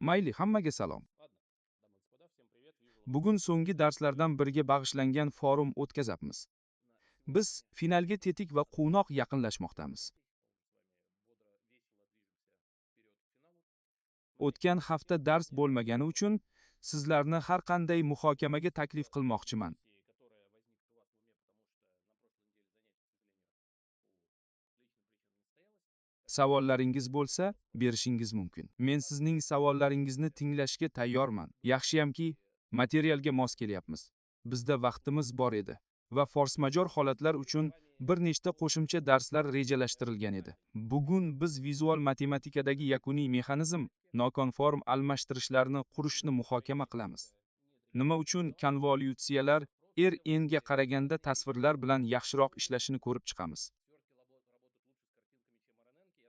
Mayli, hammaga salom. Bugun so'nggi darslardan biriga bag'ishlangan forum o'tkazamiz. Biz finalga tetik va quvnoq yaqinlashmoqdamiz. O'tgan hafta dars bo'lmagani uchun sizlarni har qanday muhokamaga taklif qilmoqchiman. Savollaringiz bo'lsa, berishingiz mumkin. Men sizning savollaringizni tinglashga tayyorman. Yaxshiyamki, materialga mos kelyapmiz. Bizda vaqtimiz bor edi va forsmajor holatlar uchun bir nechta qo'shimcha darslar rejalashtirilgan edi. Bugun biz vizual matematikadagi yakuniy mexanizm, nokonform almashtirishlarni qurishni muhokama qilamiz. Nima uchun konvolyutsiyalar RNga qaraganda tasvirlar bilan yaxshiroq ishlashini ko'rib chiqamiz.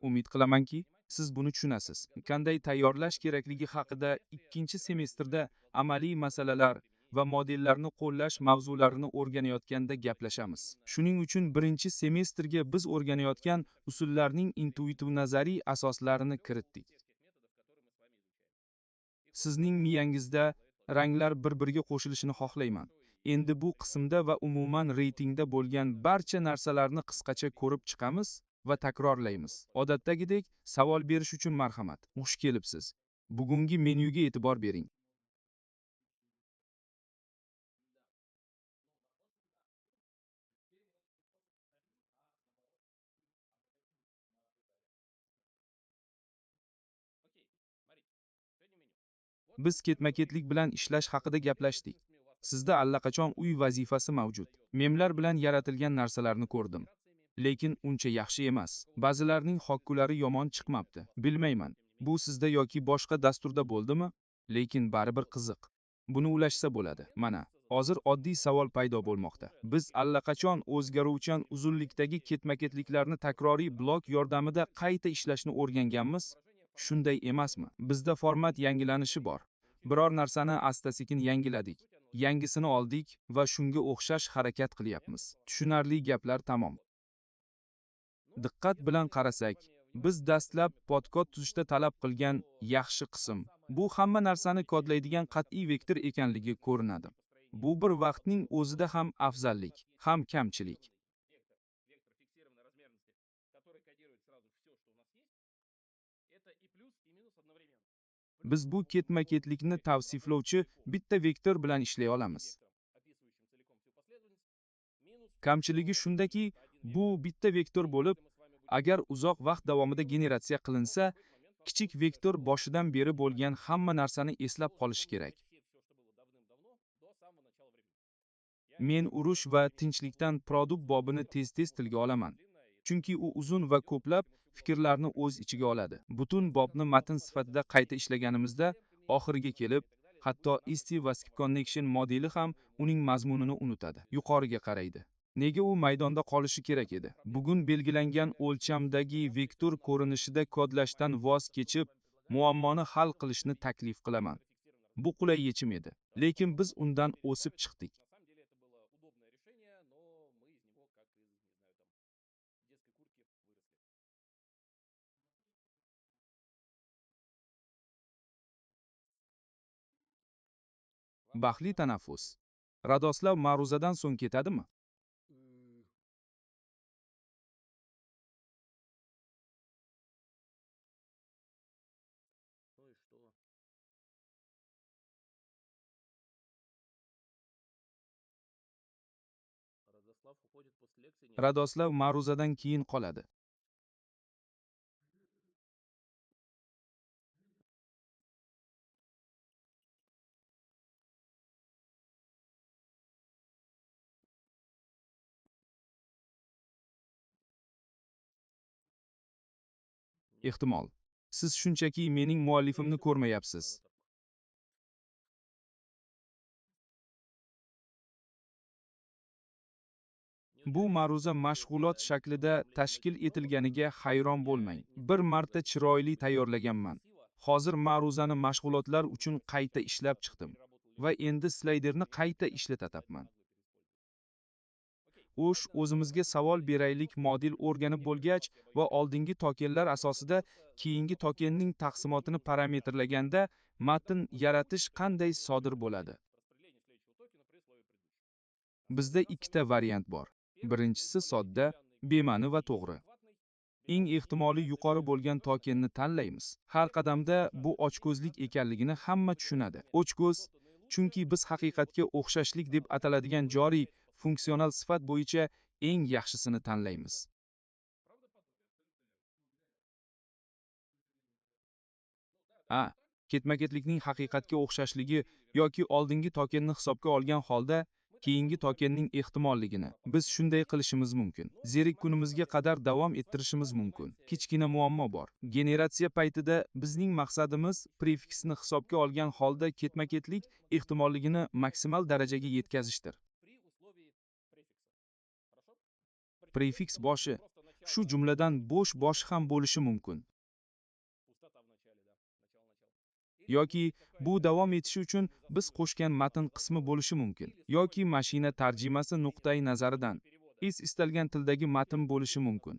Umid qilamanki, siz buni tushunasiz. Qanday tayyorlash kerakligi haqida ikkinchi semestrda amaliy masalalar va modellarni qo'llash mavzularini o'rganayotganda gaplashamiz. Shuning uchun birinchi semestrga biz o'rganayotgan usullarning intuitiv nazariy asoslarini kiritdik. Sizning miyangizda ranglar bir-biriga qo'shilishini xohlayman. Endi bu qismda va umuman reytingda bo'lgan barcha narsalarni qisqacha ko'rib chiqamiz va takrorlaymiz. Odatdagidek, savol berish uchun marhamat. Xush kelibsiz. Bugungi menyuga e'tibor bering. Biz ketma-ketlik bilan ishlash haqida gaplashdik. Sizda allaqachon uy vazifasi mavjud. Memlar bilan yaratilgan narsalarni ko'rdim. Lekin uncha yaxshi emas. Ba'zilarning hokkulari yomon chiqmabdi. Bilmayman, bu sizda yoki boshqa dasturda bo'ldimi? Lekin baribir qiziq. Buni ulashsa bo'ladi. Mana, hozir oddiy savol paydo bo'lmoqda. Biz allaqachon o'zgaruvchan uzunlikdagi ketma-ketliklarni takroriy blok yordamida qayta ishlashni o'rganganmiz. Shunday emasmi? Bizda format yangilanishi bor. Biror narsani asta-sekin yangiladik. Yangisini oldik va shunga o'xshash harakat qilyapmiz. Tushunarli gaplar tamom. Diqqat bilan qarasak, biz dastlab podkod tuzishda talab qilgan yaxshi qism. Bu hamma narsani kodlaydigan qat'iy vektor ekanligi ko'rinadi. Bu bir vaqtning o'zida ham afzallik, ham kamchilik. Biz bu ketma-ketlikni tavsiflovchi bitta vektor bilan ishlay olamiz. Kamchiligi shundaki, bu bitta vektor bo'lib, agar uzoq vaqt davomida generatsiya qilinsa, kichik vektor boshidan beri bo'lgan hamma narsani eslab qolishi kerak. Men urush va tinchlikdan produkt bobini tez-tez tilga olaman. Chunki u uzun va ko'plab fikrlarni o'z ichiga oladi. Butun bobni matn sifatida qayta ishlaganimizda, oxiriga kelib, hatto Easty va Skip Connection modeli ham uning mazmunini unutadi. Yuqoriga qaraydi. Nega u maydonda qolishi kerak edi? Bugun belgilangan o'lchamdagi vektor ko'rinishida kodlashdan voz kechib, muammoni hal qilishni taklif qilaman. Bu qulay yechim edi, lekin biz undan o'sib chiqdik. Baxtli tanaffus. Radoslav ma'ruzadan so'ng ketadimi? Radoslav ma'ruzadan keyin qoladi. Ehtimol. Siz shunchaki mening muallifimni ko'rmayapsiz. Bu ma'ruza mashg'ulot shaklida tashkil etilganiga hayron bo'lmang. Bir marta chiroyli tayyorlaganman. Hozir ma'ruzani mashg'ulotlar uchun qayta ishlab chiqdim va endi slayderni qayta ishlataman. o'zimizga savol beraylik, model o'rganib bo'lgach va oldingi tokenlar asosida keyingi tokenning taqsimotini parametrlaganda matn yaratish qanday sodir bo'ladi? Bizda ikkita variant bor. Birinchisi sodda, bema'ni va to'g'ri. Eng ehtimoli yuqori bo'lgan tokenni tanlaymiz. Har qadamda bu ochko'zlik ekanligini hamma tushunadi. Ochko'z, chunki biz haqiqatga o'xshashlik deb ataladigan joriy funksional sifat bo'yicha eng yaxshisini tanlaymiz. A. Ketma-ketlikning haqiqatga o'xshashligi yoki oldingi tokenni hisobga olgan holda keyingi tokenning ehtimolligini biz shunday qilishimiz mumkin. Zerikkunimizga qadar davom ettirishimiz mumkin. Kichkina muammo bor. Generatsiya paytida bizning maqsadimiz prefiksni hisobga olgan holda ketma-ketlik ehtimolligini maksimal darajaga yetkazishdir. Prefiks boshi, shu jumladan bo'sh boshi ham bo'lishi mumkin. Yoki bu davom etishi uchun biz qo'shgan matn qismi bo'lishi mumkin. Yoki mashina tarjimasi nuqtai nazaridan istalgan tildagi matn bo'lishi mumkin.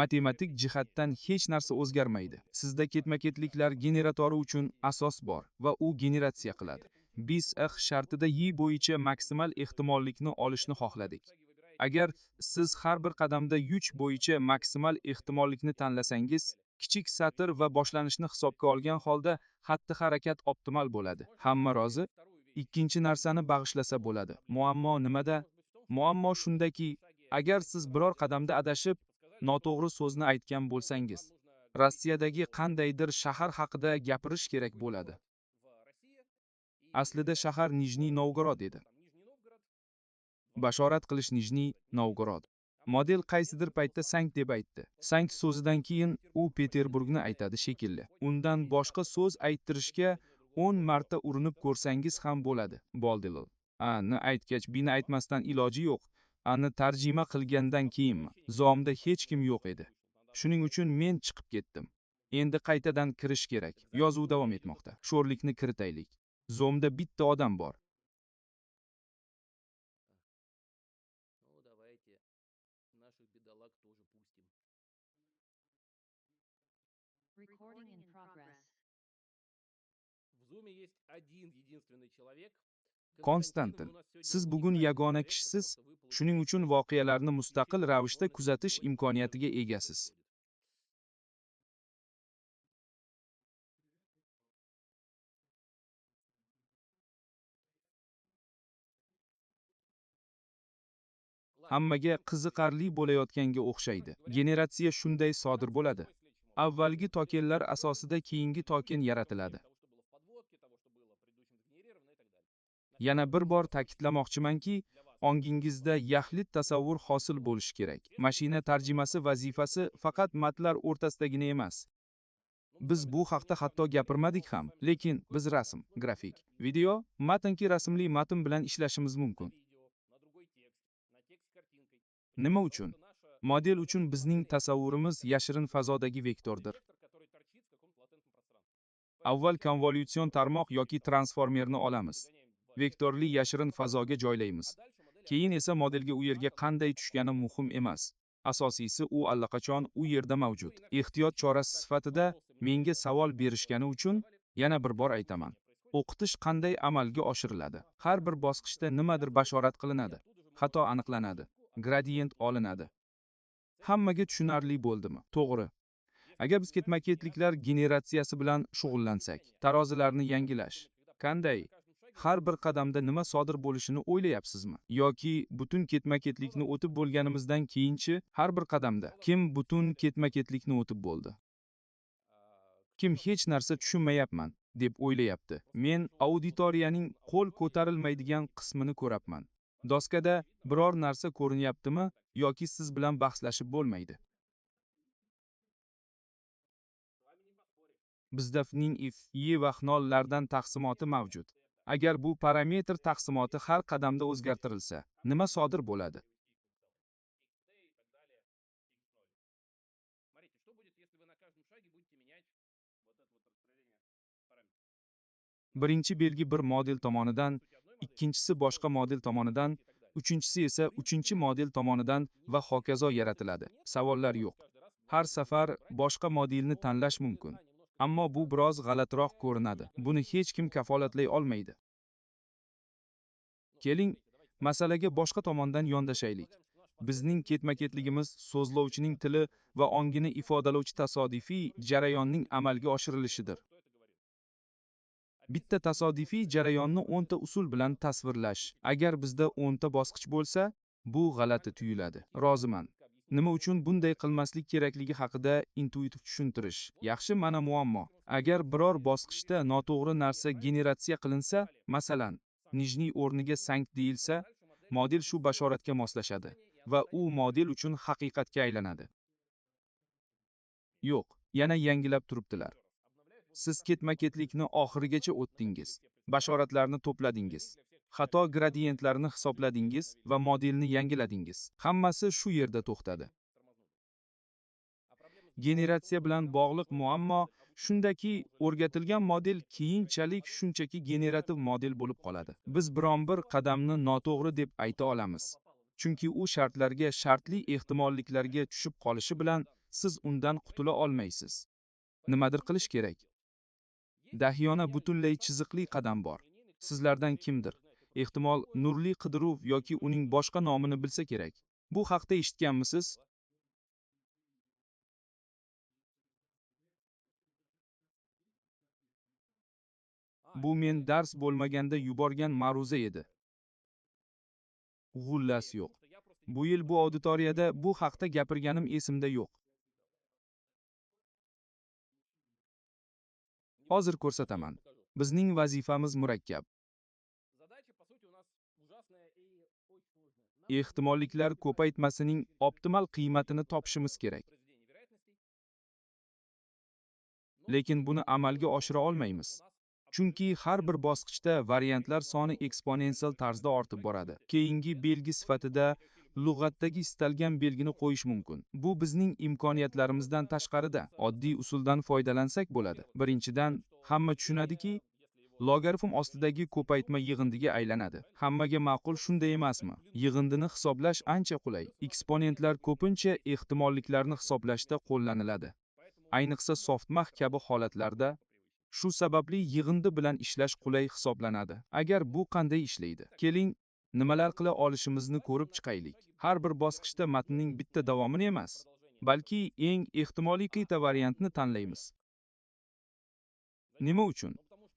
Matematik jihatdan hech narsa o'zgarmaydi. Sizda ketma-ketliklar generatori uchun asos bor va u generatsiya qiladi. Biz shartida y bo'yicha maksimal ehtimollikni olishni xohladik. Agar siz har bir qadamda yuch bo'yicha maksimal ehtimollikni tanlasangiz, kichik satr va boshlanishni hisobga olgan holda xatti-harakat optimal bo'ladi. Hamma rozi? Ikkinchi narsani bag'ishlasa bo'ladi. Muammo nimada? Muammo shundaki, agar siz biror qadamda adashib, noto'g'ri so'zni aytgan bo'lsangiz, Rossiyadagi qandaydir shahar haqida gapirish kerak bo'ladi. Aslida shahar Nijniy Novgorod edi. Bashorat qilish Nijniy Novgorod. Model qaysidir paytda Sankt deb aytdi. Sankt so'zidan keyin u Peterburgni aytadi shekilli. Undan boshqa so'z ayttirishga 10 marta urinib ko'rsangiz ham bo'ladi. Boldilil. Ni aytgach, bini aytmasdan iloji yo'q. Ani tarjima qilgandan keyinmi? Zomda hech kim yo'q edi. Shuning uchun men chiqib ketdim. Endi qaytadan kirish kerak. Yozuv davom etmoqda. Sho'rlikni kiritaylik. Zomda bitta odam bor. Recording in progress. Konstantin, siz bugun yagona kishisiz, shuning uchun voqealarni mustaqil ravishda kuzatish imkoniyatiga egasiz. Hammaga qiziqarli bo'layotganga o'xshaydi. Generatsiya shunday sodir bo'ladi. Avvalgi tokenlar asosida keyingi token yaratiladi. Yana bir bor ta'kidlamoqchimanki, ongingizda yaxlit tasavvur hosil bo'lishi kerak. Mashina tarjimasi vazifasi faqat matnlar o'rtasidagina emas. Biz bu haqda hatto gapirmadik ham, lekin biz rasm, grafik, video, matnki rasmli matn bilan ishlashimiz mumkin. Nima uchun? Model uchun bizning tasavvurimiz yashirin fazodagi vektordir. Avval konvolyutsion tarmoq yoki transformerni olamiz. Vektorli yashirin fazoga joylaymiz. Keyin esa modelga u yerga qanday tushgani muhim emas. Asosiysi u allaqachon u yerda mavjud. Ehtiyot chorasi sifatida menga savol berishgani uchun yana bir bor aytaman. O'qitish qanday amalga oshiriladi? Har bir bosqichda nimadir bashorat qilinadi. Xato aniqlanadi. Gradient olinadi. Hammaga tushunarli bo'ldimi? To'g'ri. Agar biz ketma-ketliklar generatsiyasi bilan shug'ullansak, tarozilarni yangilash, qanday? Har bir qadamda nima sodir bo'lishini o'ylayapsizmi? Yoki butun ketma-ketlikni o'tib bo'lganimizdan keyinchi har bir qadamda kim butun ketma-ketlikni o'tib bo'ldi? Kim hech narsa tushunmayapman deb o'ylayapti. Men auditoriyaning qo'l ko'tarilmaydigan qismini ko'rapman. Doskada biror narsa ko'rinyaptimi yoki siz bilan bahslashib bo'lmaydi. Bizda fning if, y va xnollardan taqsimoti mavjud. Agar bu parametr taqsimoti har qadamda o'zgartirilsa, nima sodir bo'ladi? Birinchi belgi bir model tomonidan, ikkinchisi boshqa model tomonidan Uchinchisi esa uchinchi model tomonidan va hokazo yaratiladi. Savollar yo'q. Har safar boshqa modelni tanlash mumkin. Ammo bu biroz g'alatiroq ko'rinadi. Buni hech kim kafolatlay olmaydi. Keling, masalaga boshqa tomondan yondashaylik. Bizning ketma-ketligimiz so'zlovchining tili va ongini ifodalovchi tasodifiy jarayonning amalga oshirilishidir. Bitta tasodifiy jarayonni 10 ta usul bilan tasvirlash. Agar bizda 10 ta bosqich bo'lsa, bu g'alati tuyuladi. Roziman. Nima uchun bunday qilmaslik kerakligi haqida intuitiv tushuntirish. Yaxshi, mana muammo. Agar biror bosqichda noto'g'ri narsa generatsiya qilinsa, masalan, nijniy o'rniga sankt deyilsa, model shu bashoratga moslashadi va u model uchun haqiqatga aylanadi. Yo'q, yana yangilab turibdilar. Siz ketma-ketlikni oxirigacha o'tdingiz. Bashoratlarni to'pladingiz. Xato gradiyentlarini hisobladingiz va modelni yangiladingiz. Hammasi shu yerda to'xtadi. Generatsiya bilan bog'liq muammo shundaki, o'rgatilgan model keyinchalik shunchaki generativ model bo'lib qoladi. Biz biron bir qadamni noto'g'ri deb ayta olamiz. Chunki u shartlarga, shartli ehtimolliklarga tushib qolishi bilan siz undan qutula olmaysiz. Nimadir qilish kerak. Dahyona butunlay chiziqli qadam bor. Sizlardan kimdir, ehtimol nurli qidiruv yoki uning boshqa nomini bilsa kerak. Bu haqda eshitganmisiz? Bu men dars bo'lmaganda yuborgan ma'ruza edi. G'ullas yo'q. Bu yil bu auditoriyada bu haqda gapirganim esimda yo'q. Hozir ko'rsataman. Bizning vazifamiz murakkab. Ehtimolliklar ko'paytmasining optimal qiymatini topishimiz kerak. Lekin buni amalga oshira olmaymiz. Chunki har bir bosqichda variantlar soni eksponensial tarzda ortib boradi. Keyingi belgi sifatida lug'atdagi istalgan belgini qo'yish mumkin. Bu bizning imkoniyatlarimizdan tashqarida. Oddiy usuldan foydalansak bo'ladi. Birinchidan, hamma tushunadiki, logaritm ostidagi ko'paytma yig'indiga aylanadi. Hammaga ma'qul shunday emasmi? Yig'indini hisoblash ancha qulay. Eksponentlar ko'pincha ehtimolliklarni hisoblashda qo'llaniladi. Ayniqsa softmax kabi holatlarda. Shu sababli yig'indi bilan ishlash qulay hisoblanadi. Agar bu qanday ishlaydi? Keling, nimalar qila olishimizni ko'rib chiqaylik. Har bir bosqichda matnning bitta davomini emas, balki eng ehtimoliy qiyta variantni tanlaymiz. Nima uchun?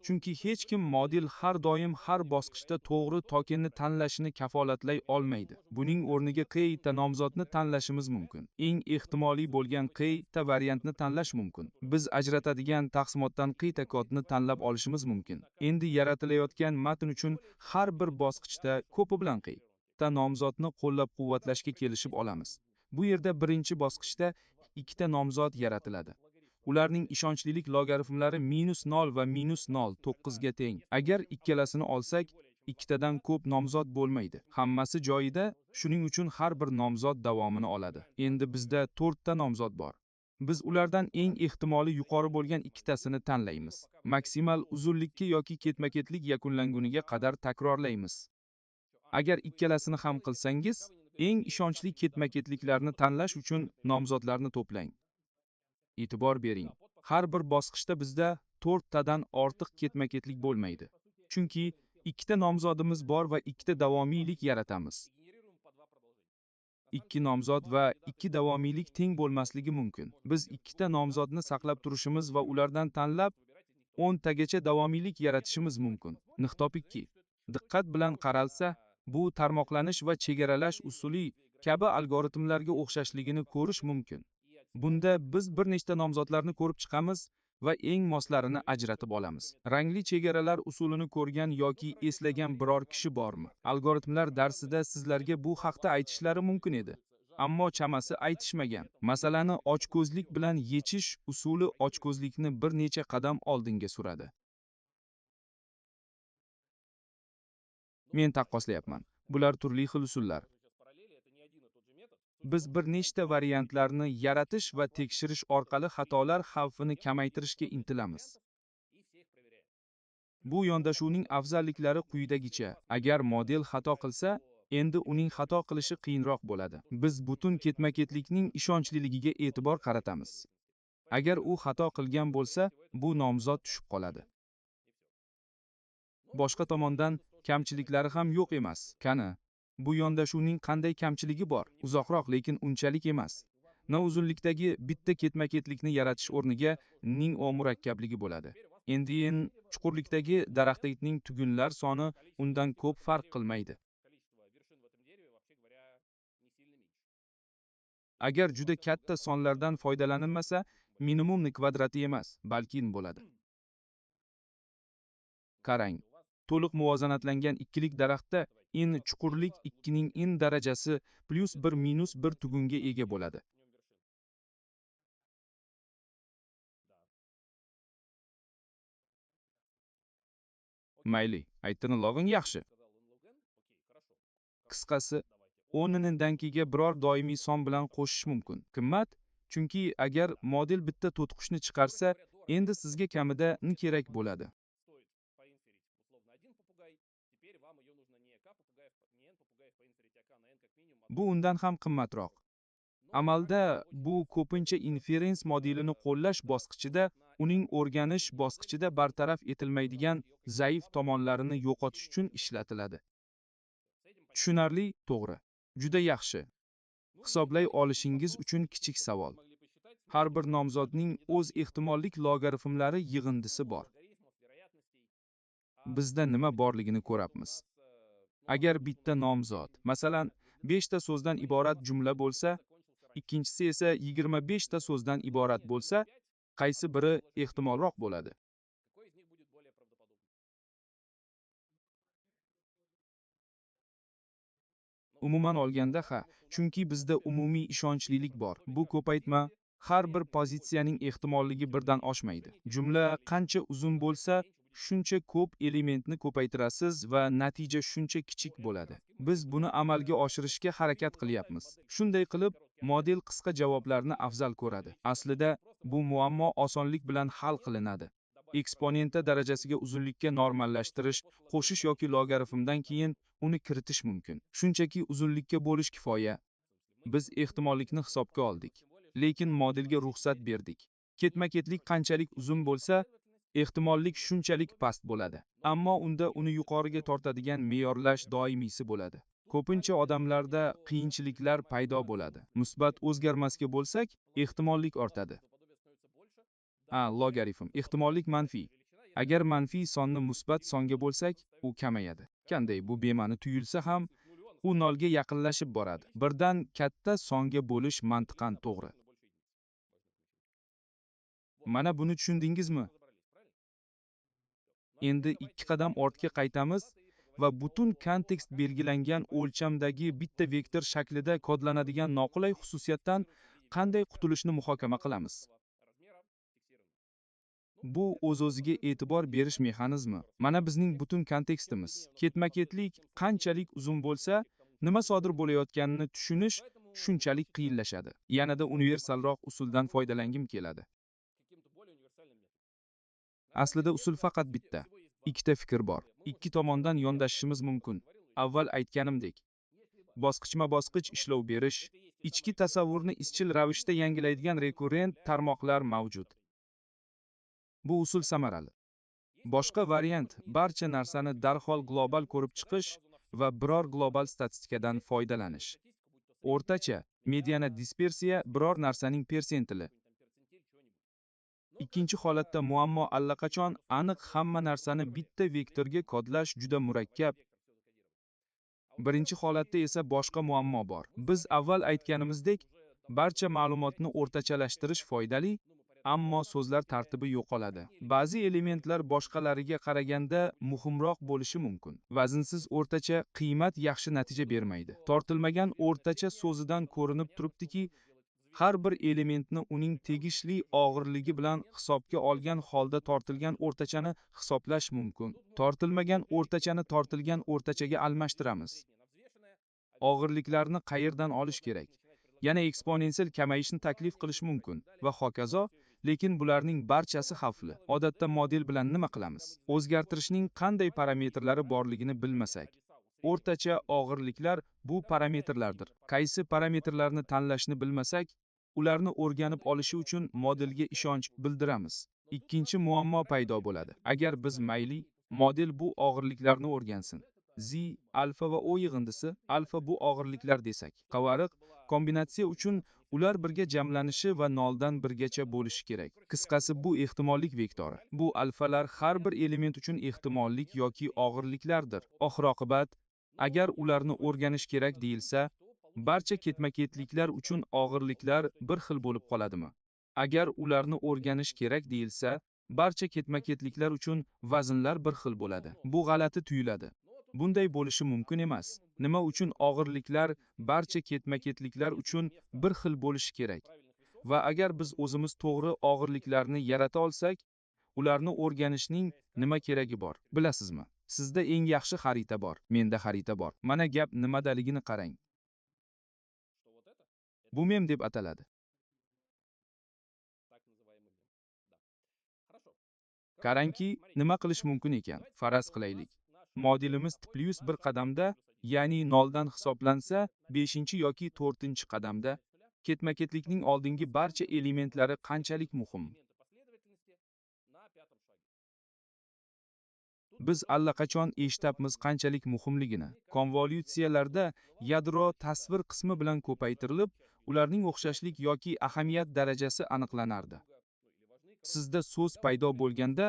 Chunki hech kim model har doim har bosqichda to'g'ri tokenni tanlashini kafolatlay olmaydi. Buning o'rniga qiyta nomzodni tanlashimiz mumkin. Eng ehtimoliy bo'lgan qiyta variantni tanlash mumkin. Biz ajratadigan taqsimotdan qiyta kodni tanlab olishimiz mumkin. Endi yaratilayotgan matn uchun har bir bosqichda ko'pi bilan qiyta nomzodni qo'llab-quvvatlashga kelishib olamiz. Bu yerda birinchi bosqichda ikkita nomzod yaratiladi. Ularning ishonchlilik logaritmlari -0 va -9 ga teng. Agar ikkalasini olsak, ikkitadan ko'p nomzod bo'lmaydi. Hammasi joyida, shuning uchun har bir nomzod davomini oladi. Endi bizda 4 ta nomzod bor. Biz ulardan eng ehtimoli yuqori bo'lgan ikkitasini tanlaymiz. Maksimal uzunlikka yoki ketma-ketlik yakunlanguniga qadar takrorlaymiz. Agar ikkalasini ham qilsangiz, eng ishonchli ketma-ketliklarni tanlash uchun nomzodlarni to'plang. E'tibor bering. Har bir bosqichda bizda 4 tadan ortiq ketma-ketlik bo'lmaydi. Chunki ikkita nomzodimiz bor va ikkita davomiylik yaratamiz. Ikki nomzod va ikki davomiylik teng bo'lmasligi mumkin. Biz ikkita nomzodni saqlab turishimiz va ulardan tanlab 10 tagacha davomiylik yaratishimiz mumkin. Niqtob 2. Diqqat bilan qaralsa, bu tarmoqlanish va chegaralash usuli kabi algoritmlarga o'xshashligini ko'rish mumkin. Bunda biz bir nechta nomzodlarni ko'rib chiqamiz va eng moslarini ajratib olamiz. Rangli chegaralar usulini ko'rgan yoki eslagan biror kishi bormi? Algoritmlar darsida sizlarga bu haqda aytishlari mumkin edi. Ammo chamasi aytishmagan. Masalani ochko'zlik bilan yechish usuli ochko'zlikni bir necha qadam oldinga suradi. Men taqqoslayapman. Bular turli xil usullar. Biz bir nechta variantlarni yaratish va tekshirish orqali xatolar xavfini kamaytirishga intilamiz. Bu yondashuvning afzalliklari quyidagicha. Agar model xato qilsa, endi uning xato qilishi qiyinroq bo'ladi. Biz butun ketma-ketlikning ishonchliligiga e'tibor qaratamiz. Agar u xato qilgan bo'lsa, bu nomzod tushib qoladi. Boshqa tomondan kamchiliklari ham yo'q emas. Qani, bu yondashuvning qanday kamchiligi bor? Uzoqroq, lekin unchalik emas. Na uzunlikdagi bitta ketma-ketlikni yaratish o'rniga ning o murakkabligi bo'ladi. Endi chuqurlikdagi daraxtning tugunlar soni undan ko'p farq qilmaydi. Agar juda katta sonlardan foydalanilmasa, minimumni kvadrati emas, balki bo'ladi. Qarang, to'liq muvozanatlangan ikkilik daraxtda chuqurlik 2 ning darajasi +1 - 1 tugunga ega bo'ladi. Mayli, aytini log'ing yaxshi. Qisqasi, o'rnidankiga biror doimiy son bilan qo'shish mumkin. Qimmat, chunki agar model bitta to'tiqushni chiqarsa, endi sizga kamida n kerak bo'ladi. Bu undan ham qimmatroq. Amalda bu ko'pincha inferens modelini qo'llash bosqichida, uning o'rganish bosqichida bartaraf etilmaydigan zaif tomonlarini yo'qotish uchun ishlatiladi. Tushunarli, to'g'ri. Juda yaxshi. Hisoblay olishingiz uchun kichik savol. Har bir nomzodning o'z ehtimollik logaritmlari yig'indisi bor. Bizda nima borligini ko'ramiz. Agar bitta nomzod, masalan, 5 ta so'zdan iborat jumla bo'lsa, ikkinchisi esa 25 ta so'zdan iborat bo'lsa, qaysi biri ehtimolroq bo'ladi? Umuman olganda chunki bizda umumiy ishonchlilik bor. Bu ko'paytma har bir pozitsiyaning ehtimolligi birdan oshmaydi. Jumla qancha uzun bo'lsa, shuncha ko'p elementni ko'paytirasiz va natija shuncha kichik bo'ladi. Biz buni amalga oshirishga harakat qilyapmiz. Shunday qilib, model qisqa javoblarni afzal ko'radi. Aslida bu muammo osonlik bilan hal qilinadi. Eksponenta darajasiga uzunlikka normallashtirish, qo'shish yoki logaritmdan keyin uni kiritish mumkin. Shunchaki uzunlikka bo'lish kifoya. Biz ehtimollikni hisobga oldik, lekin modelga ruxsat berdik. Ketma-ketlik qanchalik uzun bo'lsa, ehtimollik shunchalik past bo'ladi. Ammo unda uni yuqoriga tortadigan me'yorlash doimiysi bo'ladi. Ko'pincha odamlarda qiyinchiliklar paydo bo'ladi. Musbat o'zgarmasga bo'lsak, ehtimollik ortadi. Logaritm. Ehtimollik manfiy. Agar manfiy sonni musbat songa bo'lsak, u kamayadi. Qanday bu bema'ni tuyulsa ham, u nolga yaqinlashib boradi. Birdan katta songa bo'lish mantiqan to'g'ri. Mana buni tushundingizmi? Endi 2 qadam ortga qaytamiz va butun kontekst belgilangan o'lchamdagi bitta vektor shaklida kodlanadigan noqulay xususiyatdan qanday qutulishni muhokama qilamiz. Bu o'z-o'ziga e'tibor berish mexanizmi. Mana bizning butun kontekstimiz. Ketma-ketlik qanchalik uzun bo'lsa, nima sodir bo'layotganini tushunish shunchalik qiyinlashadi. Yanada universalroq usuldan foydalangim keladi. Aslida usul faqat bitta. Ikkita fikr bor. Ikki tomondan yondashishimiz mumkin. Avval aytganimdek, bosqichma-bosqich ishlov berish, ichki tasavvurni izchil ravishda yangilaydigan rekurrent tarmoqlar mavjud. Bu usul samarali. Boshqa variant barcha narsani darhol global ko'rib chiqish va biror global statistikadan foydalanish. O'rtacha mediana dispersiya biror narsaning persentili. Ikkinchi holatda muammo allaqachon aniq hamma narsani bitta vektorga kodlash juda murakkab. Birinchi holatda esa boshqa muammo bor. Biz avval aytganimizdek, barcha ma'lumotni o'rtachalashtirish foydali, ammo so'zlar tartibi yo'qoladi. Ba'zi elementlar boshqalariga qaraganda muhimroq bo'lishi mumkin. Vaznsiz o'rtacha qiymat yaxshi natija bermaydi. Tortilmagan o'rtacha so'zidan ko'rinib turibdiki, har bir elementni uning tegishli og'irligi bilan hisobga olgan holda tortilgan o'rtachani hisoblash mumkin. Tortilmagan o'rtachani tortilgan o'rtachaga almashtiramiz. Og'irliklarni qayerdan olish kerak? Yana eksponensial kamayishni taklif qilish mumkin va hokazo, lekin bularning barchasi xavfli. Odatda model bilan nima qilamiz? O'zgartirishning qanday parametrlari borligini bilmasak, O'rtacha og'irliklar bu parametrlardir. Qaysi parametrlarni tanlashni bilmasak, ularni o'rganib olishi uchun modelga ishonch bildiramiz. Ikkinchi muammo paydo bo'ladi. Agar biz mayli, model bu og'irliklarni o'rgansin. Z, alfa va O yig'indisi alfa bu og'irliklar desak, qavariq kombinatsiya uchun ular birga jamlanishi va 0 dan 1 gacha bo'lishi kerak. Qisqasi bu ehtimollik vektori. Bu alfalar har bir element uchun ehtimollik yoki og'irliklardir. Oxir-oqibat, agar ularni o'rganish kerak deyilsa, barcha ketma-ketliklar uchun og'irliklar bir xil bo'lib qoladimi? Agar ularni o'rganish kerak deyilsa, barcha ketma-ketliklar uchun vaznlar bir xil bo'ladi. Bu g'alati tuyuladi. Bunday bo'lishi mumkin emas. Nima uchun og'irliklar barcha ketma-ketliklar uchun bir xil bo'lishi kerak? Va agar biz o'zimiz to'g'ri og'irliklarni yarata olsak, ularni o'rganishning nima keragi bor? Bilasizmi? Sizda eng yaxshi xarita bor, menda xarita bor. Mana gap nimadaligini qarang. Bu mem deb ataladi. Qarangki, nima qilish mumkin ekan? Faraz qilaylik. Modelimiz +1 qadamda, ya'ni 0 dan hisoblansa, 5 yoki 4 qadamda ketma-ketlikning oldingi barcha elementlari qanchalik muhim? Biz allaqachon eshitamiz qanchalik muhimligini. Konvolyutsiyalarda yadro tasvir qismi bilan ko'paytirilib, ularning o'xshashlik yoki ahamiyat darajasi aniqlanardi. Sizda so'z paydo bo'lganda,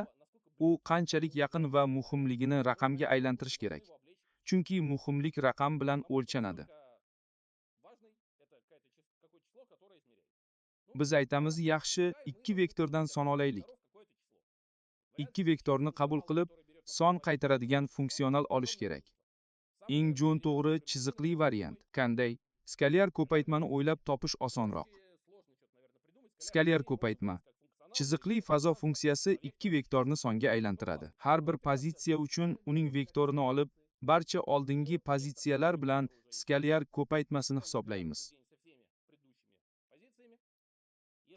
u qanchalik yaqin va muhimligini raqamga aylantirish kerak. Chunki muhimlik raqam bilan o'lchanadi. Biz aytamiz, yaxshi, 2 vektordan son olaylik. 2 vektorni qabul qilib, son qaytaradigan funksional olish kerak. Eng jo'n to'g'ri chiziqli variant. Qanday? Skalyar ko'paytmani o'ylab topish osonroq. Skalyar ko'paytma. Chiziqli fazo funksiyasi 2 vektorni songa aylantiradi. Har bir pozitsiya uchun uning vektorini olib, barcha oldingi pozitsiyalar bilan skalyar ko'paytmasini hisoblaymiz.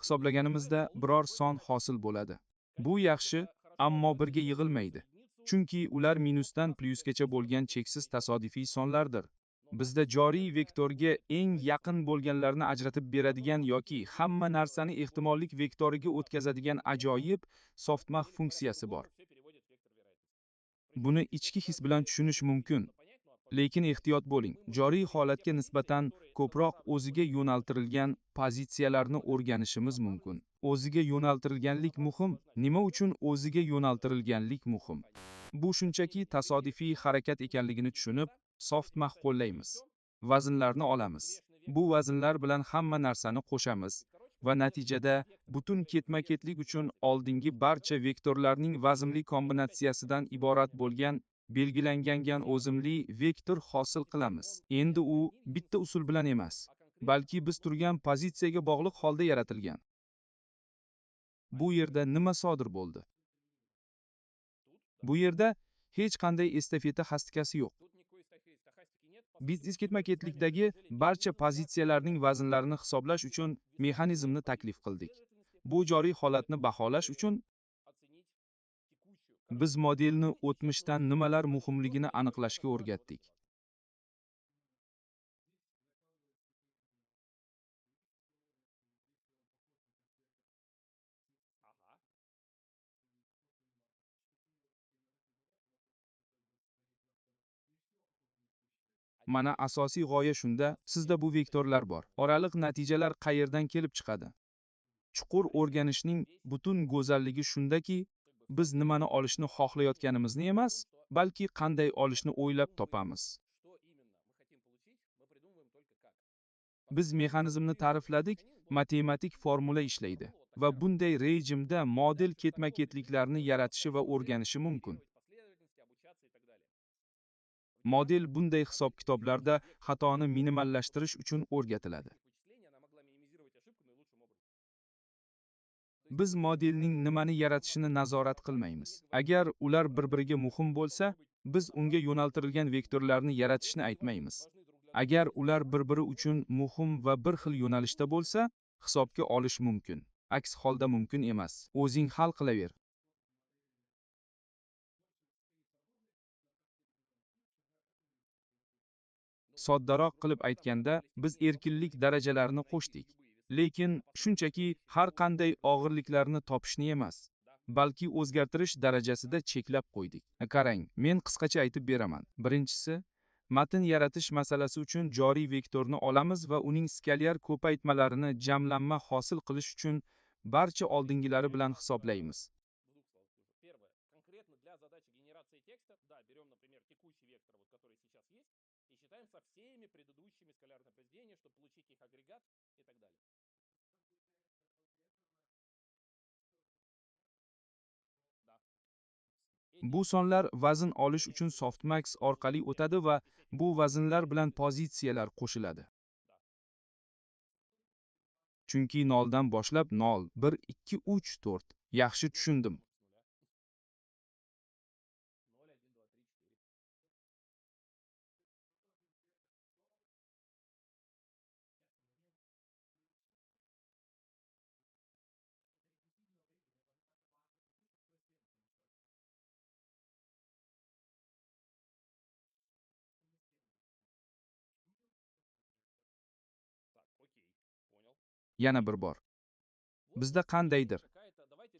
Hisoblaganimizda biror son hosil bo'ladi. Bu yaxshi, ammo birga yig'ilmaydi. Chunki ular minusdan plyusgacha bo'lgan cheksiz tasodifiy sonlardir. Bizda joriy vektorga eng yaqin bo'lganlarni ajratib beradigan yoki hamma narsani ehtimollik vektoriga o'tkazadigan ajoyib softmax funksiyasi bor. Buni ichki his bilan tushunish mumkin. Lekin ehtiyot bo'ling. Joriy holatga nisbatan ko'proq o'ziga yo'naltirilgan pozitsiyalarni o'rganishimiz mumkin. O'ziga yo'naltirilganlik muhim. Nima uchun o'ziga yo'naltirilganlik muhim? Bu shunchaki tasodifiy harakat ekanligini tushunib, softmax qo'llaymiz. Vaznlarni olamiz. Bu vaznlar bilan hamma narsani qo'shamiz va natijada butun ketma-ketlik uchun oldingi barcha vektorlarning vazmli kombinatsiyasidan iborat bo'lgan belgilangan o'zimli vektor hosil qilamiz. Endi u bitta usul bilan emas, balki biz turgan pozitsiyaga bog'liq holda yaratilgan. Bu yerda nima sodir bo'ldi? Bu yerda hech qanday estafeta xastikasi yo'q. Biz ketma-ketlikdagi barcha pozitsiyalarning vaznlarini hisoblash uchun mexanizmni taklif qildik. Bu joriy holatni baholash uchun biz modelni o'tmishdan nimalar muhimligini aniqlashga o'rgatdik. Mana asosiy g'oya shunda, sizda bu vektorlar bor. Oraliq natijalar qayerdan kelib chiqadi? Chuqur o'rganishning butun go'zalligi shundaki, biz nimani olishni xohlayotganimizni emas, balki qanday olishni o'ylab topamiz. Biz mexanizmni ta'rifladik, matematik formula ishlaydi va bunday rejimda model ketma-ketliklarni yaratishi va o'rganishi mumkin. Model bunday hisob-kitoblarda xatoni minimallashtirish uchun o'rgatiladi. Biz modelning nimani yaratishini nazorat qilmaymiz. Agar ular bir-biriga muhim bo'lsa, biz unga yo'naltirilgan vektorlarni yaratishni aytmaymiz. Agar ular bir-biri uchun muhim va bir xil yo'nalishda bo'lsa, hisobga olish mumkin. Aks holda mumkin emas. O'zing hal qilaver. soddaroq qilib aytganda, biz erkinlik darajalarini qo'shdik. Lekin shunchaki har qanday og'irliklarni topishni emas, balki o'zgartirish darajasida cheklab qo'ydik. Qarang, men qisqacha aytib beraman. Birinchisi, matn yaratish masalasi uchun joriy vektorni olamiz va uning skalyar ko'paytmalarini jamlanma hosil qilish uchun barcha oldingilari bilan hisoblaymiz. Bu sonlar vazn olish uchun softmax orqali o'tadi va bu vaznlar bilan pozitsiyalar qo'shiladi. Chunki 0 dan boshlab 0, 1, 2, 3, 4. Yaxshi tushundim. Yana bir bor. Bizda qandaydir.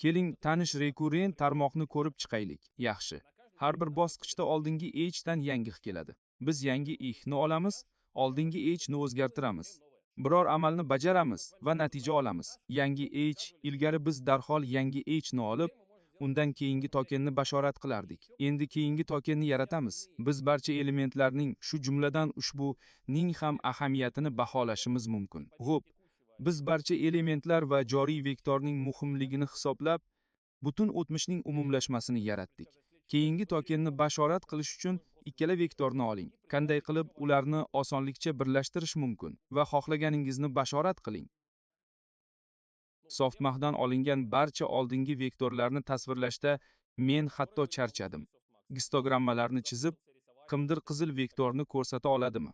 Keling, tanish rekurrent tarmoqni ko'rib chiqaylik. Yaxshi. Har bir bosqichda oldingi dan yangi keladi. Biz yangi ni olamiz, oldingi ni o'zgartiramiz. Biror amalni bajaramiz va natija olamiz. Yangi ilgari biz darhol yangi ni olib, undan keyingi tokenni bashorat qilardik. Endi keyingi tokenni yaratamiz. Biz barcha elementlarning, shu jumladan ushbu ning ham ahamiyatini baholashimiz mumkin. Xo'p, biz barcha elementlar va joriy vektorning muhimligini hisoblab, butun o'tmishning umumlashmasini yaratdik. Keyingi tokenni bashorat qilish uchun ikkala vektorni oling. Qanday qilib ularni osonlikcha birlashtirish mumkin va xohlaganingizni bashorat qiling. Softmaxdan olingan barcha oldingi vektorlarni tasvirlashda men hatto charchadim. Histogrammalarni chizib, kimdir qizil vektorni ko'rsata oladimi?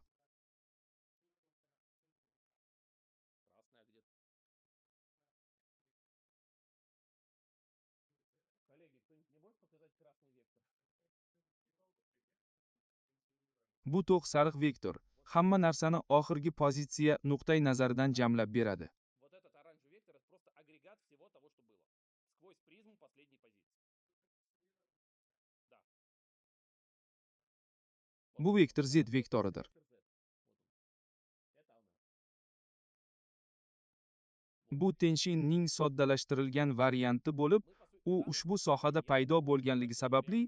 Bu to'q sariq vektor hamma narsani oxirgi pozitsiya nuqtai nazaridan jamlab beradi. Bu vektor z vektoridir. Bu tenshinning soddalashtirilgan varianti bo'lib, u ushbu sohada paydo bo'lganligi sababli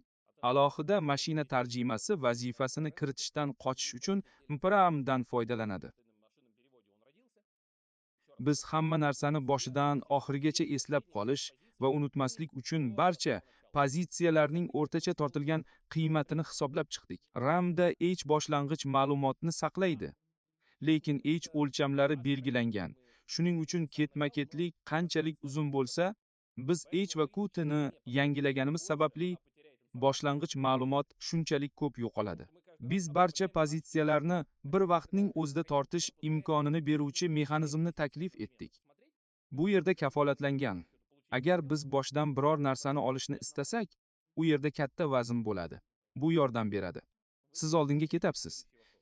alohida mashina tarjimasi vazifasini kiritishdan qochish uchun Mpramdan foydalanadi. Biz hamma narsani boshidan oxirigacha eslab qolish va unutmaslik uchun barcha pozitsiyalarning o'rtacha tortilgan qiymatini hisoblab chiqdik. RAMda boshlang'ich ma'lumotni saqlaydi, lekin o'lchamlari belgilangan. Shuning uchun ketma-ketlik qanchalik uzun bo'lsa, biz va q ni yangilaganimiz sababli boshlang'ich ma'lumot shunchalik ko'p yo'qoladi. Biz barcha pozitsiyalarni bir vaqtning o'zida tortish imkonini beruvchi mexanizmni taklif etdik. Bu yerda kafolatlangan. Agar biz boshdan biror narsani olishni istasak, u yerda katta vazn bo'ladi. Bu yordam beradi. Siz oldinga ketapsiz.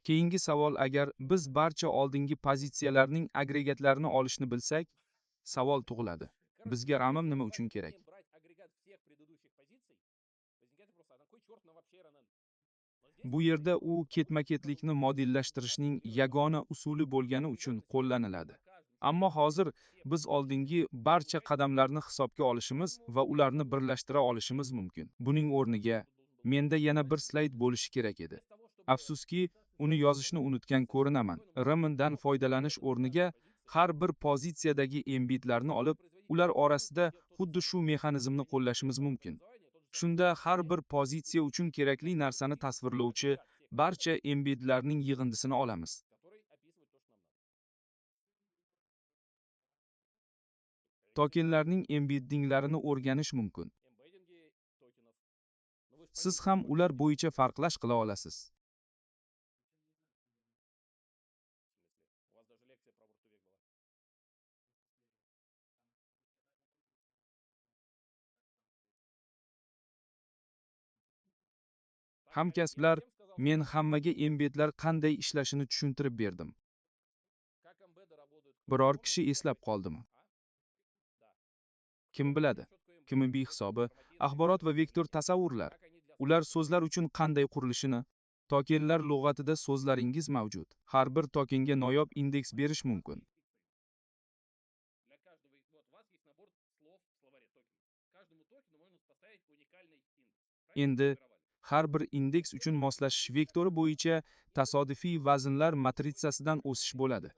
Keyingi savol, agar biz barcha oldingi pozitsiyalarning agregatlarini olishni bilsak, savol tug'iladi. Bizga RAM nima uchun kerak? Bu yerda u ketma-ketlikni modellashtirishning yagona usuli bo'lgani uchun qo'llaniladi. Ammo hozir biz oldingi barcha qadamlarni hisobga olishimiz va ularni birlashtira olishimiz mumkin. Buning o'rniga menda yana bir slayd bo'lishi kerak edi. Afsuski, uni yozishni unutgan ko'rinaman. RAMdan foydalanish o'rniga har bir pozitsiyadagi embedlarni olib, ular orasida xuddi shu mexanizmni qo'llashimiz mumkin. Shunda har bir pozitsiya uchun kerakli narsani tasvirlovchi barcha embedlarning yig'indisini olamiz. Tokenlarning embeddinglarini o'rganish mumkin. Siz ham ular bo'yicha farqlash qila olasiz. Hamkasblar, Men hammaga embedlar qanday ishlashini tushuntirib berdim. Biror kishi eslab qoldimi? Kim biladi? Kimyoviy hisobi, axborot va vektor tasavvurlar. Ular so'zlar uchun qanday qurilishini, tokenlar lug'atida so'zlaringiz mavjud. Har bir tokenga noyob indeks berish mumkin. Endi har bir indeks uchun moslashish vektori bo'yicha tasodifiy vaznlar matritsasidan o'sish bo'ladi.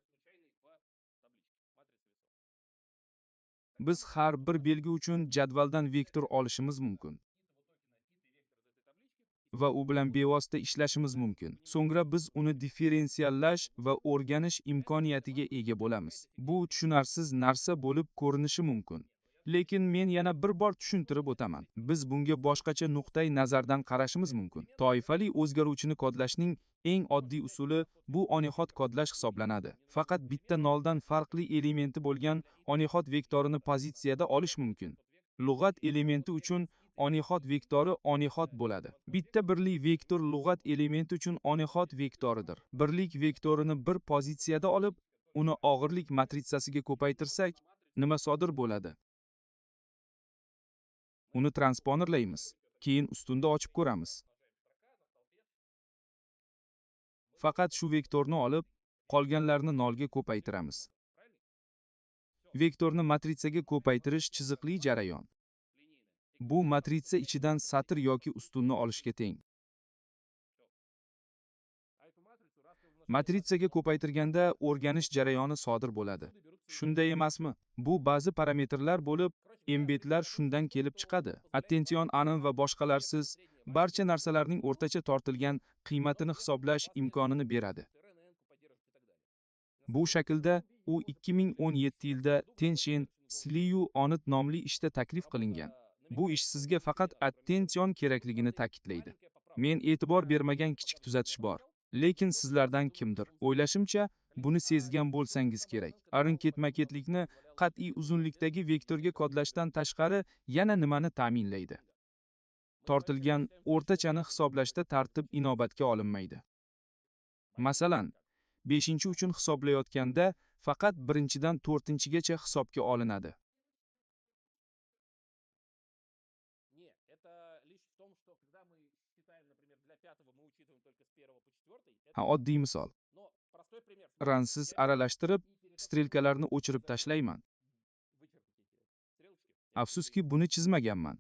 Biz har bir belgi uchun jadvaldan vektor olishimiz mumkin va u bilan bevosita ishlashimiz mumkin. So'ngra biz uni differensiallash va o'rganish imkoniyatiga ega bo'lamiz. Bu tushunarsiz narsa bo'lib ko'rinishi mumkin. Lekin men yana bir bor tushuntirib o'taman. Biz bunga boshqacha nuqtai nazardan qarashimiz mumkin. Toifali o'zgaruvchini kodlashning eng oddiy usuli bu onixod kodlash hisoblanadi. Faqat bitta noldan farqli elementi bo'lgan onixod vektorini pozitsiyada olish mumkin. Lug'at elementi uchun onixod vektori onixod bo'ladi. Bitta birlik vektor lug'at elementi uchun onixod vektoridir. Birlik vektorini bir pozitsiyada olib, uni og'irlik matritsasiga ko'paytirsak, nima sodir bo'ladi? Uni transponerlaymiz, keyin ustunda ochib ko'ramiz. Faqat shu vektorni olib, qolganlarni nolga ko'paytiramiz. Vektorni matritsaga ko'paytirish chiziqli jarayon. Bu matritsa ichidan satr yoki ustunni olishga teng. Matritsaga ko'paytirganda o'rganish jarayoni sodir bo'ladi. Shunday emasmi? Bu ba'zi parametrlar bo'lib, embedlar shundan kelib chiqadi. Attention anim va boshqalarsiz barcha narsalarning o'rtacha tortilgan qiymatini hisoblash imkonini beradi. Bu shaklda u 2017 yilda Tenshin Sliu Onit nomli ishda taklif qilingan. Bu ish sizga faqat attention kerakligini ta'kidlaydi. Men e'tibor bermagan kichik tuzatish bor. Lekin sizlardan kimdir, o'ylashimcha, buni sezgan bo'lsangiz kerak. Arin ketma-ketlikni qat'iy uzunlikdagi vektorga kodlashdan tashqari yana nimani ta'minlaydi? Tortilgan o'rtachani hisoblashda tartib inobatga olinmaydi. Masalan, 5 uchun hisoblayotganda faqat 1dan 4gacha hisobga olinadi. Oddiy misol. Ransiz aralashtirib, strelkalarni o'chirib tashlayman. Afsuski, buni chizmaganman.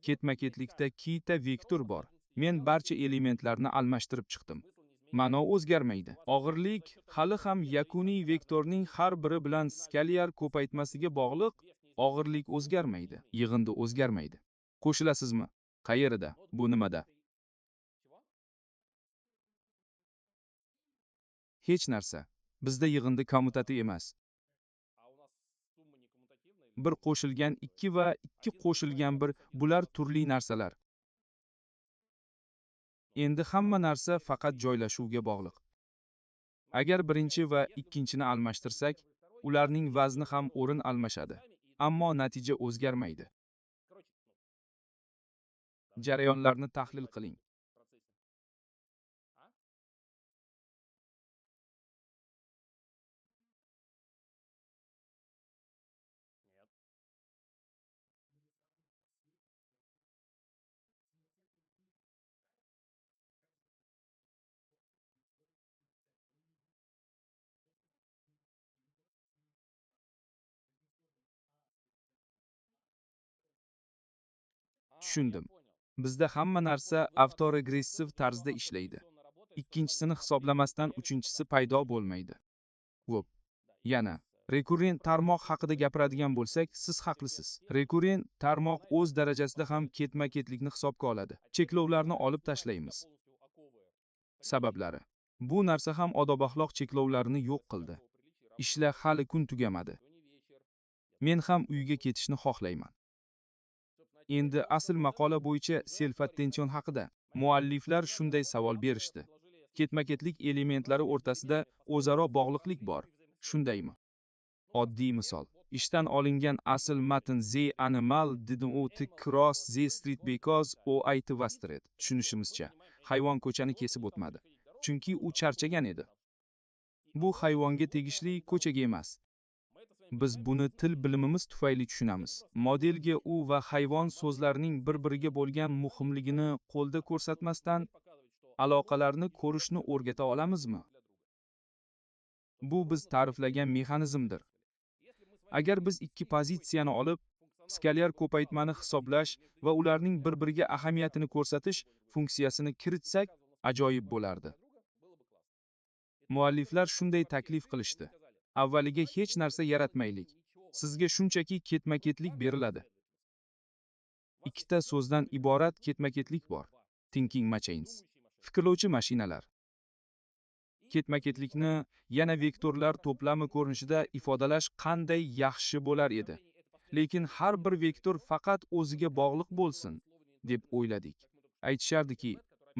Ketma-ketlikda ikkita vektor bor. Men barcha elementlarni almashtirib chiqdim. Ma'no o'zgarmaydi. Og'irlik hali ham yakuniy vektorning har biri bilan skalyar ko'paytmasiga bog'liq. Og'irlik o'zgarmaydi, yig'indi o'zgarmaydi. Qo'shilasizmi? Qayerida? Bu nimada? Hech narsa. Bizda yig'indi kommutativ emas. Bir qo'shilgan 2 va 2 qo'shilgan 1 bular turli narsalar. Endi hamma narsa faqat joylashuvga bog'liq. Agar birinchi va ikkinchini almashtirsak, ularning vazni ham o'rin almashadi, ammo natija o'zgarmaydi. Jarayonlarni tahlil qiling. Tushundim. Bizda hamma narsa avtoregressiv tarzda ishlaydi. Ikkinchisini hisoblamasdan uchinchisi paydo bo'lmaydi. Xo'p. Yana rekurrent tarmoq haqida gapiradigan bo'lsak, siz haqlisiz. Rekurrent tarmoq o'z darajasida ham ketma-ketlikni hisobga oladi. Cheklovlarni olib tashlaymiz. Sabablari. Bu narsa ham odob-axloq cheklovlarini yo'q qildi. Ishlar hali kun tugamadi. Men ham uyga ketishni xohlayman. Endi asl maqola bo'yicha self-attention haqida. Mualliflar shunday savol berishdi. Ketma-ketlik elementlari o'rtasida o'zaro bog'liqlik bor. Shundaymi? Oddiy misol. Ishdan olingan asl matn The animal didn't cross the street because o aytib wasted. Tushunishimizcha, hayvon ko'chani kesib o'tmadi. Chunki u charchagan edi. Bu hayvonga tegishli ko'chaga emas. Biz buni til bilimimiz tufayli tushunamiz. Modelga u va hayvon so'zlarining bir-biriga bo'lgan muhimligini qo'lda ko'rsatmasdan aloqalarni ko'rishni o'rgata olamizmi? Bu biz ta'riflagan mexanizmdir. Agar biz ikki pozitsiyani olib, skalyar ko'paytmani hisoblash va ularning bir-biriga ahamiyatini ko'rsatish funksiyasini kiritsak, ajoyib bo'lardi. Mualliflar shunday taklif qilishdi. Avvaliga hech narsa yaratmaylik. Sizga shunchaki ketma-ketlik beriladi. Ikkita so'zdan iborat ketma-ketlik bor. Thinking machines. Fikrlovchi mashinalar. Ketma-ketlikni yana vektorlar to'plami ko'rinishida ifodalash qanday yaxshi bo'lar edi. Lekin har bir vektor faqat o'ziga bog'liq bo'lsin, deb o'yladik. Aytishardiki,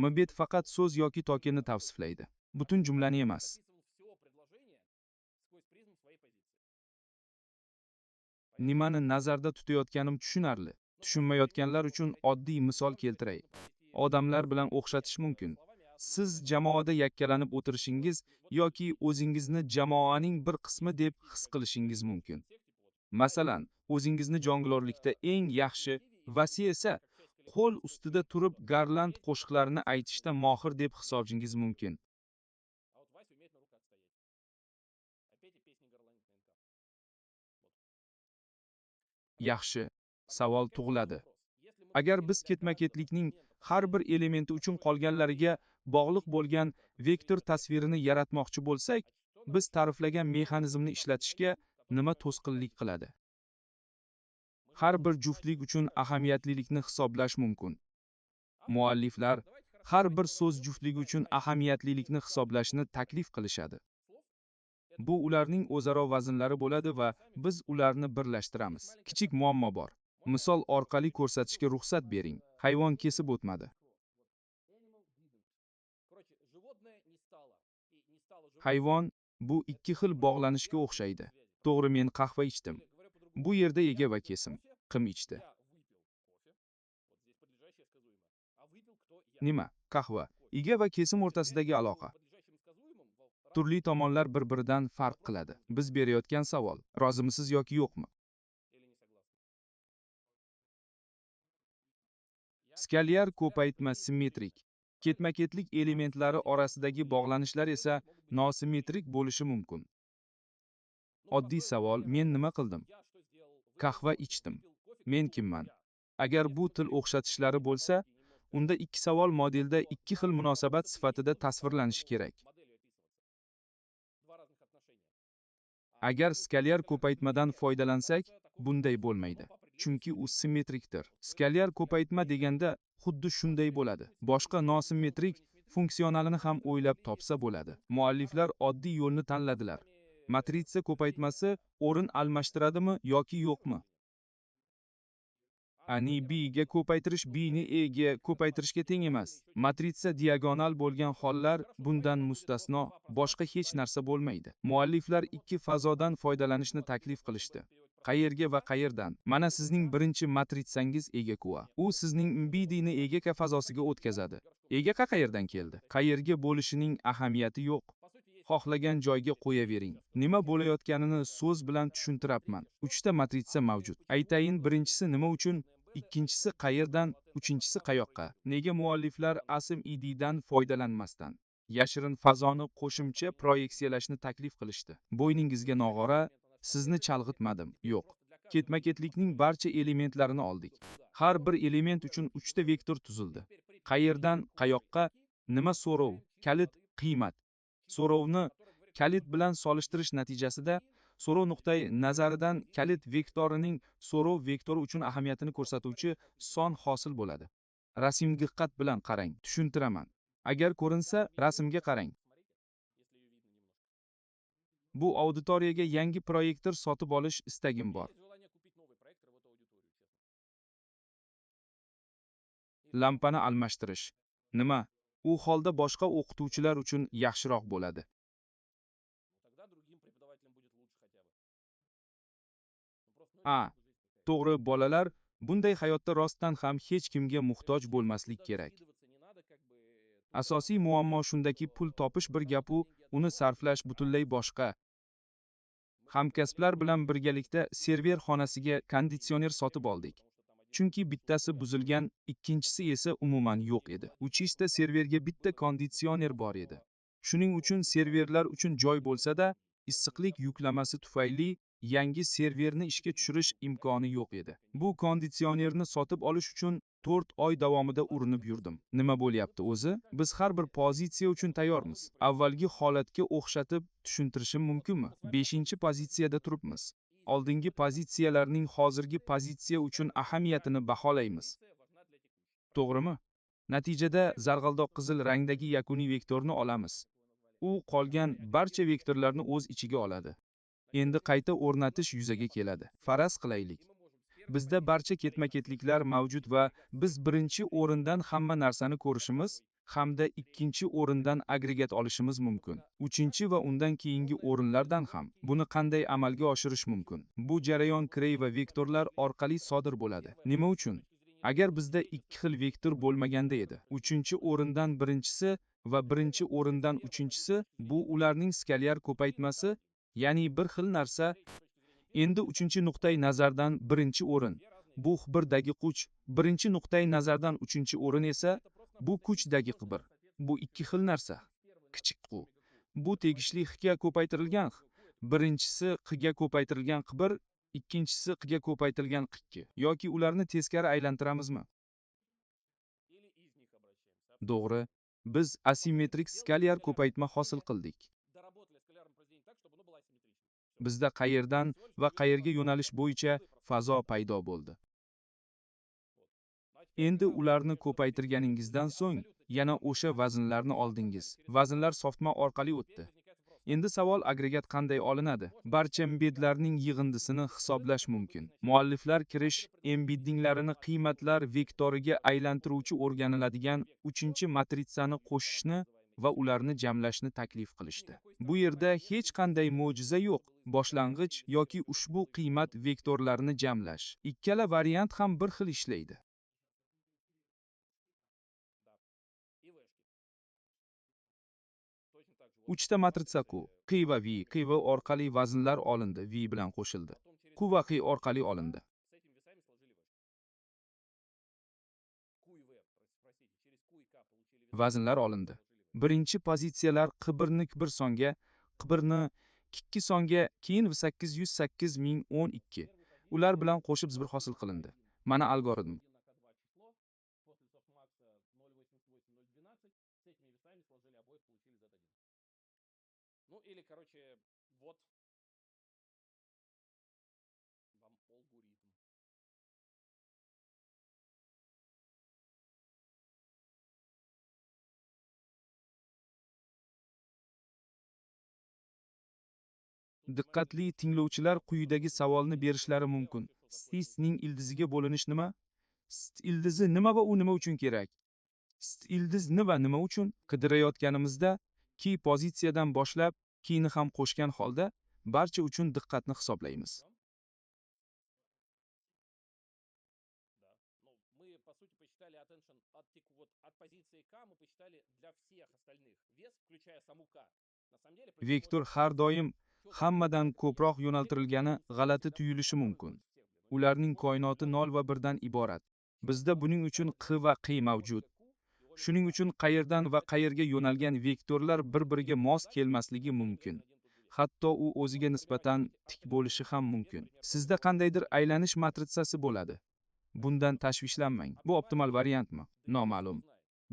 mbet faqat so'z yoki tokeni tavsiflaydi. Butun jumlani emas. Nimani nazarda tutayotganim tushunarli. Tushunmayotganlar uchun oddiy misol keltiray. Odamlar bilan o'xshatish mumkin. Siz jamoada yakkalanib o'tirishingiz yoki o'zingizni jamoaning bir qismi deb his qilishingiz mumkin. Masalan, o'zingizni jonglorlikda eng yaxshi, Vasiy esa qo'l ustida turib garland qo'shiqlarini aytishda mohir deb hisoblashingiz mumkin. Yaxshi, savol tug'iladi. Agar biz ketma-ketlikning har bir elementi uchun qolganlariga bog'liq bo'lgan vektor tasvirini yaratmoqchi bo'lsak, biz ta'riflagan mexanizmni ishlatishga nima to'sqinlik qiladi? Har bir juftlik uchun ahamiyatlilikni hisoblash mumkin. Mualliflar har bir so'z juftligi uchun ahamiyatlilikni hisoblashni taklif qilishadi. Bu ularning o'zaro vaznlari bo'ladi va biz ularni birlashtiramiz. Kichik muammo bor. Misol orqali ko'rsatishga ruxsat bering. Hayvon kesib o'tmadi. Hayvon bu ikki xil bog'lanishga o'xshaydi. To'g'ri, men qahva ichdim. Bu yerda ega va kesim. Qim ichdi. Nima? Qahva. Ega va kesim o'rtasidagi aloqa. Turli tomonlar bir-biridan farq qiladi. Biz berayotgan savol: rozimisiz yoki yo'qmi? Skalyar ko'paytma simmetrik. Ketma-ketlik elementlari orasidagi bog'lanishlar esa nosimmetrik bo'lishi mumkin. Oddiy savol: men nima qildim? Qahva ichdim. Men kimman? Agar bu til o'xshatishlari bo'lsa, unda ikki savol modelda ikki xil munosabat sifatida tasvirlanishi kerak. Agar skalyar ko'paytmadan foydalansak, bunday bo'lmaydi. Chunki u simmetrikdir. Skalyar ko'paytma deganda xuddi shunday bo'ladi. Boshqa nosimmetrik funksionalini ham o'ylab topsa bo'ladi. Mualliflar oddiy yo'lni tanladilar. Matritsa ko'paytmasi o'rin almashtiradimi yoki yo'qmi? Ani b ga ko'paytirish b ni e ga ko'paytirishga teng emas. Matritsa diagonal bo'lgan hollar bundan mustasno, boshqa hech narsa bo'lmaydi. Mualliflar ikki fazodan foydalanishni taklif qilishdi. Qayerga va qayerdan? Mana sizning birinchi matritsangiz ega-kuva. U sizning mbdni ega fazosiga o'tkazadi. Ega qayerdan keldi? Qayerga bo'lishining ahamiyati yo'q. Xohlagan joyga qo'yavering. Nima bo'layotganini so'z bilan tushuntirabman. 3 ta matritsa mavjud. Aytayin, birinchisi nima uchun, ikkinchisi qayerdan, uchinchisi qayoqqa. Nega mualliflar ASM/ID dan foydalanmasdan yashirin fazoni qo'shimcha proyeksiyalashni taklif qilishdi? Bo'yningizga nog'ora, sizni chalg'itmadim. Yo'q. Ketma-ketlikning barcha elementlarini oldik. Har bir element uchun 3 ta vektor tuzildi. Qayerdan, qayoqqa, nima so'rov, kalit, qiymat. So'rovni kalit bilan solishtirish natijasida so'rov nuqtai nazaridan kalit vektorining so'rov vektori uchun ahamiyatini ko'rsatuvchi son hosil bo'ladi. Rasmga diqqat bilan qarang, tushuntiraman. Agar ko'rinsa, rasmga qarang. Bu auditoriyaga yangi proyektor sotib olish istagim bor. Lampani almashtirish. Nima? U holda boshqa o'qituvchilar uchun yaxshiroq bo'ladi. To'g'ri, bolalar bunday hayotda rostdan ham hech kimga muhtoj bo'lmaslik kerak. Asosiy muammo shundaki, pul topish bir gap-u, uni sarflash butunlay boshqa. Hamkasblar bilan birgalikda server xonasiga konditsioner sotib oldik. Chunki bittasi buzilgan, ikkinchisi esa umuman yo'q edi. 3 ta serverga bitta konditsioner bor edi. Shuning uchun serverlar uchun joy bo'lsa-da, issiqlik yuklamasi tufayli yangi serverni ishga tushirish imkoni yo'q edi. Bu konditsionerni sotib olish uchun 4 oy davomida urinib yurdim. Nima bo'lyapti o'zi? Biz har bir pozitsiya uchun tayyormiz. Avvalgi holatga o'xshatib tushuntirishim mumkinmi? 5-pozitsiyada turibmiz. Oldingi pozitsiyalarning hozirgi pozitsiya uchun ahamiyatini baholaymiz. To'g'rimi? Natijada zarg'aldoq qizil rangdagi yakuniy vektorni olamiz. U qolgan barcha vektorlarni o'z ichiga oladi. Endi qayta o'rnatish yuzaga keladi. Faraz qilaylik, bizda barcha ketma-ketliklar mavjud va biz birinchi o'rindan hamma narsani ko'rishimiz hamda ikkinchi o'rindan agregat olishimiz mumkin. Uchinchi va undan keyingi o'rinlardan ham. Buni qanday amalga oshirish mumkin? Bu jarayon Krey va vektorlar orqali sodir bo'ladi. Nima uchun? Agar bizda ikki xil vektor bo'lmaganda edi, uchinchi o'rindan birinchisi va birinchi o'rindan uchinchisi, bu ularning skalyar ko'paytmasi, ya'ni bir xil narsa. Endi uchinchi nuqtai nazardan birinchi o'rin bu qibirdagi kuch, birinchi nuqtai nazardan uchinchi o'rin esa bu kuchdagi qibir. Bu ikki xil narsa. Kichik q. Bu tegishli x ga ko'paytirilgan x. Birinchisi q ga ko'paytirilgan qibir, ikkinchisi q ga ko'paytirilgan q2. Yoki ularni teskari aylantiramizmi? To'g'ri. Biz asimetrik skalyar ko'paytma hosil qildik. Bizda qayerdan va qayerga yo'nalish bo'yicha fazo paydo bo'ldi. Endi ularni ko'paytirganingizdan so'ng yana o'sha vaznlarni oldingiz. Vaznlar softma orqali o'tdi. Endi savol, agregat qanday olinadi? Barcha embedlarning yig'indisini hisoblash mumkin. Mualliflar kirish embeddinglarini qiymatlar vektoriga aylantiruvchi o'rganiladigan 3-matritsani qo'shishni va ularni jamlashni taklif qilishdi. Bu yerda hech qanday mo'jiza yo'q. Boshlang'ich yoki ushbu qiymat vektorlarini jamlash. Ikkala variant ham bir xil ishlaydi. Uchta matritsa Q, Q va V, Q va orqali vaznlar olindi, V bilan qo'shildi. Q va Q orqali olindi. Vaznlar olindi. Birinchi pozitsiyalar Q1 ni songa, Q1 ni Q2 songa, keyin 808 012. Ular bilan qo'shib zibir hosil qilindi. Mana algoritm. Diqqatli tinglovchilar quyidagi savolni berishlari mumkin. St ning ildiziga bo'linish nima? St ildizi nima va u nima uchun kerak? St ildiz va nima uchun? Qidirayotganimizda key pozitsiyadan boshlab keyni ham qo'shgan holda barcha uchun diqqatni hisoblaymiz. Vektor har doim hammadan ko'proq yo'naltirilgani g'alati tuyulishi mumkin. Ularning koinoti 0 va 1 dan iborat. Bizda buning uchun q va q mavjud. Shuning uchun qayerdan va qayerga yo'nalgan vektorlar bir-biriga mos kelmasligi mumkin. Hatto u o'ziga nisbatan tik bo'lishi ham mumkin. Sizda qandaydir aylanish matritsasi bo'ladi. Bundan tashvishlanmang. Bu optimal variantmi? Noma'lum.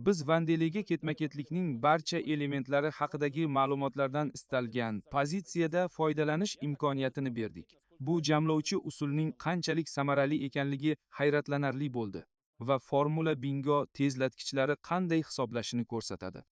Biz Vandelega ketma-ketlikning barcha elementlari haqidagi ma'lumotlardan istalgan pozitsiyada foydalanish imkoniyatini berdik. Bu jamlovchi usulning qanchalik samarali ekanligi hayratlanarli bo'ldi va formula bingo tezlatkichlari qanday hisoblashini ko'rsatadi.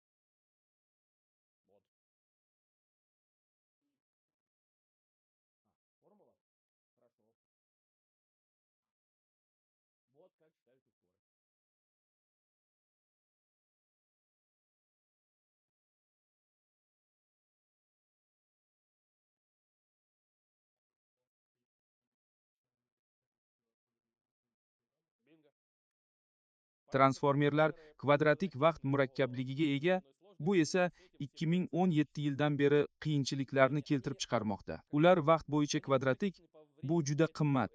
Transformerlar kvadratik vaqt murakkabligiga ega, bu esa 2017 yildan beri qiyinchiliklarni keltirib chiqarmoqda. Ular vaqt bo'yicha kvadratik, bu juda qimmat,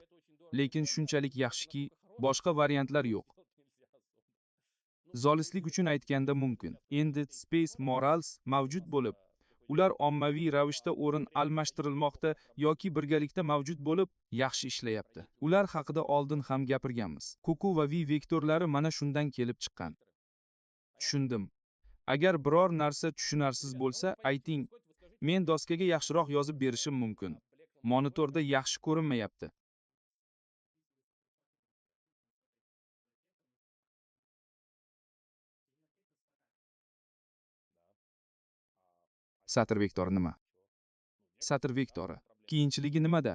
lekin shunchalik yaxshiki, boshqa variantlar yo'q. Zolislik uchun aytganda mumkin. Endi Space Morals mavjud bo'lib, ular ommaviy ravishda o'rin almashtirilmoqda yoki birgalikda mavjud bo'lib, yaxshi ishlayapti. Ular haqida oldin ham gapirganmiz. Kuku va V vektorlari mana shundan kelib chiqqan. Tushundim. Agar biror narsa tushunarsiz bo'lsa, ayting. Men doskaga yaxshiroq yozib berishim mumkin. Monitorda yaxshi ko'rinmayapti. Satr vektori nima? Satr vektori. Qiyinchiligi nimada?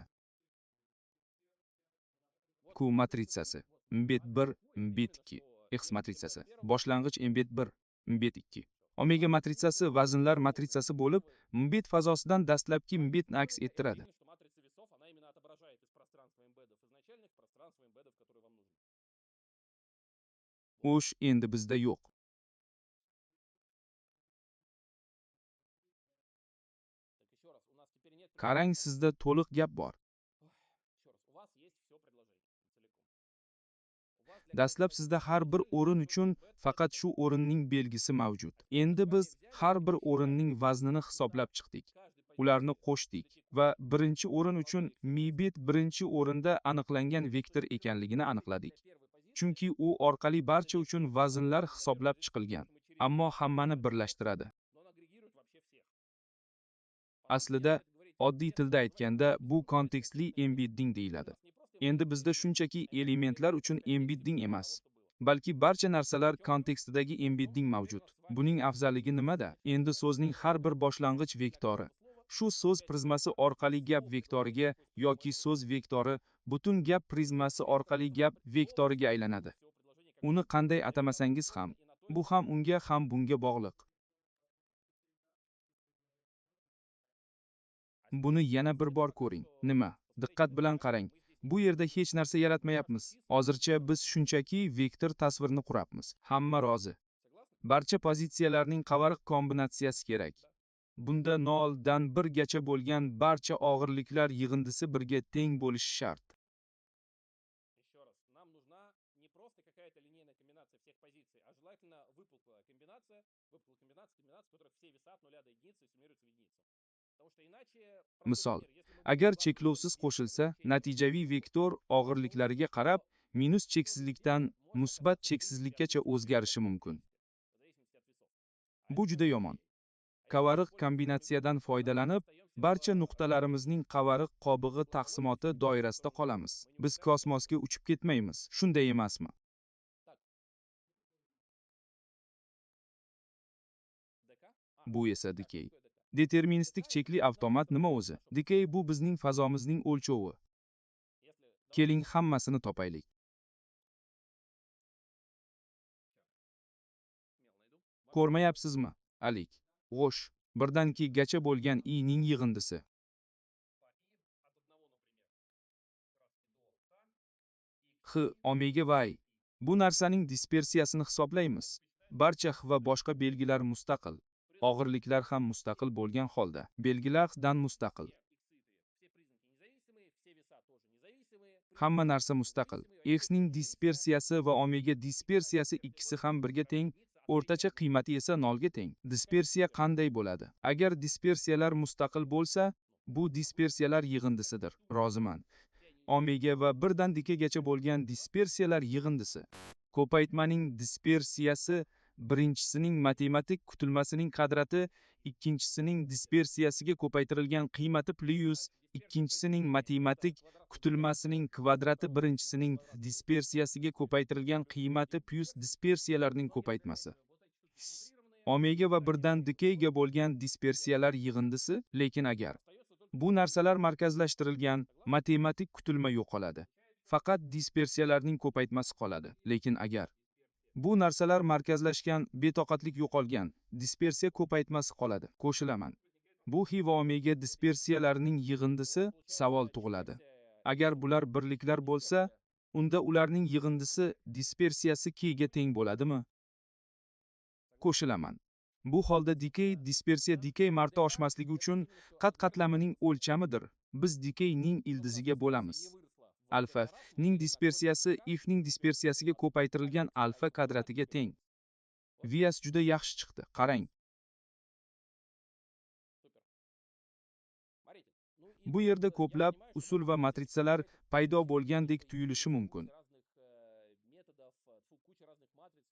Q matritsasi. Mbed 1, Mbed 2. X matritsasi. Boshlang'ich Mbed 1, Mbed 2. Omega matritsasi vaznlar matritsasi bo'lib, Mbed fazosidan dastlabki Mbedni aks ettiradi. O'sh endi bizda yo'q. Qarang, sizda to'liq gap bor. Dastlab sizda har bir o'rin uchun faqat shu o'rinning belgisi mavjud. Endi biz har bir o'rinning vaznini hisoblab chiqdik. Ularni qo'shdik va birinchi o'rin uchun Mbed birinchi o'rinda aniqlangan vektor ekanligini aniqladik. Chunki u orqali barcha uchun vaznlar hisoblab chiqilgan, ammo hammani birlashtiradi. Aslida, oddiy tilda aytganda, bu kontekstli embedding deyiladi. Endi bizda shunchaki elementlar uchun embedding emas, balki barcha narsalar kontekstidagi embedding mavjud. Buning afzalligi nimada? Endi so'zning har bir boshlang'ich vektori shu so'z prizmasi orqali gap vektoriga yoki so'z vektori butun gap prizmasi orqali gap vektoriga aylanadi. Uni qanday atamasangiz ham, bu ham unga ham bunga bog'liq. Buni yana bir bor ko'ring. Nima? Diqqat bilan qarang. Bu yerda hech narsa yaratmayapmiz. Hozircha biz shunchaki vektor tasvirini quramiz. Hamma rozi. Barcha pozitsiyalarning qavariq kombinatsiyasi kerak. Bunda 0 dan 1 gacha bo'lgan barcha og'irliklar yig'indisi birga teng bo'lishi shart. Misol, agar cheklovsiz qo'shilsa, natijaviy vektor og'irliklariga qarab minus cheksizlikdan musbat cheksizlikkacha o'zgarishi mumkin. Bu juda yomon. Qavariq kombinatsiyadan foydalanib, barcha nuqtalarimizning qavariq qobig'i taqsimoti doirasida qolamiz. Biz kosmosga uchib ketmaymiz. Shunday emasmi? Bu esa dekey. Deterministik chekli avtomat nima o'zi? Dekey bu bizning fazomizning o'lchovi. Keling hammasini topaylik. Ko'rmayapsizmi? Alik. G'o'sh, birdan gacha bo'lgan i'ning yig'indisi. X omega y. Bu narsaning dispersiyasini hisoblaymiz. Barcha x va boshqa belgilar mustaqil. Og'irliklar ham mustaqil bo'lgan holda. Belgilar dan mustaqil. Hamma narsa mustaqil. X ning dispersiyasi va omega dispersiyasi ikkisi ham birga teng, o'rtacha qiymati esa 0 ga teng. Dispersiya qanday bo'ladi? Agar dispersiyalar mustaqil bo'lsa, bu dispersiyalar yig'indisidir. Roziman. Omega va 1 dan dekagacha bo'lgan dispersiyalar yig'indisi. Ko'paytmaning dispersiyasi birinchisining matematik kutilmasining kvadrati, ikkinchisining dispersiyasiga ko'paytirilgan qiymati plyus ikkinchisining matematik kutilmasining kvadrati birinchisining dispersiyasiga ko'paytirilgan qiymati plyus dispersiyalarning ko'paytmasi. Omega va 1 dan dekayga bo'lgan dispersiyalar yig'indisi, lekin agar bu narsalar markazlashtirilgan, matematik kutilma yo'qoladi. Faqat dispersiyalarning ko'paytmasi qoladi. Lekin agar bu narsalar markazlashgan, betoqatlik yo'qolgan, dispersiya ko'paytmasi qoladi. Qo'shilaman. Bu X va omega dispersiyalarining yig'indisi savol tug'iladi. Agar bular birliklar bo'lsa, unda ularning yig'indisi dispersiyasi kga teng bo'ladimi? Qo'shilaman. Bu holda dekay dispersiya dekay marta oshmasligi uchun qat-qatlamining o'lchamidir. Biz dekay ning ildiziga bo'lamiz. Alfa ning dispersiyasi if ning dispersiyasiga ko'paytirilgan alfa kvadratiga teng. Vias juda yaxshi chiqdi. Qarang. Bu yerda ko'plab usul va matritsalar paydo bo'lgandek tuyulishi mumkin.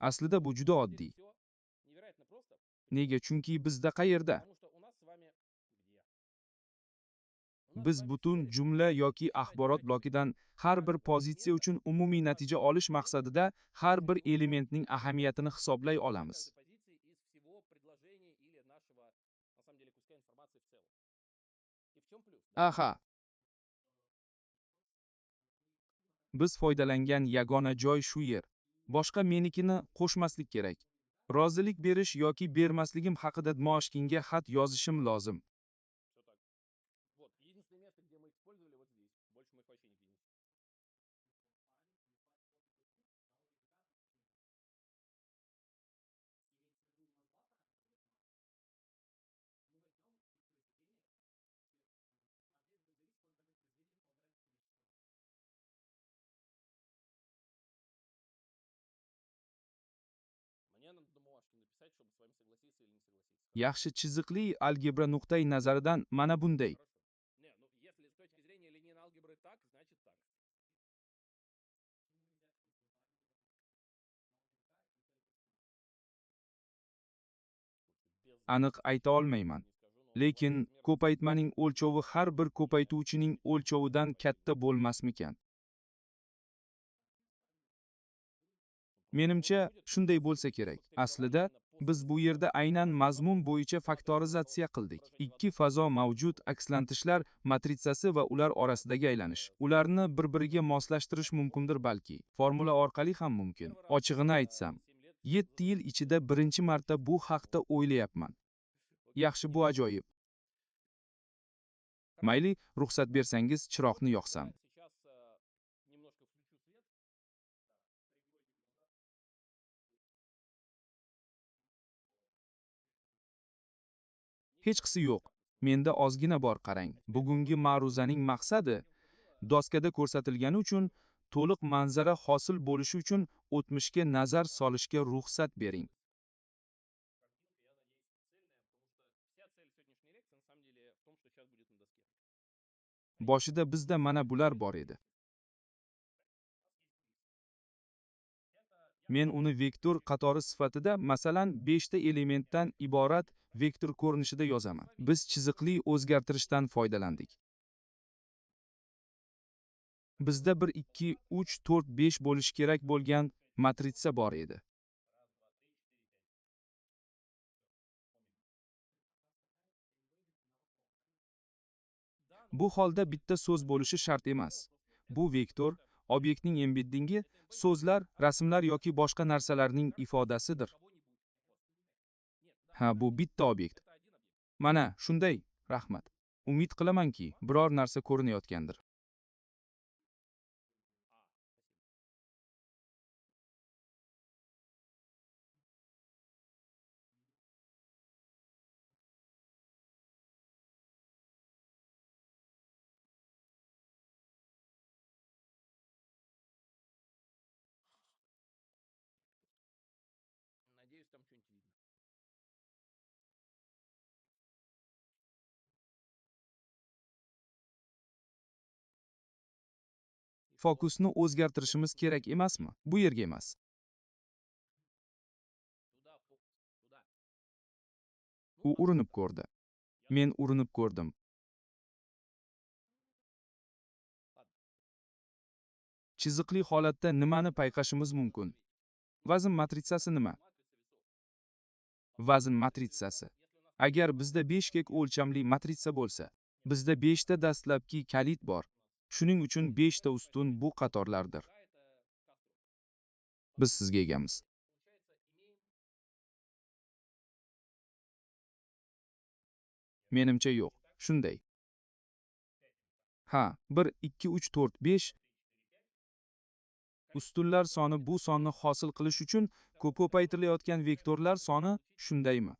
Aslida bu juda oddiy. Nega? Chunki bizda qayerda? Biz butun jumla yoki axborot blokidan har bir pozitsiya uchun umumiy natija olish maqsadida har bir elementning ahamiyatini hisoblay olamiz. Aha, biz foydalangan yagona joy shu yer. Boshqa menikini qo'shmaslik kerak. Rozilik berish yoki bermasligim haqida Dmoshkinga xat yozishim lozim. Yaxshi chiziqli algebra nuqtai nazaridan mana bunday. Aniq ayta olmayman. Lekin ko'paytmaning o'lchovi har bir ko'paytuvchining o'lchovidan katta bo'lmasmikan? Menimcha shunday bo'lsa kerak. Aslida biz bu yerda aynan mazmun bo'yicha faktorizatsiya qildik. Ikki fazo mavjud akslantrishlar matritsasi va ular orasidagi aylanish. Ularni bir-biriga moslashtirish mumkindir balki. Formula orqali ham mumkin. Ochig'ini aytsam, 7 yil ichida birinchi marta bu haqda o'ylayapman. Yaxshi, bu ajoyib. Mayli, ruxsat bersangiz chiroqni yoqsam. Hech qisi yo'q. Menda ozgina bor, qarang. Bugungi ma'ruzaning maqsadi doskada ko'rsatilgani uchun to'liq manzara hosil bo'lishi uchun o'tmishga nazar solishga ruxsat bering. Boshida bizda mana bular bor edi. Men uni vektor qatori sifatida, masalan, 5 ta elementdan iborat vektor ko'rinishida yozaman. Biz chiziqli o'zgartirishdan foydalandik. Bizda 1 2 3 4 5 bo'lishi kerak bo'lgan matritsa bor edi. Bu holda bitta so'z bo'lishi shart emas. Bu vektor obyektning embeddingi, so'zlar, rasmlar yoki boshqa narsalarning ifodasidir. Ha, bu bitta obyekt. Mana shunday. Rahmat. Umid qilamanki, biror narsa ko'rinayotgandir. Fokusni o'zgartirishimiz kerak emasmi? Bu yerga emas. U urinib ko'rdi. Men urinib ko'rdim. Chiziqli holatda nimani payqashimiz mumkin? Vazn matritsasi nima? Vazn matritsasi. Agar bizda 5 kek o'lchamli matritsa bo'lsa, bizda 5 ta dastlabki kalit bor. Shuning uchun 5 ta ustun bu qatorlardir. Biz sizga egamiz. Menimcha yo'q. Shunday. Ha, 1 2 3 4 5 Ustunlar soni bu sonni hosil qilish uchun ko'paytirilayotgan vektorlar soni shundaymi?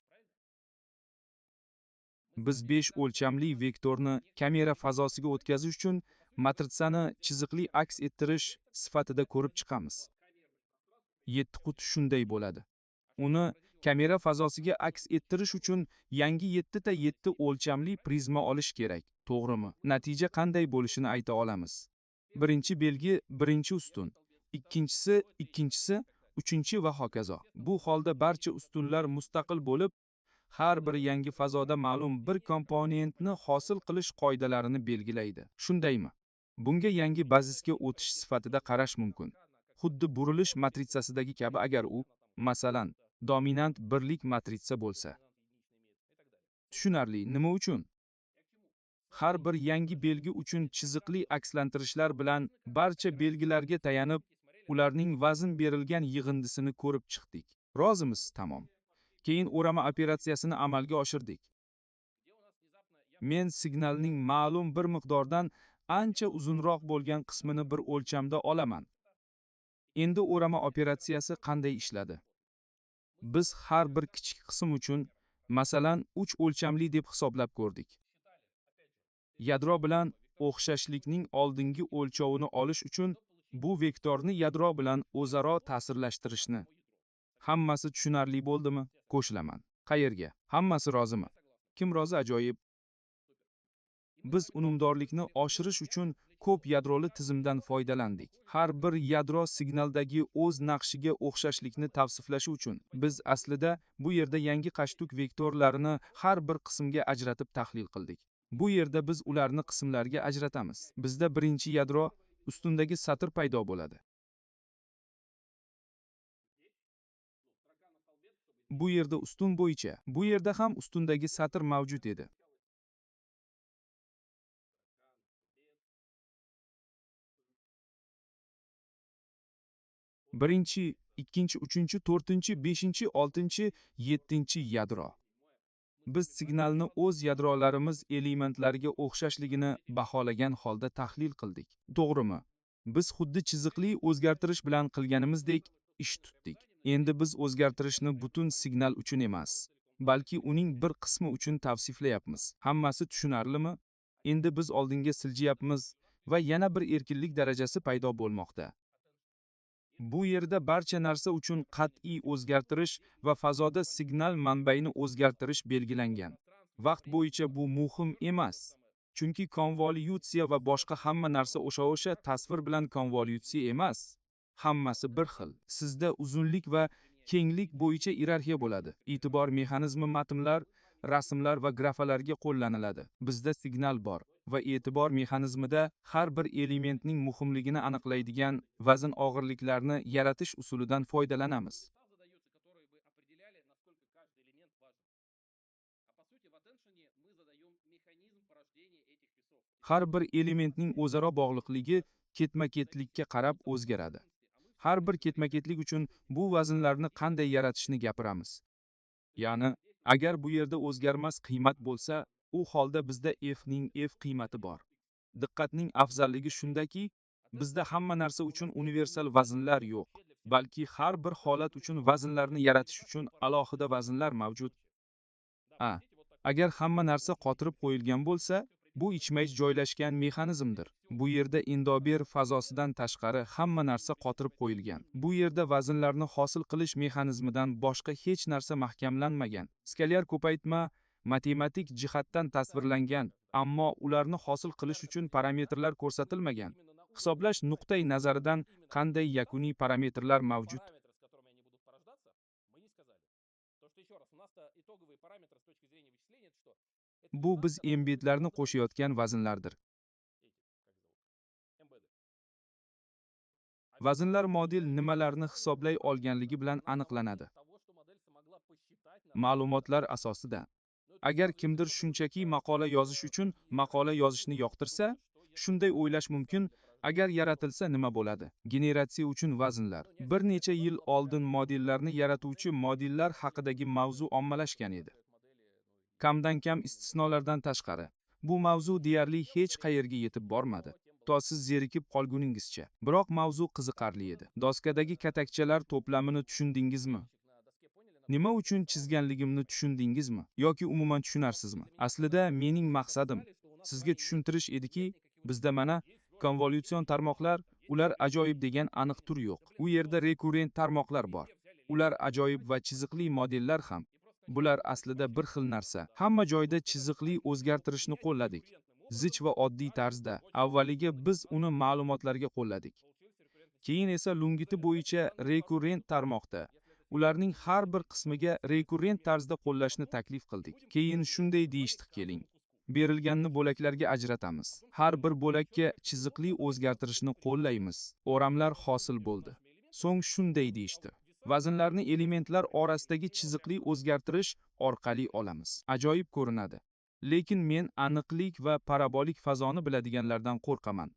Biz 5 o'lchamli vektorni kamera fazosiga o'tkazish uchun matritsani chiziqli aks ettirish sifatida ko'rib chiqamiz. 7 qut shunday bo'ladi. Uni kamera fazosiga aks ettirish uchun yangi 7 ta 7 o'lchamli prizma olish kerak, to'g'rimi? Natija qanday bo'lishini ayta olamiz. Birinchi belgi birinchi ustun, ikkinchisi, uchinchi va hokazo. Bu holda barcha ustunlar mustaqil bo'lib, har bir yangi fazoda ma'lum bir komponentni hosil qilish qoidalarini belgilaydi. Shundaymi? Bunga yangi bazisga o'tish sifatida qarash mumkin. Xuddi burilish matrisasidagi kabi, agar u, masalan, dominant birlik matritsa bo'lsa. Tushunarli, nima uchun? Har bir yangi belgi uchun chiziqli akslantirishlar bilan barcha belgilarga tayanib, ularning vazn berilgan yig'indisini ko'rib chiqdik. Rozimiz? Tamom. Keyin o'rama operatsiyasini amalga oshirdik. Men signalning ma'lum bir miqdordan ancha uzunroq bo'lgan qismini bir o'lchamda olaman. Endi o'rama operatsiyasi qanday ishladi? Biz har bir kichik qism uchun, masalan, 3 o'lchamli deb hisoblab ko'rdik. Yadro bilan o'xshashlikning oldingi o'lchovini olish uchun bu vektorni yadro bilan o'zaro ta'sirlashtirishni. Hammasi tushunarli bo'ldimi? Qo'shilaman. Qayerga? Hammasi rozimi? Kim rozi? Ajoyib. Biz unumdorlikni oshirish uchun ko'p yadroli tizimdan foydalandik. Har bir yadro signaldagi o'z naqshiga o'xshashlikni tavsiflashi uchun biz aslida bu yerda yangi qashtuk vektorlarini har bir qismga ajratib tahlil qildik. Bu yerda biz ularni qismlarga ajratamiz. Bizda birinchi yadro ustundagi satr paydo bo'ladi. Bu yerda ustun bo'yicha, bu yerda ham ustundagi satr mavjud edi. Birinchi, ikkinchi, uchinchi, to'rtinchi, beshinchi, oltinchi, yettinchi yadro. Biz signalni o'z yadrolarimiz elementlariga o'xshashligini baholagan holda tahlil qildik. To'g'rimi? Biz xuddi chiziqli o'zgartirish bilan qilganimizdek ish tutdik. Endi biz o'zgartirishni butun signal uchun emas, balki uning bir qismi uchun tavsiflayapmiz. Hammasi tushunarlimi? Endi biz oldinga siljiyapmiz va yana bir erkinlik darajasi paydo bo'lmoqda. Bu yerda barcha narsa uchun qat'iy o'zgartirish va fazoda signal manbaini o'zgartirish belgilangan. Vaqt bo'yicha bu muhim emas. Chunki konvolyutsiya va boshqa hamma narsa o'sha tasvir bilan konvolyutsiya emas. Hammasi bir xil. Sizda uzunlik va kenglik bo'yicha iyerarxiya bo'ladi. E'tibor mexanizmi matnlar, rasmlar va grafalarga qo'llaniladi. Bizda signal bor va e'tibor mexanizmida har bir elementning muhimligini aniqlaydigan vazn og'irliklarni yaratish usulidan foydalanamiz. Har bir elementning o'zaro bog'liqligi ketma-ketlikka qarab o'zgaradi. Har bir ketma-ketlik uchun bu vaznlarni qanday yaratishni gapiramiz. Ya'ni, agar bu yerda o'zgarmas qiymat bo'lsa, u holda bizda f ning f qiymati bor. Diqqatning afzalligi shundaki, bizda hamma narsa uchun universal vaznlar yo'q, balki har bir holat uchun vaznlarni yaratish uchun alohida vaznlar mavjud. Agar hamma narsa qotirib qo'yilgan bo'lsa, bu ichmay joylashgan mexanizmdir. Bu yerda endober fazosidan tashqari hamma narsa qotirib qo'yilgan. Bu yerda vaznlarni hosil qilish mexanizmidan boshqa hech narsa mahkamlanmagan. Skalyar ko'paytma matematik jihatdan tasvirlangan, ammo ularni hosil qilish uchun parametrlar ko'rsatilmagan. Hisoblash nuqtai nazaridan qanday yakuniy parametrlar mavjud? Bu biz embedlarni qo'shayotgan vaznlardir. Vaznlar model nimalarni hisoblay olganligi bilan aniqlanadi. Ma'lumotlar asosida. Agar kimdir shunchaki maqola yozish uchun maqola yozishni yoqtirsa, shunday o'ylash mumkin, agar yaratilsa nima bo'ladi? Generatsiya uchun vaznlar. Bir necha yil oldin modellarni yaratuvchi modellar haqidagi mavzu ommalashgan edi. Kamdan kam istisnolardan tashqari, bu mavzu deyarli hech qayerga yetib bormadi. to siz zerikib qolguningizcha. Biroq mavzu qiziqarli edi. Doskadagi katakchalar to'plamini tushundingizmi? Nima uchun chizganligimni tushundingizmi? Yoki umuman tushunarsizmi? Aslida mening maqsadim sizga tushuntirish ediki, bizda mana konvolyutsion tarmoqlar, ular ajoyib degan aniq tur yo'q. U yerda rekurrent tarmoqlar bor. Ular ajoyib va chiziqli modellar ham. Bular aslida bir xil narsa. Hamma joyda chiziqli o'zgartirishni qo'lladik. Zich va oddiy tarzda. Avvaliga biz uni ma'lumotlarga qo'lladik. Keyin esa Longitude bo'yicha rekurrent tarmoqda ularning har bir qismiga rekurrent tarzda qo'llashni taklif qildik. Keyin shunday deyishdi, keling, berilganni bo'laklarga ajratamiz. Har bir bo'lakka chiziqli o'zgartirishni qo'llaymiz. O'ramlar hosil bo'ldi. So'ng shunday deyishdi. Vaznlarni elementlar orasidagi chiziqli o'zgartirish orqali olamiz. Ajoyib ko'rinadi. Lekin men aniqlik va parabolik fazoni biladiganlardan qo'rqaman.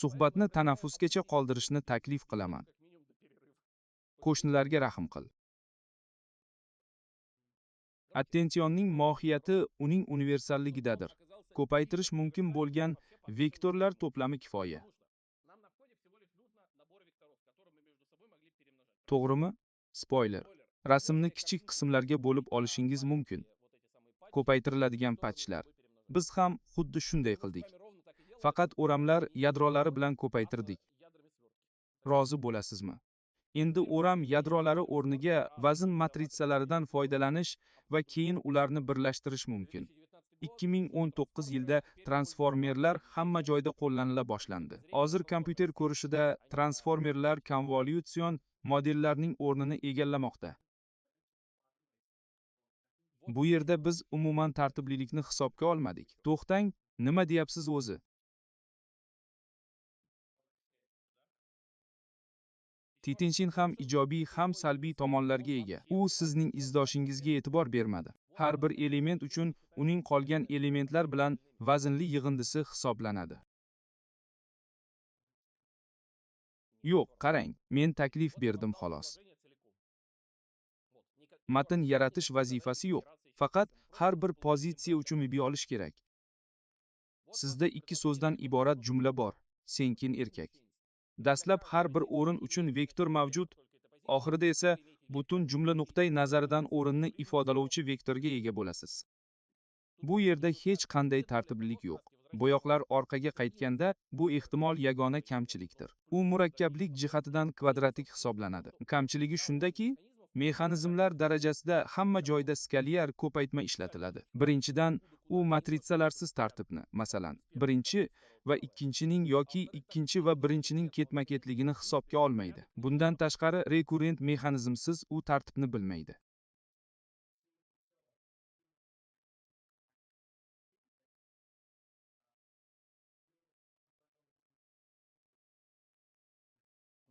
Suhbatni tanaffusgacha qoldirishni taklif qilaman. Qo'shnilarga rahm qil. Attensionning mohiyati uning universalligidadir. Ko'paytirish mumkin bo'lgan vektorlar to'plami kifoya. To'g'rimi? Spoiler. Rasmni kichik qismlarga bo'lib olishingiz mumkin. Ko'paytiriladigan patchlar. Biz ham xuddi shunday qildik. Faqat o'ramlar yadrolari bilan ko'paytirdik. Rozi bo'lasizmi? Endi o'ram yadrolari o'rniga vazn matritsalaridan foydalanish va keyin ularni birlashtirish mumkin. 2019 yilda transformerlar hamma joyda qo'llanila boshlandi. Hozir kompyuter ko'rishida transformerlar konvolyutsion modellarning o'rnini egallamoqda. Bu yerda biz umuman tartiblilikni hisobga olmadik. To'xtang, nima deyapsiz o'zi? Titenshin ham ijobiy ham salbiy tomonlarga ega. U sizning izdoshingizga e'tibor bermadi. Har bir element uchun uning qolgan elementlar bilan vaznli yig'indisi hisoblanadi. Yo'q, qarang, men taklif berdim xolos. Matn yaratish vazifasi yo'q. Faqat har bir pozitsiya uchun MIB olish kerak. Sizda ikki so'zdan iborat jumla bor. Senkin erkak. Dastlab har bir o'rin uchun vektor mavjud, oxirida esa butun jumla nuqtai nazaridan o'rinni ifodalovchi vektorga ega bo'lasiz. Bu yerda hech qanday tartiblilik yo'q. Bo'yoqlar orqaga qaytganda bu ehtimol yagona kamchilikdir. U murakkablik jihatidan kvadratik hisoblanadi. Kamchiligi shundaki, mexanizmlar darajasida hamma joyda skalyar ko'paytma ishlatiladi. Birinchidan, u matritsalarsiz tartibni, masalan, birinchi va ikkinchining yoki ikkinchi va birinchining ketma-ketligini hisobga olmaydi. Bundan tashqari, rekurrent mexanizmsiz u tartibni bilmaydi.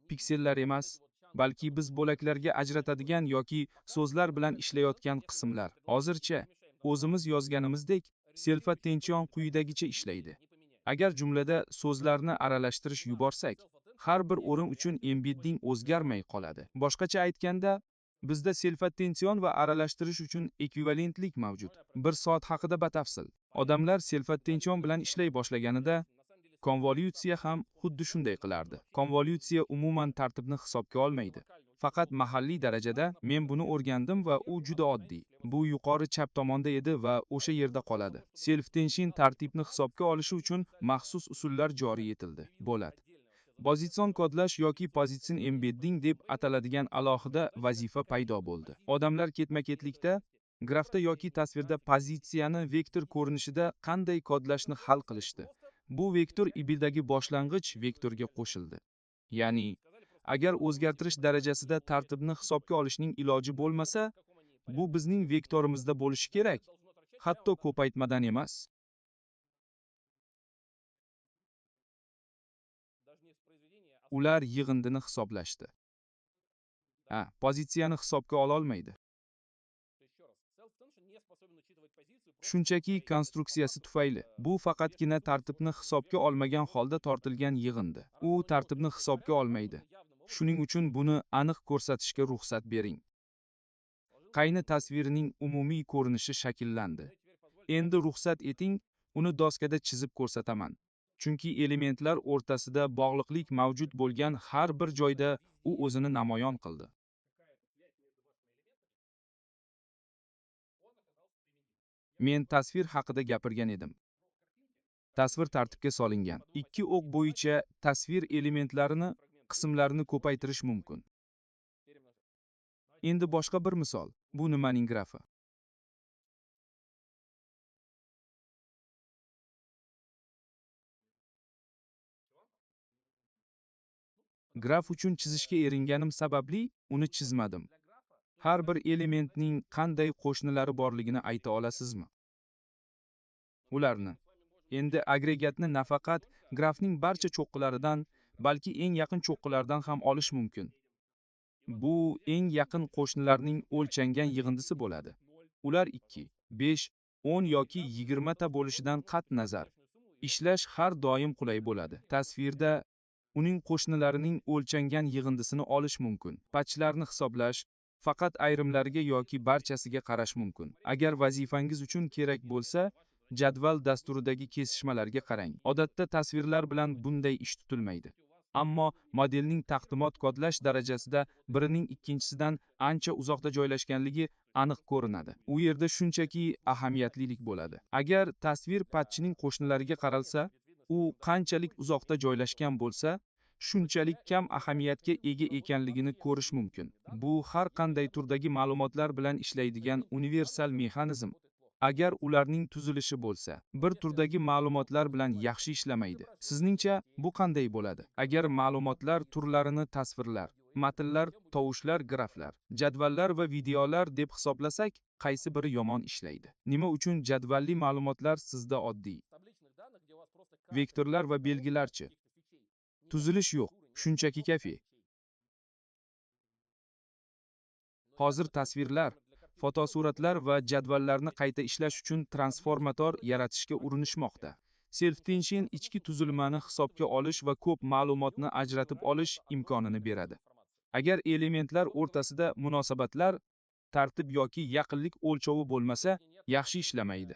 Piksellar emas, balki biz bo'laklarga ajratadigan yoki so'zlar bilan ishlayotgan qismlar. Hozircha o'zimiz yozganimizdek, self-attention quyidagicha ishlaydi. Agar jumlada so'zlarni aralashtirish yuborsak, har bir o'rin uchun embedding o'zgarmay qoladi. Boshqacha aytganda, bizda self-attention va aralashtirish uchun ekvivalentlik mavjud. Bir soat haqida batafsil. Odamlar self-attention bilan ishlay boshlaganida konvolyutsiya ham xuddi shunday qilardi. Konvolyutsiya umuman tartibni hisobga olmaydi. Faqat mahalliy darajada men buni o'rgandim va u juda oddiy. Bu yuqori chap tomonda edi va o'sha yerda qoladi. Self-tension tartibni hisobga olishi uchun maxsus usullar joriy etildi. Bo'ladi. Pozitsion kodlash yoki pozitsion embedding deb ataladigan alohida vazifa paydo bo'ldi. Odamlar ketma-ketlikda grafda yoki tasvirda pozitsiyani vektor ko'rinishida qanday kodlashni hal qilishdi. Bu vektor IB'dagi boshlang'ich vektorga qo'shildi. Ya'ni, agar o'zgartirish darajasida tartibni hisobga olishning iloji bo'lmasa, bu bizning vektorimizda bo'lishi kerak, hatto ko'paytmadan emas. Ular yig'indini hisoblashdi. Pozitsiyani hisobga ola olmaydi. Shunchaki konstruksiyasi tufayli. Bu faqatgina tartibni hisobga olmagan holda tortilgan yig'indi. U tartibni hisobga olmaydi. Shuning uchun buni aniq ko'rsatishga ruxsat bering. Qayni tasvirining umumiy ko'rinishi shakllandi. Endi ruxsat eting, uni doskada chizib ko'rsataman. Chunki elementlar o'rtasida bog'liqlik mavjud bo'lgan har bir joyda u o'zini namoyon qildi. Men tasvir haqida gapirgan edim. Tasvir tartibga solingan. Ikki o'q bo'yicha tasvir elementlarini, qismlarini ko'paytirish mumkin. Endi boshqa bir misol. Bu nimaning grafi? Graf uchun chizishga eringanim sababli uni chizmadim. Har bir elementning qanday qo'shnilari borligini ayta olasizmi? Ularni. Endi agregatni nafaqat grafning barcha cho'qqilaridan, balki eng yaqin cho'qqilaridan ham olish mumkin. Bu eng yaqin qo'shnilarning o'lchangan yig'indisi bo'ladi. Ular 2, 5, 10 yoki 20 ta bo'lishidan qat'i nazar, ishlash har doim qulay bo'ladi. Tasvirda uning qo'shnilarining o'lchangan yig'indisini olish mumkin. Patchlarni hisoblash, faqat ayrimlariga yoki barchasiga qarash mumkin. Agar vazifangiz uchun kerak bo'lsa, jadval dasturidagi kesishmalarga qarang. Odatda tasvirlar bilan bunday ish tutilmaydi. Ammo modelning taqdimot kodlash darajasida birining ikkinchisidan ancha uzoqda joylashganligi aniq ko'rinadi. U yerda shunchaki ahamiyatlilik bo'ladi. Agar tasvir patchining qo'shnilariga qaralsa, u qanchalik uzoqda joylashgan bo'lsa, shunchalik kam ahamiyatga ega ekanligini ko'rish mumkin. Bu har qanday turdagi ma'lumotlar bilan ishlaydigan universal mexanizm. Agar ularning tuzilishi bo'lsa, bir turdagi ma'lumotlar bilan yaxshi ishlamaydi. Sizningcha bu qanday bo'ladi? Agar ma'lumotlar turlarini tasvirlar, matnlar, tovushlar, graflar, jadvallar va videolar deb hisoblasak, qaysi biri yomon ishlaydi? Nima uchun jadvalli ma'lumotlar sizda oddiy? Vektorlar va belgilarchi? Tuzilish yo'q, shunchaki kafi. Hozir tasvirlar, fotosuratlar va jadvallarni qayta ishlash uchun transformator yaratishga urinishmoqda. Self-tension ichki tuzilmani hisobga olish va ko'p ma'lumotni ajratib olish imkonini beradi. Agar elementlar o'rtasida munosabatlar, tartib yoki yaqinlik o'lchovi bo'lmasa, yaxshi ishlamaydi.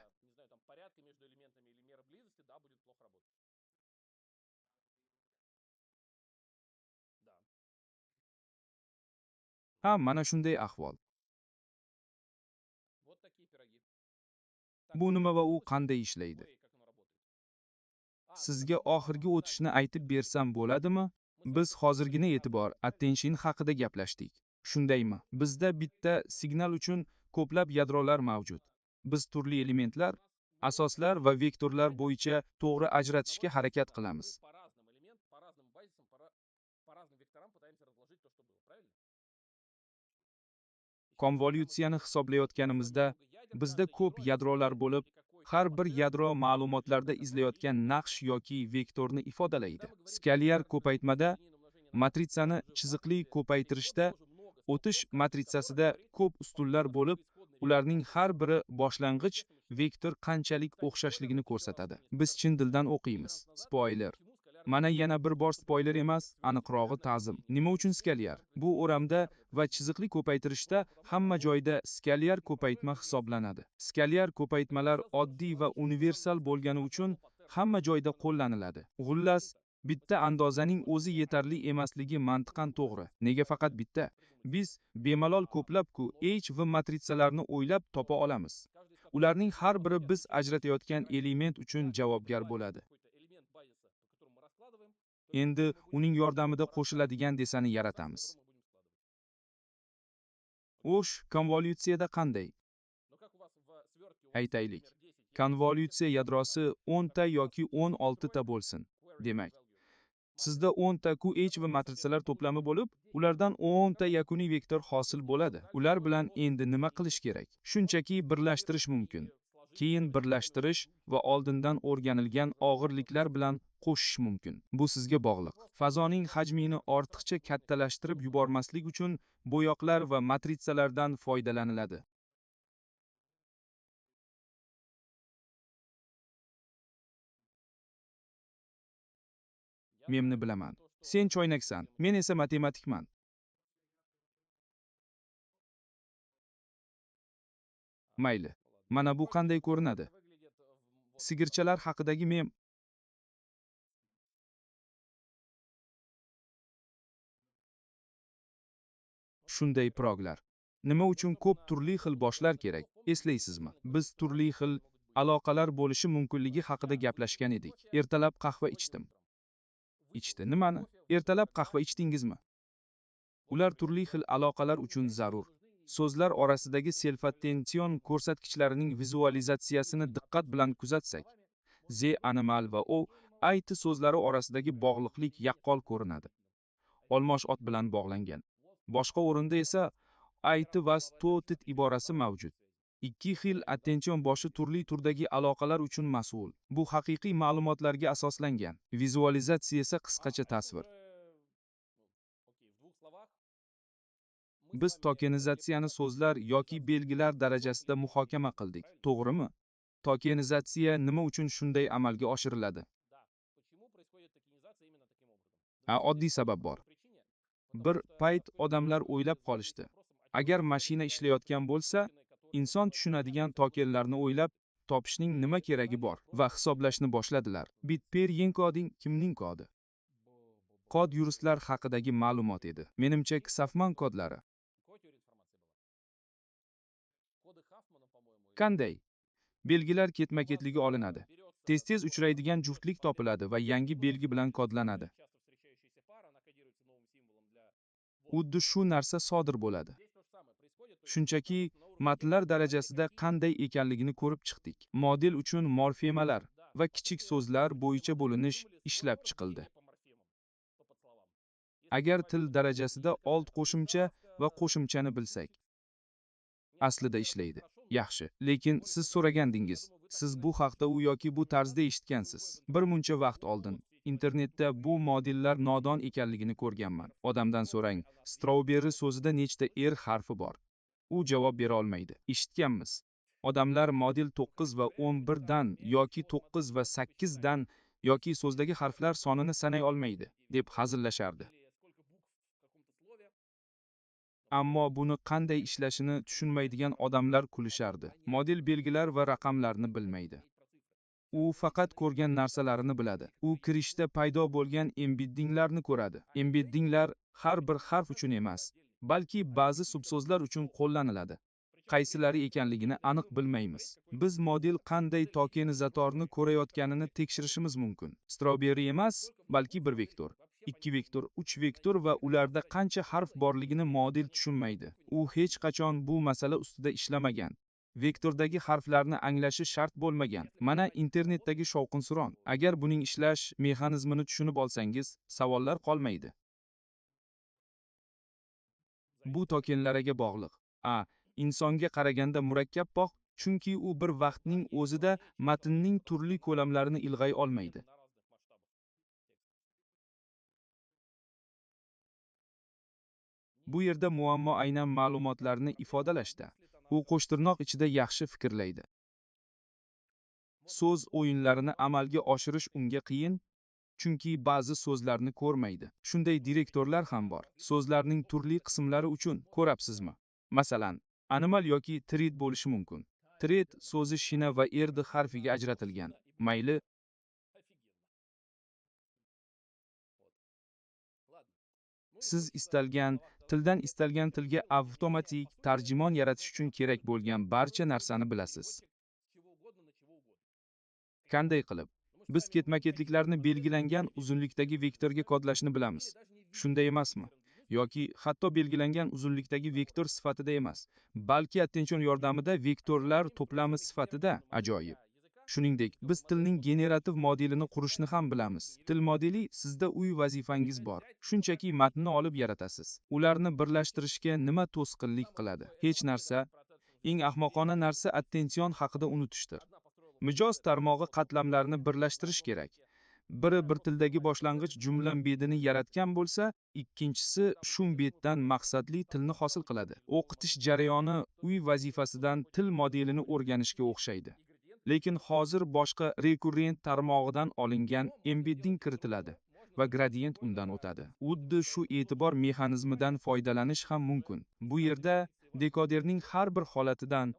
Ha, mana shunday ahvol. Bu nima va u qanday ishlaydi? Sizga oxirgi o'tishni aytib bersam bo'ladimi? Biz hozirgina e'tibor, attention haqida gaplashdik. Shundaymi? Bizda bitta signal uchun ko'plab yadrolar mavjud. Biz turli elementlar, asoslar va vektorlar bo'yicha to'g'ri ajratishga harakat qilamiz. Konvolyutsiyani hisoblayotganimizda bizda ko'p yadrolar bo'lib, har bir yadro ma'lumotlarda izlayotgan naqsh yoki vektorni ifodalaydi. Skalyar ko'paytmada, matritsani chiziqli ko'paytirishda, o'tish matritsasida ko'p ustunlar bo'lib, ularning har biri boshlang'ich vektor qanchalik o'xshashligini ko'rsatadi. Biz chin dildan o'qiymiz. Spoiler. Mana yana bir bor spoiler emas, aniqrog'i ta'zim. Nima uchun skalyar? Bu o'ramda va chiziqli ko'paytirishda hamma joyda skalyar ko'paytma hisoblanadi. Skalyar ko'paytmalar oddiy va universal bo'lgani uchun hamma joyda qo'llaniladi. Xullas, bitta andozaning o'zi yetarli emasligi mantiqan to'g'ri. Nega faqat bitta? Biz bemalol ko'plab-ku H va matritsalarni o'ylab topa olamiz. Ularning har biri biz ajratayotgan element uchun javobgar bo'ladi. Endi uning yordamida qo'shiladigan desani yaratamiz. O'sh konvolyutsiyada qanday? Aytaylik. Konvolyutsiya yadrosi 10 ta yoki 16 ta bo'lsin. Demak, sizda 10 ta QH va matritsalar to'plami bo'lib, ulardan 10 ta yakuniy vektor hosil bo'ladi. Ular bilan endi nima qilish kerak? Shunchaki birlashtirish mumkin. Keyin birlashtirish va oldindan o'rganilgan og'irliklar bilan qo'shish mumkin. Bu sizga bog'liq. Fazoning hajmini ortiqcha kattalashtirib yubormaslik uchun bo'yoqlar va matritsalardan foydalaniladi. Memni bilaman. Sen choynaksan, men esa matematikman. Mayli. Mana bu qanday ko'rinadi? Sigirchalar haqidagi shunday proglar. Nima uchun ko'p turli xil boshlar kerak? Eslaysizmi? Biz turli xil aloqalar bo'lishi mumkinligi haqida gaplashgan edik. Ertalab qahva ichdim. Ichdi. Nimani? Ertalab qahva ichdingizmi? Ular turli xil aloqalar uchun zarur. So'zlar orasidagi self-attention ko'rsatkichlarining vizualizatsiyasini diqqat bilan kuzatsak, the animal va o ayti so'zlari orasidagi bog'liqlik yaqqol ko'rinadi. Olmosh ot bilan bog'langan. Boshqa o'rinda esa ayti was to'tit iborasi mavjud. Ikki xil attention boshi turli turdagi aloqalar uchun mas'ul. Bu haqiqiy ma'lumotlarga asoslangan. Vizualizatsiya esa qisqacha tasvir. Biz tokenizatsiyani so'zlar yoki belgilar darajasida muhokama qildik, to'g'rimi? Tokenizatsiya nima uchun shunday amalga oshiriladi? Oddiy sabab bor. Bir payt odamlar o'ylab qolishdi. Agar mashina ishlayotgan bo'lsa, inson tushunadigan tokenlarni o'ylab topishning nima keragi bor va hisoblashni boshladilar. Bitper koding kimning kodi? Kod yuristlar haqidagi ma'lumot edi. Menimcha, Ksafman kodlari. Qanday? Belgilar ketma-ketligi olinadi. Tez-tez uchraydigan juftlik topiladi va yangi belgi bilan kodlanadi. Xuddi shu narsa sodir bo'ladi. Shunchaki matnlar darajasida qanday ekanligini ko'rib chiqdik. Model uchun morfemalar va kichik so'zlar bo'yicha bo'linish ishlab chiqildi. Agar til darajasida old qo'shimcha va qo'shimchani bilsak, aslida ishlaydi. Yaxshi, lekin siz so'ragandingiz. Siz bu haqda u yoki bu tarzda eshitgansiz. Bir muncha vaqt oldin internetda bu modellar nodon ekanligini ko'rganman. Odamdan so'rang, strawberry so'zida nechta harfi bor? U javob bera olmaydi. Eshitganmiz. Odamlar model 9 va 11 dan yoki 9 va 8 dan yoki so'zdagi harflar sonini sanay olmaydi deb hazillashardi. Ammo buni qanday ishlashini tushunmaydigan odamlar kulishardi. Model belgilar va raqamlarni bilmaydi. U faqat ko'rgan narsalarini biladi. U kirishda paydo bo'lgan embeddinglarni ko'radi. Embeddinglar har bir harf uchun emas, balki ba'zi subso'zlar uchun qo'llaniladi. Qaysilari ekanligini aniq bilmaymiz. Biz model qanday tokenizatorni ko'rayotganini tekshirishimiz mumkin. Strawberry emas, balki bir vektor, 2 vektor, 3 vektor va ularda qancha harf borligini model tushunmaydi. U hech qachon bu masala ustida ishlamagan. Vektordagi harflarni anglashi shart bo'lmagan. Mana internetdagi shovqin-suron. Agar buning ishlash mexanizmini tushunib olsangiz, savollar qolmaydi. Bu tokenlarga bog'liq. Insonga qaraganda murakkabroq, chunki u bir vaqtning o'zida matnning turli ko'lamlarini ilg'ay olmaydi. Bu yerda muammo aynan ma'lumotlarni ifodalashda. U qo'shtirnoq ichida yaxshi fikrlaydi. So'z o'yinlarini amalga oshirish unga qiyin, chunki ba'zi so'zlarni ko'rmaydi. Shunday direktorlar ham bor. So'zlarning turli qismlari uchun ko'rabsizmi? Masalan, animal yoki tret bo'lishi mumkin. Tret so'zi shina va erdi harfiga ajratilgan. Mayli. Siz tildan istalgan tilga avtomatik tarjimon yaratish uchun kerak bo'lgan barcha narsani bilasiz. Qanday qilib? Biz ketma-ketliklarni belgilangan uzunlikdagi vektorga kodlashni bilamiz. Shunday emasmi? Yoki hatto belgilangan uzunlikdagi vektor sifatida emas, balki attention yordamida vektorlar to'plami sifatida. Ajoyib. Shuningdek, biz tilning generativ modelini qurishni ham bilamiz. Til modeli sizda uy vazifangiz bor. Shunchaki matnni olib yaratasiz. Ularni birlashtirishga nima to'sqinlik qiladi? Hech narsa. Eng ahmoqona narsa attention haqida unutishdir. Mijoz tarmog'i qatlamlarni birlashtirish kerak. Biri bir tildagi boshlang'ich jumla bedini yaratgan bo'lsa, ikkinchisi shu beddan maqsadli tilni hosil qiladi. O'qitish jarayoni uy vazifasidan til modelini o'rganishga o'xshaydi. Lekin hozir boshqa rekurrent tarmog'idan olingan embedding kiritiladi va gradiyent undan o'tadi. Xuddi shu e'tibor mexanizmidan foydalanish ham mumkin. Bu yerda dekoderning har bir holatidan,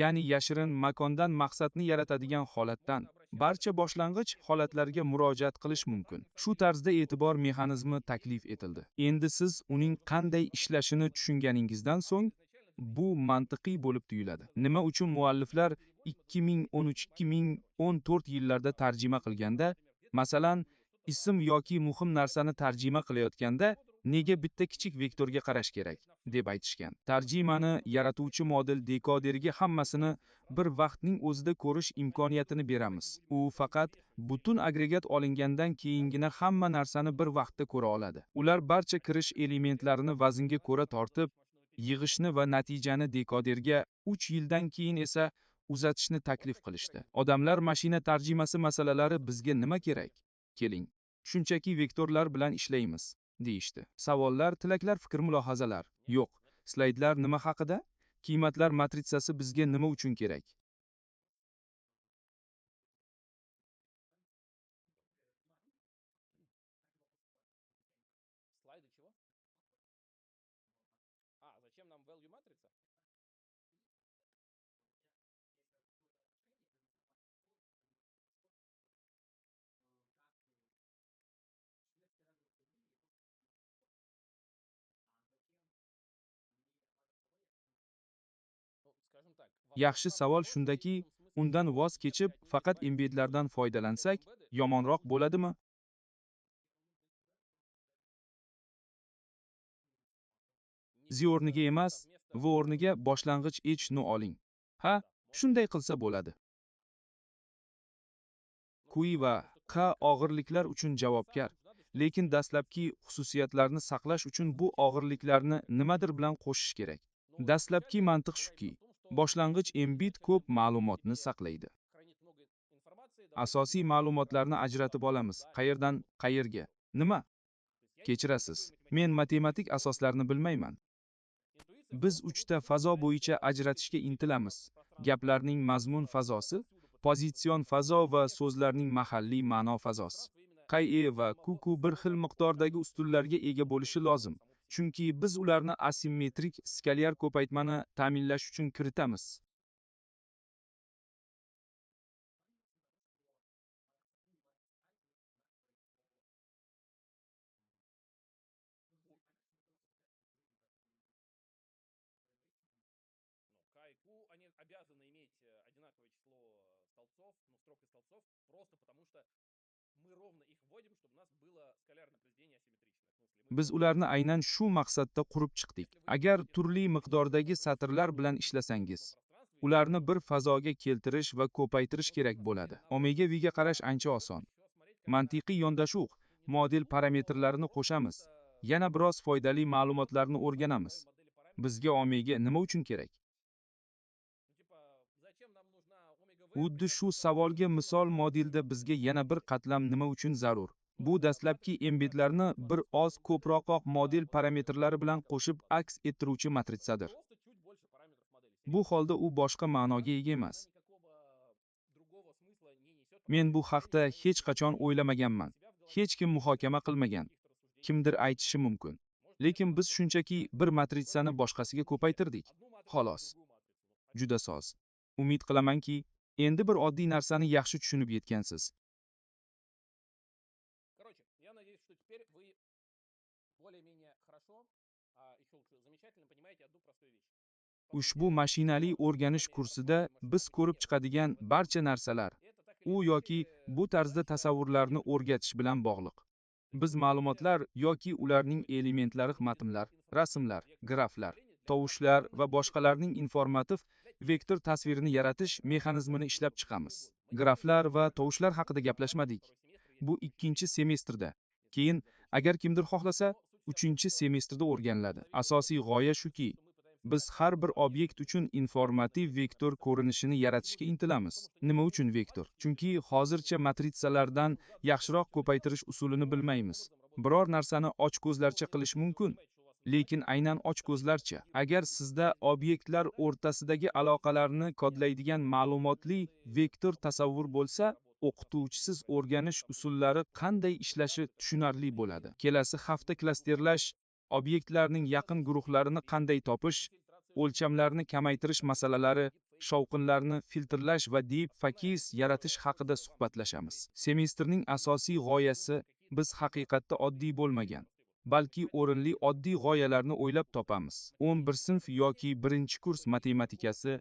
ya'ni yashirin makondan maqsadni yaratadigan holatdan barcha boshlang'ich holatlarga murojaat qilish mumkin. Shu tarzda e'tibor mexanizmi taklif etildi. Endi siz uning qanday ishlashini tushunganingizdan so'ng bu mantiqiy bo'lib tuyuladi. Nima uchun mualliflar 2013-2014 yillarda tarjima qilganda, masalan, ism yoki muhim narsani tarjima qilayotganda nega bitta kichik vektorga qarash kerak deb aytishgan. Tarjimani yaratuvchi model dekoderiga hammasini bir vaqtning o'zida ko'rish imkoniyatini beramiz. U faqat butun agregat olingandan keyingina hamma narsani bir vaqtda ko'ra oladi. Ular barcha kirish elementlarini vaznga ko'ra tortib, yig'ishni va natijani dekoderga 3 yildan keyin esa uzatishni taklif qilishdi. Odamlar mashina tarjimasi masalalari bizga nima kerak? Keling, shunchaki vektorlar bilan ishlaymiz, deyishdi. Savollar, tilaklar, fikr-mulohazalar. Yo'q. Slaydlar nima haqida? Qiymatlar matritsasi bizga nima uchun kerak? Yaxshi savol shundaki, undan voz kechib faqat embedlardan foydalansak yomonroq bo'ladimi? Z o'rniga emas, V o'rniga boshlang'ich H ni oling. Ha, shunday qilsa bo'ladi. Q va Q og'irliklar uchun javobgar, lekin dastlabki xususiyatlarni saqlash uchun bu og'irliklarni nimadir bilan qo'shish kerak. Dastlabki mantiq shuki, boshlang'ich embed ko'p ma'lumotni saqlaydi. Asosiy ma'lumotlarni ajratib olamiz. Qayerdan qayerga? Nima? Kechirasiz, men matematik asoslarni bilmayman. Biz 3 ta fazo bo'yicha ajratishga intilamiz. Gaplarning mazmun fazosi, pozitsion fazo va so'zlarning mahalliy ma'no fazosi. Qay va kuku bir xil miqdordagi ustunlarga ega bo'lishi lozim. Chunki biz ularni asimmetrik skalyar ko'paytmani ta'minlash uchun kiritamiz. Biz ularni aynan shu maqsadda qurib chiqdik. Agar turli miqdordagi satrlar bilan ishlasangiz, ularni bir fazoga keltirish va ko'paytirish kerak bo'ladi. Omega V'ga qarash ancha oson. Mantiqiy yondashuv, model parametrlarini qo'shamiz. Yana biroz foydali ma'lumotlarni o'rganamiz. Bizga omega nima uchun kerak? Xuddi shu savolga misol modelda bizga yana bir qatlam nima uchun zarur? Bu dastlabki embedlarni bir oz ko'proq model parametrlari bilan qo'shib aks ettiruvchi matritsadir. Bu holda u boshqa ma'noga ega emas. Men bu haqda hech qachon o'ylamaganman. Hech kim muhokama qilmagan. Kimdir aytishi mumkin. Lekin biz shunchaki bir matritsani boshqasiga ko'paytirdik. Xolos. Juda soz. Umid qilamanki, endi bir oddiy narsani yaxshi tushunib yetgansiz. Ushbu mashinali o'rganish kursida biz ko'rib chiqadigan barcha narsalar u yoki bu tarzda tasavvurlarni o'rgatish bilan bog'liq. Biz ma'lumotlar yoki ularning elementlari matnlar, rasmlar, graflar, tovushlar va boshqalarning informativ vektor tasvirini yaratish mexanizmini ishlab chiqamiz. Graflar va tovushlar haqida gaplashmadik. Bu 2-semestrda. Keyin, agar kimdir xohlasa, 3-semestrda o'rganiladi. Asosiy g'oya shuki, biz har bir obyekt uchun informativ vektor ko'rinishini yaratishga intilamiz. Nima uchun vektor? Chunki hozircha matritsalardan yaxshiroq ko'paytirish usulini bilmaymiz. Biror narsani ochko'zlarcha qilish mumkin, lekin aynan ochko'zlarcha. Agar sizda obyektlar o'rtasidagi aloqalarni kodlaydigan ma'lumotli vektor tasavvur bo'lsa, o'qituvchisiz o'rganish usullari qanday ishlashi tushunarli bo'ladi. Kelasi hafta klasterlash, obyektlarning yaqin guruhlarini qanday topish, o'lchamlarni kamaytirish masalalari, shovqinlarni filtrlash va deep focus yaratish haqida suhbatlashamiz. Semestrning asosiy g'oyasi biz haqiqatda oddiy bo'lmagan, balki o'rinli oddiy g'oyalarni o'ylab topamiz. 11 sinf yoki 1-kurs matematikasi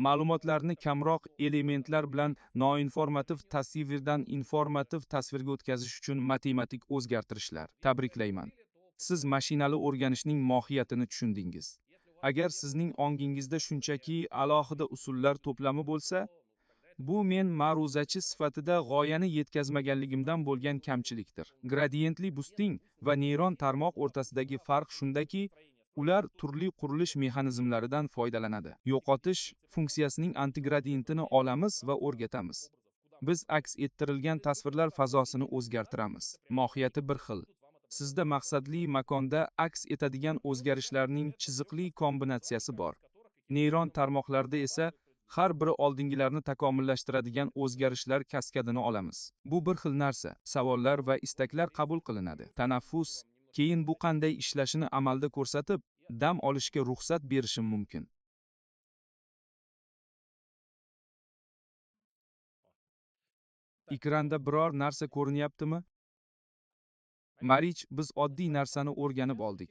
ma'lumotlarni kamroq elementlar bilan noinformativ tasvirdan informativ tasvirga o'tkazish uchun matematik o'zgartirishlar. Tabriklayman. Siz mashinali o'rganishning mohiyatini tushundingiz. Agar sizning ongingizda shunchaki alohida usullar to'plami bo'lsa, bu men ma'ruzachi sifatida g'oyani yetkazmaganligimdan bo'lgan kamchilikdir. Gradientli boosting va neyron tarmoq o'rtasidagi farq shundaki, ular turli qurilish mexanizmlaridan foydalanadi. Yo'qotish funksiyasining antigradientini olamiz va o'rgatamiz. Biz aks ettirilgan tasvirlar fazosini o'zgartiramiz. Mohiyati bir xil. Sizda maqsadli makonda aks etadigan o'zgarishlarning chiziqli kombinatsiyasi bor. Neyron tarmoqlarda esa har biri oldingilarni takomillashtiradigan o'zgarishlar kaskadini olamiz. Bu bir xil narsa. Savollar va istaklar qabul qilinadi. Tanaffus, keyin bu qanday ishlashini amalda ko'rsatib, dam olishga ruxsat berishim mumkin. Ekranda biror narsa ko'rinyaptimi? Marich, biz oddiy narsani o'rganib oldik.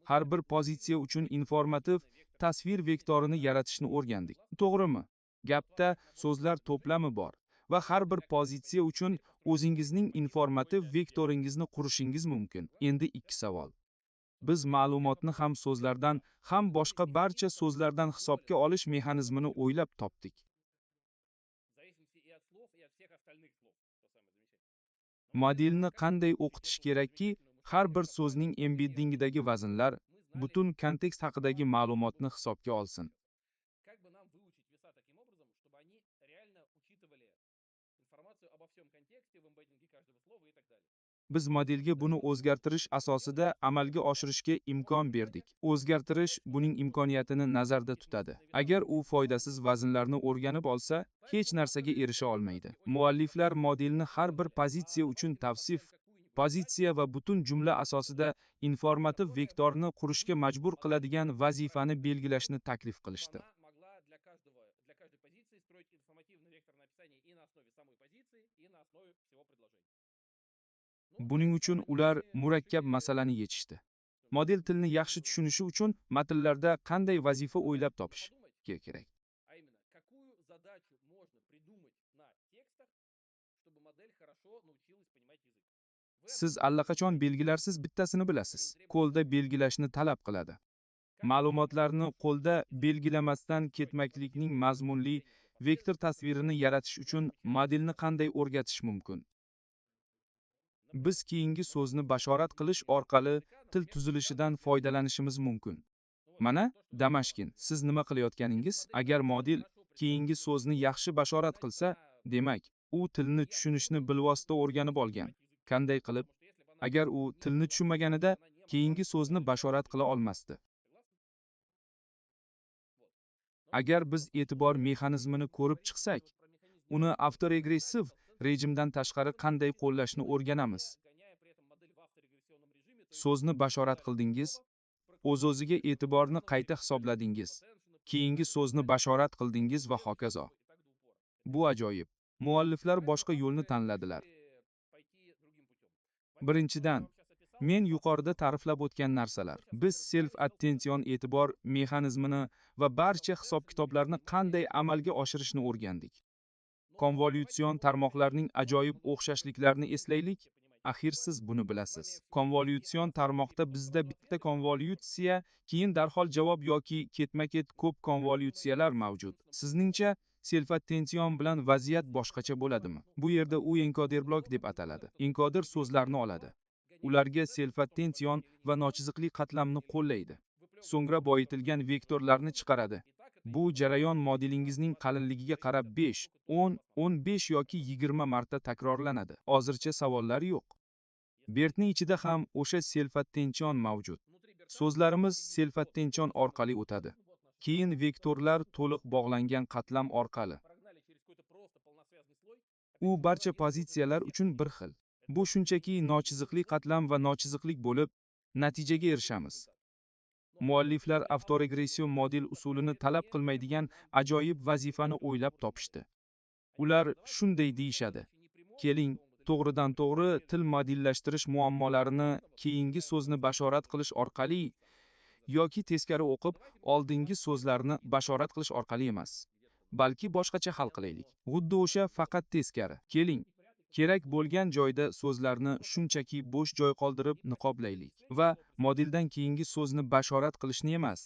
Har bir pozitsiya uchun informativ tasvir vektorini yaratishni o'rgandik. To'g'rimi? Gapda so'zlar to'plami bor va har bir pozitsiya uchun o'zingizning informativ vektoringizni qurishingiz mumkin. Endi ikki savol. Biz ma'lumotni ham so'zlardan, ham boshqa barcha so'zlardan hisobga olish mexanizmini o'ylab topdik. Modelni qanday o'qitish kerakki, har bir so'zning embeddingidagi vaznlar, butun kontekst haqidagi ma'lumotni hisobga olsin. Biz modelga buni o'zgartirish asosida amalga oshirishga imkon berdik. O'zgartirish buning imkoniyatini nazarda tutadi. Agar u foydasiz vaznlarni o'rganib olsa, hech narsaga erisha olmaydi. Mualliflar modelni har bir pozitsiya uchun tavsif, pozitsiya va butun jumla asosida informativ vektorni qurishga majbur qiladigan vazifani belgilashni taklif qilishdi. Buning uchun ular murakkab masalani yechishdi. Model tilni yaxshi tushunishi uchun matnlarda qanday vazifa o'ylab topish kerak. Siz allaqachon belgilarsiz bittasini bilasiz. Qo'lda belgilashni talab qiladi. Ma'lumotlarni qo'lda belgilamasdan ketmaklikning mazmunli vektor tasvirini yaratish uchun modelni qanday o'rgatish mumkin? Biz keyingi so'zni bashorat qilish orqali til tuzilishidan foydalanishimiz mumkin. Mana, Damashkin, siz nima qilayotganingiz? Agar model keyingi so'zni yaxshi bashorat qilsa, demak, u tilni tushunishni bilvosita o'rganib olgan. Qanday qilib? Agar u tilni tushunmaganida, keyingi so'zni bashorat qila olmasdi. Agar biz e'tibor mexanizmini ko'rib chiqsak, uni avtoregressiv rejimdan tashqari qanday qo'llashni o'rganamiz. So'zni bashorat qildingiz, o'z-o'ziga e'tiborni qayta hisobladingiz, keyingi so'zni bashorat qildingiz va hokazo. Bu ajoyib. Mualliflar boshqa yo'lni tanladilar. Birinchidan, men yuqorida ta'riflab o'tgan narsalar. Biz self-attention e'tibor mexanizmini va barcha hisob-kitoblarni qanday amalga oshirishni o'rgandik. Konvolyutsion tarmoqlarning ajoyib o'xshashliklarini eslaylik. Axir siz buni bilasiz. Konvolyutsion tarmoqda bizda bitta konvolyutsiya, keyin darhol javob yoki ketma-ket ko'p konvolyutsiyalar mavjud. Sizningcha, self-attention bilan vaziyat boshqacha bo'ladimi? Bu yerda u enkoder blok deb ataladi. Enkoder so'zlarni oladi. Ularga self-attention va nochiziqli qatlamni qo'llaydi. So'ngra boyitilgan vektorlarni chiqaradi. Bu jarayon modelingizning qalinligiga qarab 5, 10, 15 yoki 20 marta takrorlanadi. Hozircha savollar yo'q. Bertning ichida ham o'sha self-attention mavjud. So'zlarimiz self-attention orqali o'tadi. Keyin vektorlar to'liq bog'langan qatlam orqali. U barcha pozitsiyalar uchun bir xil. Bu shunchaki nochiziqli qatlam va nochiziqlik bo'lib, natijaga erishamiz. Mualliflar avtoregression model usulini talab qilmaydigan ajoyib vazifani o'ylab topishdi. Ular shunday deyishadi: keling, to'g'ridan to'g'ri til modellashtirish muammolarini keyingi so'zni bashorat qilish orqali yoki teskari o'qib, oldingi so'zlarni bashorat qilish orqali emas, balki boshqacha hal qilaylik. Xuddi o'sha, faqat teskari. Keling, kerak bo'lgan joyda so'zlarni shunchaki bo'sh joy qoldirib niqoblaylik va modeldan keyingi so'zni bashorat qilishni emas,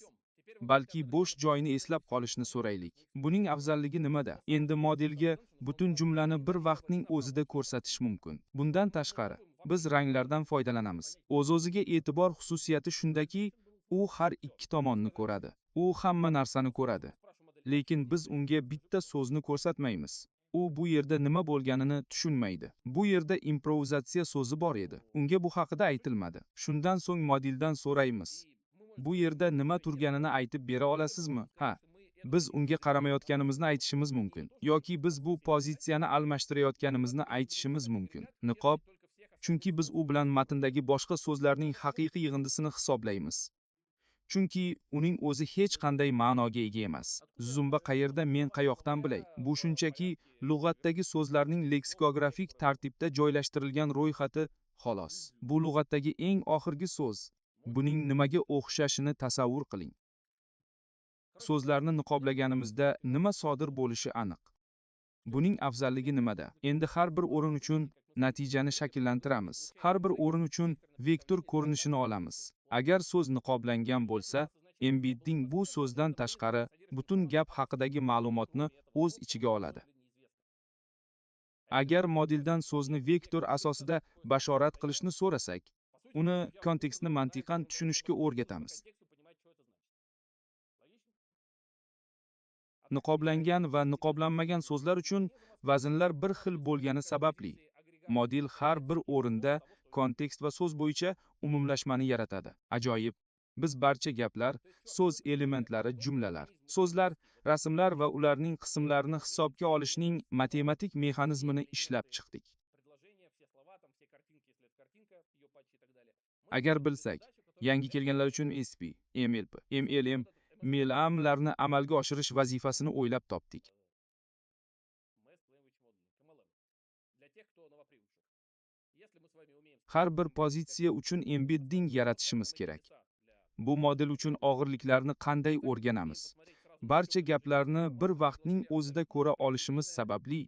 balki bo'sh joyni eslab qolishni so'raylik. Buning afzalligi nimada? Endi modelga butun jumlani bir vaqtning o'zida ko'rsatish mumkin. Bundan tashqari, biz ranglardan foydalanamiz. O'z-o'ziga e'tibor xususiyati shundaki, u har ikki tomonni ko'radi. U hamma narsani ko'radi. Lekin biz unga bitta so'zni ko'rsatmaymiz. U bu yerda nima bo'lganini tushunmaydi. Bu yerda improvizatsiya so'zi bor edi. Unga bu haqida aytilmadi. Shundan so'ng modeldan so'raymiz: bu yerda nima turganini aytib bera olasizmi? Ha, biz unga qaramayotganimizni aytishimiz mumkin. Yoki biz bu pozitsiyani almashtirayotganimizni aytishimiz mumkin. Niqob, chunki biz u bilan matndagi boshqa so'zlarning haqiqiy yig'indisini hisoblaymiz. Chunki uning o'zi hech qanday ma'noga ega emas. Zumba qayerda, men qayoqdan bilay? Bu shunchaki lug'atdagi so'zlarning leksikografik tartibda joylashtirilgan ro'yxati, xolos. Bu lug'atdagi eng oxirgi so'z. Buning nimaga o'xshashini tasavvur qiling. So'zlarni niqoblaganimizda nima sodir bo'lishi aniq. Buning afzalligi nimada? Endi har bir o'rin uchun natijani shakllantiramiz. Har bir o'rin uchun vektor ko'rinishini olamiz. Agar so'z niqoblangan bo'lsa, embedding bu so'zdan tashqari butun gap haqidagi ma'lumotni o'z ichiga oladi. Agar modeldan so'zni vektor asosida bashorat qilishni so'rasak, uni kontekstni mantiqan tushunishga o'rgatamiz. Niqoblangan va niqoblanmagan so'zlar uchun vaznlar bir xil bo'lgani sababli, model har bir o'rinda kontekst va so'z bo'yicha umumlashmani yaratadi. Ajoyib! Biz barcha gaplar, so'z elementlari, jumlalar, so'zlar, rasmlar va ularning qismlarini hisobga olishning matematik mexanizmini ishlab chiqdik. Agar bilsak, yangi kelganlar uchun SP, MLP, MLM, MLM-larni amalga oshirish vazifasini o'ylab topdik. Har bir pozitsiya uchun embedding yaratishimiz kerak. Bu model uchun og'irliklarni qanday o'rganamiz? Barcha gaplarni bir vaqtning o'zida ko'ra olishimiz sababli,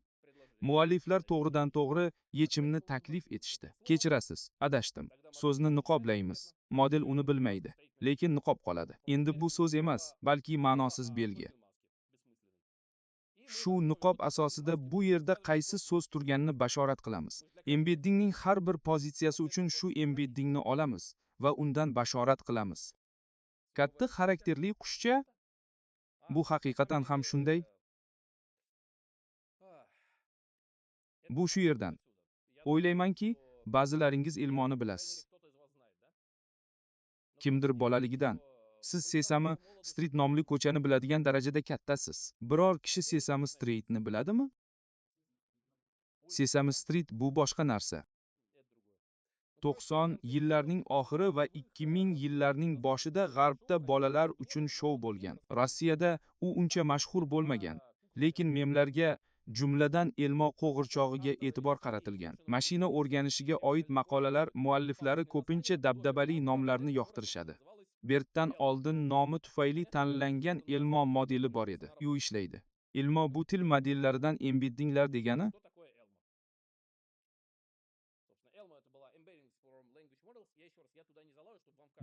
mualliflar to'g'ridan to'g'ri yechimni taklif etishdi. Kechirasiz, adashdim. So'zni niqoblaymiz. Model uni bilmaydi, lekin niqob qoladi. Endi bu so'z emas, balki ma'nosiz belgi. Shu niqob asosida bu yerda qaysi so'z turganini bashorat qilamiz. Embeddingning har bir pozitsiyasi uchun shu embeddingni olamiz va undan bashorat qilamiz. Katta xarakterli qushcha? Bu haqiqatan ham shunday. Bu shu yerdan. O'ylaymanki, ba'zilaringiz ilmoni bilasiz. Kimdir bolaligidan. Siz Sesame Street nomli ko'chani biladigan darajada kattasiz. Biror kishi Sesame Street'ni biladimi? Sesame Street bu boshqa narsa. 90 yillarning oxiri va 2000 yillarning boshida G'arbda bolalar uchun shou bo'lgan. Rossiyada u uncha mashhur bo'lmagan, lekin memlarga, jumladan elmo qo'g'irchog'iga e'tibor qaratilgan. Mashina o'rganishiga oid maqolalar mualliflari ko'pincha dabdabali nomlarni yoqtirishadi. Bertdan oldin nomi tufayli tanlangan elmo modeli bor edi. U ishlaydi. Elmo bu til modellaridan embeddinglar degani?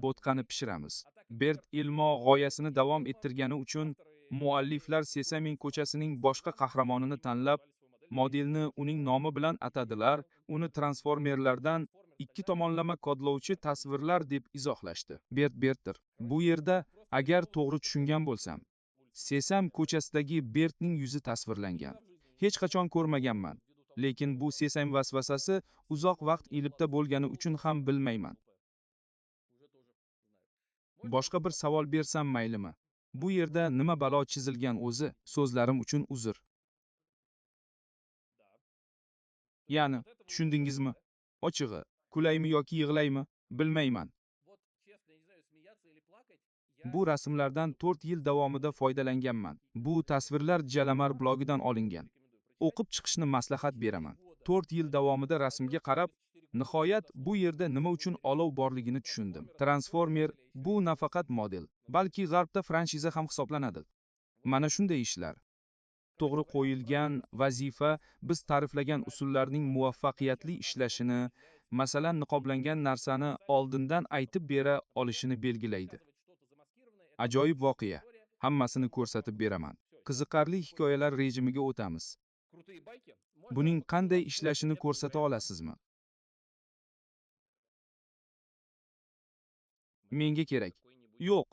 Bo'tqani pishiramiz. Bert Elmo g'oyasini davom ettirgani uchun mualliflar Sesame ko'chasining boshqa qahramonini tanlab, modelni uning nomi bilan atadilar. Uni transformerlardan ikki tomonlama kodlovchi tasvirlar deb izohlashdi. Bertdir. Bu yerda, agar to'g'ri tushungan bo'lsam, Sesame ko'chasidagi Bertning yuzi tasvirlangan. Hech qachon ko'rmaganman, lekin bu Sesame vasvasasi uzoq vaqt ilibda bo'lgani uchun ham bilmayman. Boshqa bir savol bersam maylimi? Bu yerda nima balo chizilgan o'zi? So'zlarim uchun uzr. Ya'ni, tushundingizmi? Ochig'i, kulaymi yoki yig'laymi, bilmayman. Bu rasmlardan 4 yil davomida foydalanganman. Bu tasvirlar Jalamar blogidan olingan. O'qib chiqishni maslahat beraman. 4 yil davomida rasmga qarab, nihoyat bu yerda nima uchun olov borligini tushundim. Transformer bu nafaqat model, balki g'arbda franshiza ham hisoblanadi. Mana shunday ishlar. To'g'ri qo'yilgan vazifa biz ta'riflagan usullarning muvaffaqiyatli ishlashini, masalan, niqoblangan narsani oldindan aytib bera olishini belgilaydi. Ajoyib voqea. Hammasini ko'rsatib beraman. Qiziqarli hikoyalar rejimiga o'tamiz. Buning qanday ishlashini ko'rsata olasizmi? Menga kerak. Yo'q,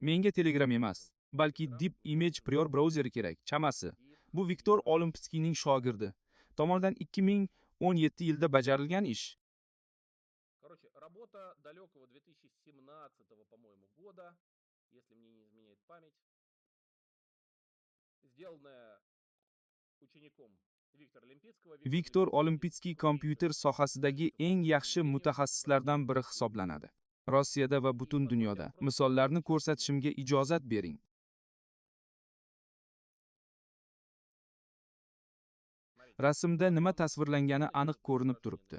menga Telegram emas, balki Deep Image Prior brauzeri kerak, chamasi. Bu Viktor Olimpiyskiyning shogirdi tomonidan 2017 yilda bajarilgan ish. Viktor Olimpiyskiy kompyuter sohasidagi eng yaxshi mutaxassislardan biri hisoblanadi. Rossiyada va butun dunyoda. Misollarni ko'rsatishimga ijozat bering. Rasmda nima tasvirlangani aniq ko'rinib turibdi.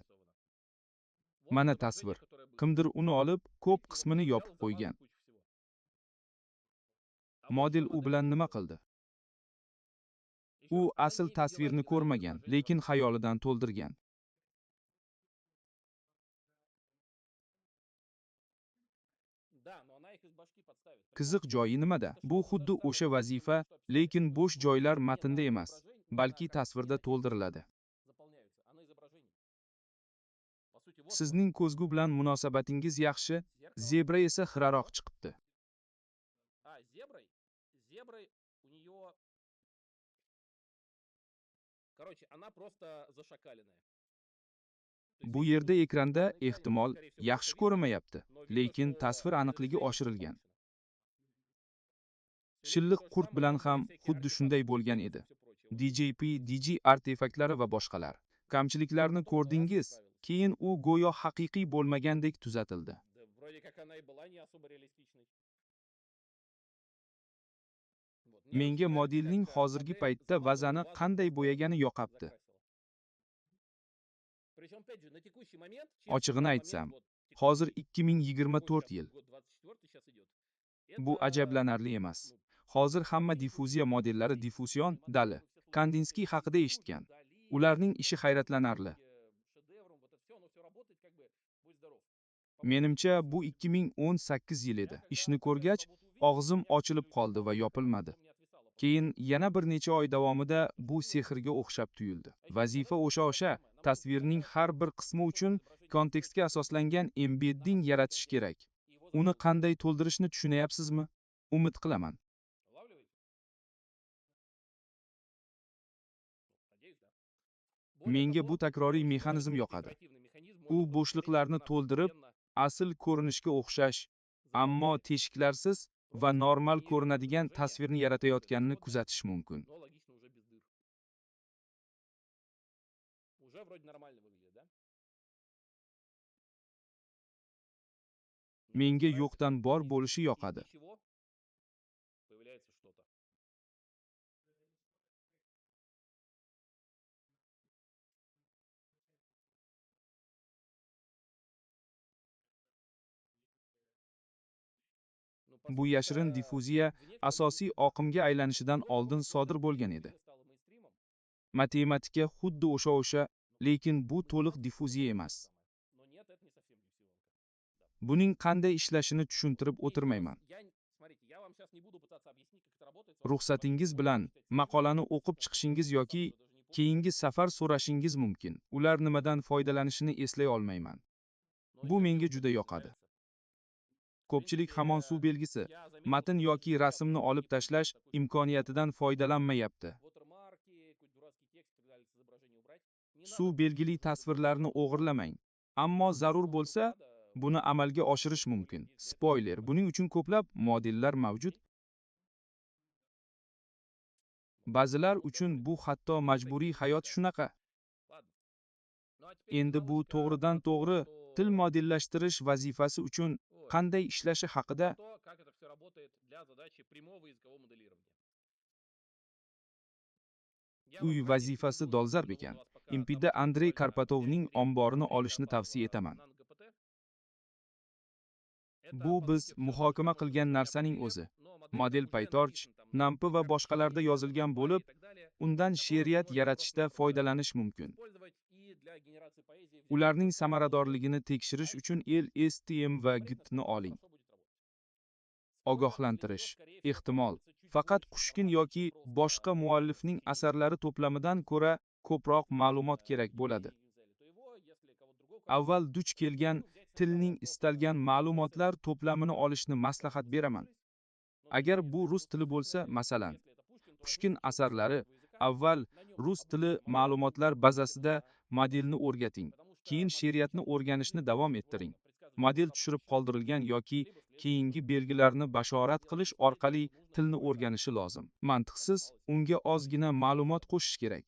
Mana tasvir. Kimdir uni olib, ko'p qismini yopib qo'ygan. Model u bilan nima qildi? U asl tasvirni ko'rmagan, lekin xayolidan to'ldirgan. Qiziq joyi nimada? Bu xuddi o'sha vazifa, lekin bo'sh joylar matnda emas, balki tasvirda to'ldiriladi. Sizning ko'zgu bilan munosabatingiz yaxshi, zebra esa xiraroq chiqibdi. Bu yerda ekranda ehtimol yaxshi ko'rinmayapti, lekin tasvir aniqligi oshirilgan. Shilliq qurt bilan ham xuddi shunday bo'lgan edi. DJP, DJ artefaktlari va boshqalar. Kamchiliklarni ko'rdingiz, keyin u go'yo haqiqiy bo'lmagandek tuzatildi. Menga modelning hozirgi paytda vazani qanday bo'yagani yoqabdi. Ochig'ini aytsam, hozir 2024 yil. Bu ajablanarli emas. Hozir hamma diffuziya modellari diffusion, dali. Kandinskiy haqida eshitgan. Ularning ishi hayratlanarli. Menimcha bu 2018 yil edi. Ishni ko'rgach, og'zim ochilib qoldi va yopilmadi. Keyin yana bir necha oy davomida bu sehrga o'xshab tuyuldi. Vazifa o'sha, tasvirning har bir qismi uchun kontekstga asoslangan embedding yaratish kerak. Uni qanday to'ldirishni tushunayapsizmi? Umid qilaman. Menga bu takroriy mexanizm yoqadi. U bo'shliqlarni to'ldirib, asl ko'rinishga o'xshash, ammo teshiklarsiz va normal ko'rinadigan tasvirni yaratayotganini kuzatish mumkin. Menga yo'qdan bor bo'lishi yoqadi. Bu yashirin diffuziya asosiy oqimga aylanishidan oldin sodir bo'lgan edi. Matematika xuddi o'sha, lekin bu to'liq diffuziya emas. Buning qanday ishlashini tushuntirib o'tirmayman. Ruxsatingiz bilan maqolani o'qib chiqishingiz yoki keyingi safar so'rashingiz mumkin. Ular nimadan foydalanishini eslay olmayman. Bu menga juda yoqadi. Ko'pchilik hamon suv belgisi, matn yoki rasmni olib tashlash imkoniyatidan foydalanmayapti. Suv belgili tasvirlarni o'g'irlamang. Ammo zarur bo'lsa, buni amalga oshirish mumkin. Spoiler, buning uchun ko'plab modellar mavjud. Ba'zilar uchun bu hatto majburiy hayot shunaqa. Endi bu to'g'ridan to'g'ri til modellashtirish vazifasi uchun qanday ishlashi haqida uy vazifasi dolzarb ekan. MPda Andrey Karpatovning omborini olishni tavsiya etaman. Bu biz muhokama qilgan narsaning o'zi. Model PyTorch, NumPy va boshqalarda yozilgan bo'lib, undan she'riyat yaratishda foydalanish mumkin. Ularning samaradorligini tekshirish uchun LSTM va Gitni oling. Ogohlantirish. Ehtimol, faqat Qushkin yoki boshqa muallifning asarlari to'plamidan ko'ra ko'proq ma'lumot kerak bo'ladi. Avval duch kelgan tilning istalgan ma'lumotlar to'plamini olishni maslahat beraman. Agar bu rus tili bo'lsa, masalan, Pushkin asarlari, avval rus tili ma'lumotlar bazasida modelni o'rgating, keyin she'riyatni o'rganishni davom ettiring. Model tushirib qoldirilgan yoki keyingi belgilarni bashorat qilish orqali tilni o'rganishi lozim. Mantiqsiz, unga ozgina ma'lumot qo'shish kerak.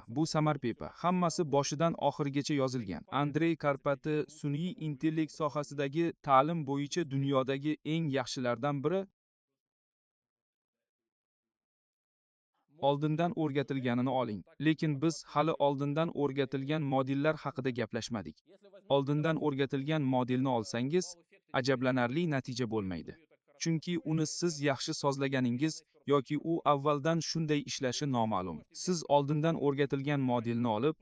Bu Samar Paper. Hammasi boshidan oxirigacha yozilgan. Andrey Karpati sun'iy intellekt sohasidagi ta'lim bo'yicha dunyodagi eng yaxshilardan biri. Oldindan o'rgatilganini oling. Lekin biz hali oldindan o'rgatilgan modellar haqida gaplashmadik. Oldindan o'rgatilgan modelni olsangiz, ajablanarli natija bo'lmaydi. Chunki uni siz yaxshi sozlaganingiz yoki u avvaldan shunday ishlashi noma'lum. Siz oldindan o'rgatilgan modelni olib,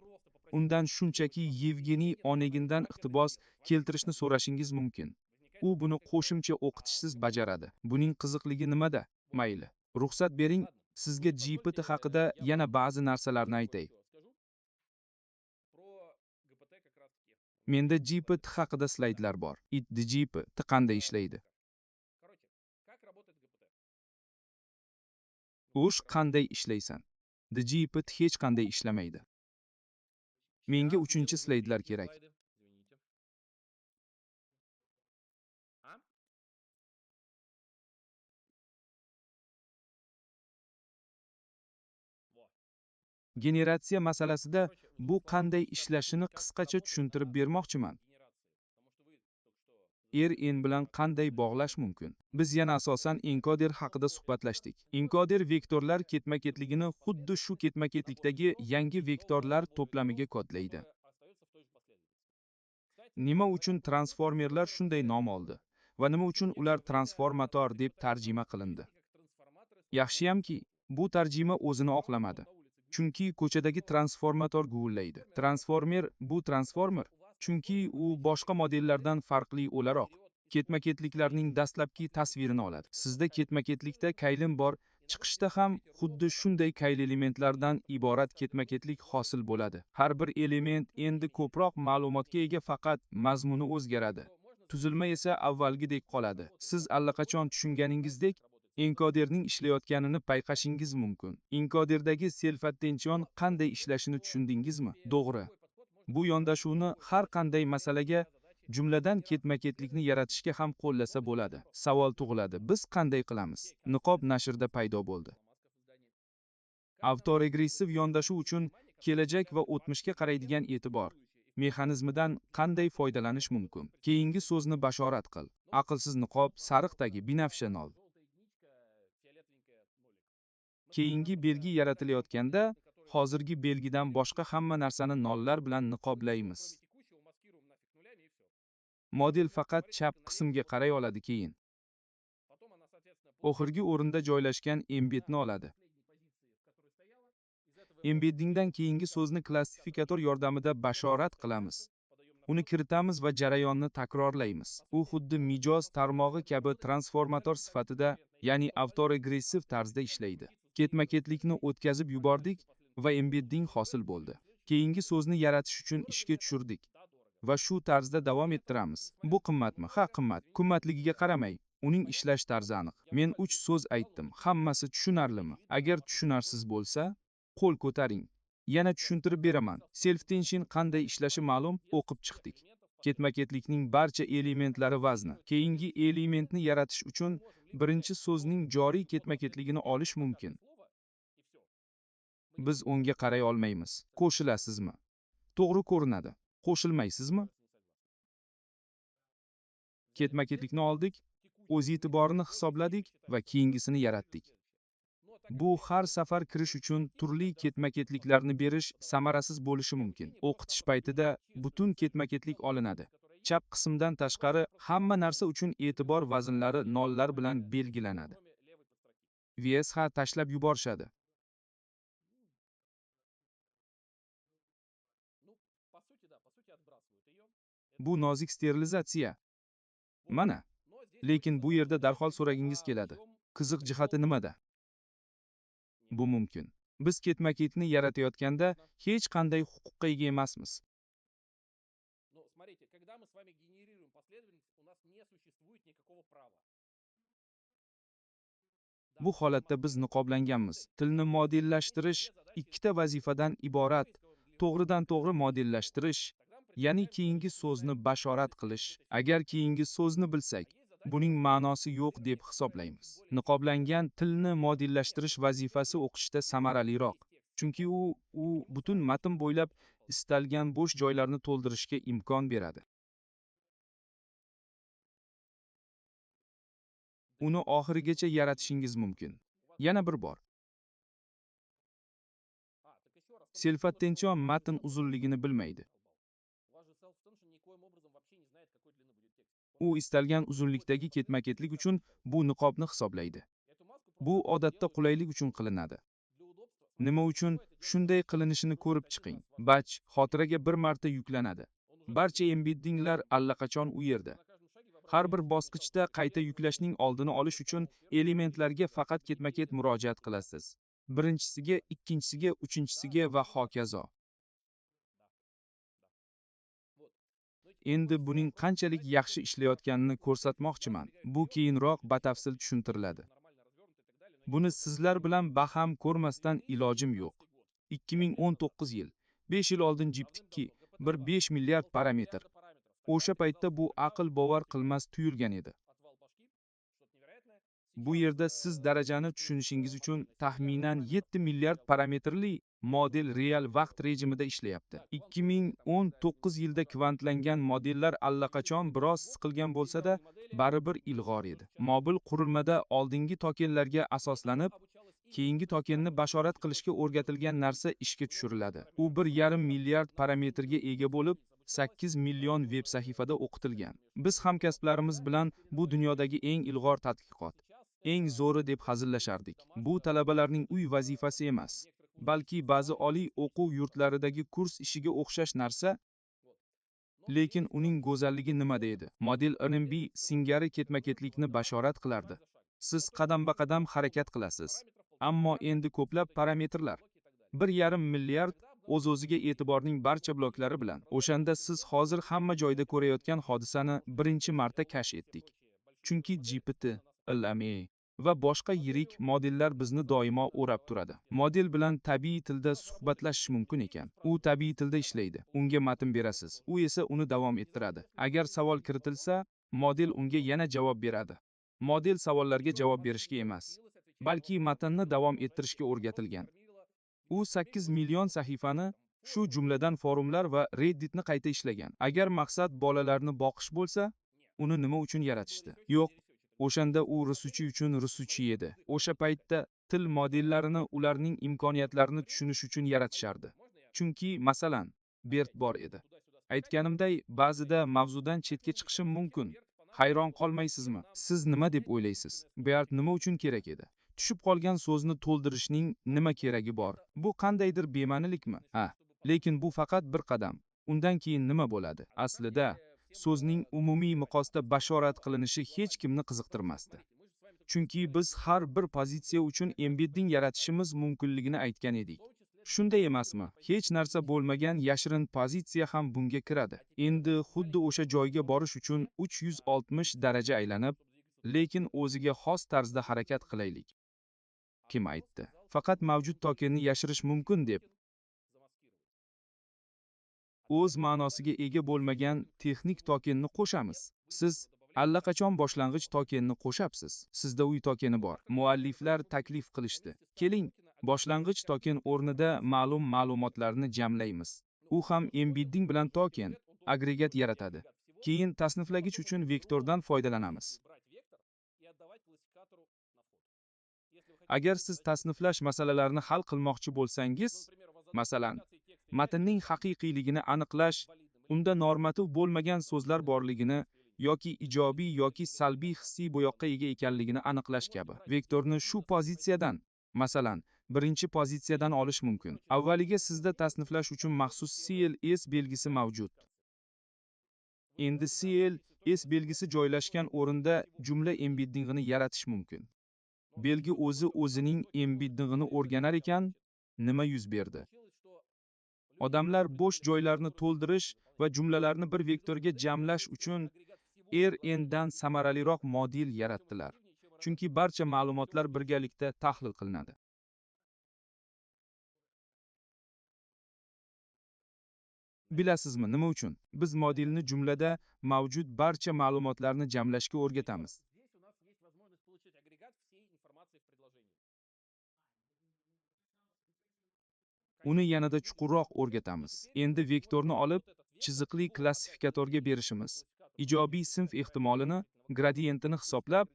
undan shunchaki Yevgeniy Onegindan iqtibos keltirishni so'rashingiz mumkin. U buni qo'shimcha o'qitishsiz bajaradi. Buning qiziqligi nimada? Mayli. Ruxsat bering, sizga GPT haqida yana ba'zi narsalarni aytay. Menda GPT haqida slaydlar bor. GPT qanday ishlaydi? O'sh qanday ishlaysan? GPT hech qanday ishlamaydi. Menga 3-slaydlar kerak. Generatsiya masalasida bu qanday ishlashini qisqacha tushuntirib bermoqchiman. RN bilan qanday bog'lash mumkin? Biz yana asosan enkoder haqida suhbatlashdik. Enkoder vektorlar ketma-ketligini xuddi shu ketma-ketlikdagi yangi vektorlar to'plamiga kodlaydi. Nima uchun transformerlar shunday nom oldi va nima uchun ular transformator deb tarjima qilindi? Yaxshiyamki, bu tarjima o'zini oqlamadi. Chunki ko'chadagi transformator guvillaydi. Transformer bu transformer, chunki u boshqa modellardan farqli o'laroq ketma-ketliklarning dastlabki tasvirini oladi. Sizda ketma-ketlikda kaylim bor, chiqishda ham xuddi shunday kayli elementlardan iborat ketma-ketlik hosil bo'ladi. Har bir element endi ko'proq ma'lumotga ega, faqat mazmuni o'zgaradi. Tuzilma esa avvalgidek qoladi. Siz allaqachon tushunganingizdek, enkoderning ishlayotganini payqashingiz mumkin. Enkoderdagi self-attention qanday ishlashini tushundingizmi? To'g'ri. Bu yondashuvni har qanday masalaga, jumladan ketma-ketlikni yaratishga ham qo'llasa bo'ladi. Savol tug'iladi. Biz qanday qilamiz? Niqob nashrda paydo bo'ldi. Avtoregressiv yondashuv uchun kelajak va o'tmishga qaraydigan e'tibor mexanizmidan qanday foydalanish mumkin? Keyingi so'zni bashorat qil. Aqlsiz niqob, sariqdagi binafsha nol. Keyingi belgi yaratilayotganda hozirgi belgidan boshqa hamma narsani nollar bilan niqoblaymiz. Model faqat chap qismga qaray oladi, keyin oxirgi o'rinda joylashgan embedni oladi. Embeddingdan keyingi so'zni klassifikator yordamida bashorat qilamiz. Uni kiritamiz va jarayonni takrorlaymiz. U xuddi mijoz tarmog'i kabi transformator sifatida, ya'ni avtoregressiv tarzda ishlaydi. Ketma-ketlikni o'tkazib yubordik va embedding hosil bo'ldi. Keyingi so'zni yaratish uchun ishga tushirdik va shu tarzda davom ettiramiz. Bu qimmatmi? Ha, qimmat. Qimmatligiga qaramay, uning ishlash tarzi aniq. Men 3 so'z aytdim. Hammasi tushunarlimi? Agar tushunarsiz bo'lsa, qo'l ko'taring. Yana tushuntirib beraman. Self-tension qanday ishlashi ma'lum, o'qib chiqdik. Ketma-ketlikning barcha elementlari vazni. Keyingi elementni yaratish uchun birinchi so'zning joriy ketma-ketligini olish mumkin. Biz unga qaray olmaymiz. Qo'shilasizmi? To'g'ri ko'rinadi. Qo'shilmaysizmi? Ketma-ketlikni oldik, o'z e'tiborini hisobladik va keyingisini yaratdik. Bu har safar kirish uchun turli ketma-ketliklarni berish samarasiz bo'lishi mumkin. O'qitish paytida butun ketma-ketlik olinadi. Chap qismdan tashqari hamma narsa uchun e'tibor vaznlari nollar bilan belgilanadi. VS tashlab yuborishadi. Bu nozik sterilizatsiya. Mana, lekin bu yerda darhol so'ragingiz keladi. Qiziq jihati nimada? Bu mumkin. Biz ketma-ketni yaratayotganda hech qanday huquqqa ega emasmiz. Bu holatda biz niqoblanganmiz. Tilni modellashtirish ikkita vazifadan iborat. To'g'ridan to'g'ri modellashtirish, ya'ni keyingi so'zni bashorat qilish. Agar keyingi so'zni bilsak, buning ma'nosi yo'q deb hisoblaymiz. Niqoblangan tilni modellashtirish vazifasi o'qishda samaraliroq. Chunki u butun matn bo'ylab istalgan bo'sh joylarni to'ldirishga imkon beradi. Uni oxirigacha yaratishingiz mumkin. Yana bir bor. Self-attention matn uzunligini bilmaydi. U istalgan uzunlikdagi ketma-ketlik uchun bu niqobni hisoblaydi. Bu odatda qulaylik uchun qilinadi. Nima uchun shunday qilinishini ko'rib chiqing. Batch xotiraga bir marta yuklanadi. Barcha embeddinglar allaqachon u yerda. Har bir bosqichda qayta yuklashning oldini olish uchun elementlarga faqat ketma-ket murojaat qilasiz. Birinchisiga, ikkinchisiga, uchinchisiga va hokazo. Endi buning qanchalik yaxshi ishlayotganini ko'rsatmoqchiman. Bu keyinroq batafsil tushuntiriladi. Buni sizlar bilan baham ko'rmasdan ilojim yo'q. 2019 yil. 5 yil oldin jiptikki, bir 5 milliard parametr. O'sha paytda bu aql bovar qilmas tuyulgan edi. Bu yerda siz darajani tushunishingiz uchun taxminan 7 milliard parametrli model real vaqt rejimida ishlayapti. 2019 yilda kvantlangan modellar allaqachon biroz siqilgan bo'lsa-da, baribir ilg'or edi. Mobil qurilmada oldingi tokenlarga asoslanib, keyingi tokenni bashorat qilishga o'rgatilgan narsa ishga tushiriladi. U 1,5 milliard parametrga ega bo'lib, 8 million veb sahifada o'qitilgan. Biz hamkasblarimiz bilan bu dunyodagi eng ilg'or tadqiqot, eng zo'ri deb hazillashardik. Bu talabalarning uy vazifasi emas, balki ba'zi oliy o'quv yurtlaridagi kurs ishiga o'xshash narsa. Lekin uning go'zalligi nimada edi? Model RMB singari ketma-ketlikni bashorat qilardi. Siz qadam-ba-qadam harakat qilasiz. Ammo endi ko'plab parametrlar. 1,5 milliard o'z-o'ziga e'tiborning barcha bloklari bilan. O'shanda siz hozir hamma joyda ko'rayotgan hodisani birinchi marta kashf etdik. Chunki GPT, LMA va boshqa yirik modellar bizni doimo o'rab turadi. Model bilan tabiiy tilda suhbatlashish mumkin ekan. U tabiiy tilda ishlaydi. Unga matn berasiz. U esa uni davom ettiradi. Agar savol kiritilsa, model unga yana javob beradi. Model savollarga javob berishga emas, balki matnni davom ettirishga o'rgatilgan. U 8 million sahifani, shu jumladan forumlar va Redditni qayta ishlagan. Agar maqsad bolalarni boqish bo'lsa, uni nima uchun yaratishdi? Yo'q, o'shanda u rusuvchi uchun rusuvchi edi. O'sha paytda til modellarini ularning imkoniyatlarini tushunish uchun yaratishardi. Chunki, masalan, BERT bor edi. Aytganimday, ba'zida mavzudan chetga chiqishim mumkin. Hayron qolmaysizmi? Siz nima deb o'ylaysiz? BERT nima uchun kerak edi? Tushib qolgan so'zni to'ldirishning nima keragi bor? Bu qandaydir bema'nilikmi? Lekin bu faqat bir qadam. Undan keyin nima bo'ladi? Aslida, so'zning umumiy miqosda bashorat qilinishi hech kimni qiziqtirmasdi. Chunki biz har bir pozitsiya uchun embedding yaratishimiz mumkinligini aytgan edik. Shunday emasmi? Hech narsa bo'lmagan yashirin pozitsiya ham bunga kiradi. Endi xuddi o'sha joyga borish uchun 360 daraja aylanib, lekin o'ziga xos tarzda harakat qilaylik. Kim aytdi? Faqat mavjud tokenni yashirish mumkin deb. O'z ma'nosiga ega bo'lmagan texnik tokenni qo'shamiz. Siz allaqachon boshlang'ich tokenni qo'shabsiz. Sizda uy tokeni bor. Mualliflar taklif qilishdi. Keling, Boshlang'ich token o'rnida ma'lum ma'lumotlarni jamlaymiz. U ham embedding bilan token agregat yaratadi. Keyin tasniflagich uchun vektordan foydalanamiz. Agar siz tasniflash masalalarini hal qilmoqchi bo'lsangiz, masalan, matnning haqiqiyligini aniqlash, unda normativ bo'lmagan so'zlar borligini yoki ijobiy yoki salbiy hissiy bo'yoqqa ega ekanligini aniqlash kabi, vektorni shu pozitsiyadan, masalan, birinchi pozitsiyadan olish mumkin. Avvaliga sizda tasniflash uchun maxsus CLS belgisi mavjud. Endi CLS belgisi joylashgan o'rinda jumla embeddingini yaratish mumkin. Belgi o'zining embeddingini o'rganar ekan, nima yuz berdi? Odamlar bo'sh joylarni to'ldirish va jumlalarni bir vektorga jamlash uchun RN dan samaraliroq model yaratdilar. Chunki barcha ma'lumotlar birgalikda tahlil qilinadi. Bilasizmi, nima uchun? Biz modelni jumlada mavjud barcha ma'lumotlarni jamlashga o'rgatamiz. Uni yanada chuqurroq o'rgatamiz. Endi vektorni olib, chiziqli klassifikatorga berishimiz, ijobiy sinf ehtimolini, gradientini hisoblab,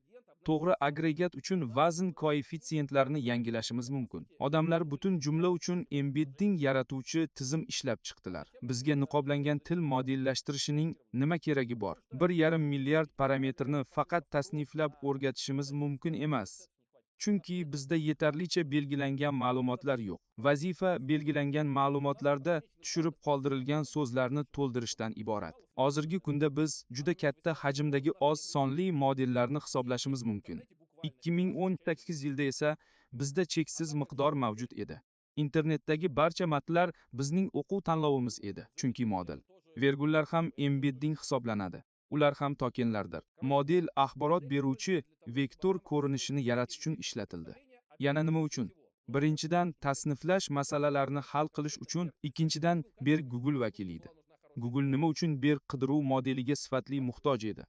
to'g'ri agregat uchun vazn koeffitsiyentlarini yangilashimiz mumkin. Odamlar butun jumla uchun embedding yaratuvchi tizim ishlab chiqdilar. Bizga niqoblangan til modellashtirishining nima keragi bor? 1,5 milliard parametrni faqat tasniflab o'rgatishimiz mumkin emas. Chunki bizda yetarlicha belgilangan ma'lumotlar yo'q. Vazifa belgilangan ma'lumotlarda tushirib qoldirilgan so'zlarni to'ldirishdan iborat. Hozirgi kunda biz juda katta hajmdagi oz sonli modellarni hisoblashimiz mumkin. 2018 yilda esa bizda cheksiz miqdor mavjud edi. Internetdagi barcha matnlar bizning o'quv tanlovimiz edi. Chunki model, vergullar ham embedding hisoblanadi. Ular ham tokenlardir. Model axborot beruvchi vektor ko'rinishini yaratish uchun ishlatildi. Yana nima uchun? Birinchidan, tasniflash masalalarini hal qilish uchun, ikkinchidan, Berg Google vakili edi. Google nima uchun Berg qidiruv modeliga sifatli muhtoj edi?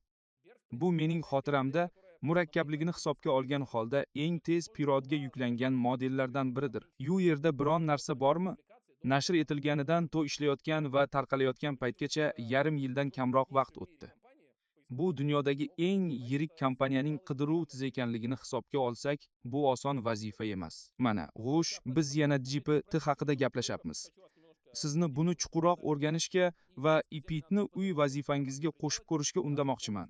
Bu mening xotiramda murakkabligini hisobga olgan holda eng tez pirodga yuklangan modellardan biridir. U yerda biron narsa bormi? Nashr etilganidan to ishlayotgan va tarqalayotgan paytgacha yarim yildan kamroq vaqt o'tdi. Bu dunyodagi eng yirik kompaniyaning qidiruv ekanligini hisobga olsak, bu oson vazifa emas. Mana, g'ush, biz yana GPT haqida gaplashamiz. Sizni buni chuqurroq o'rganishga va IPITni uy vazifangizga qo'shib ko'rishga undamoqchiman.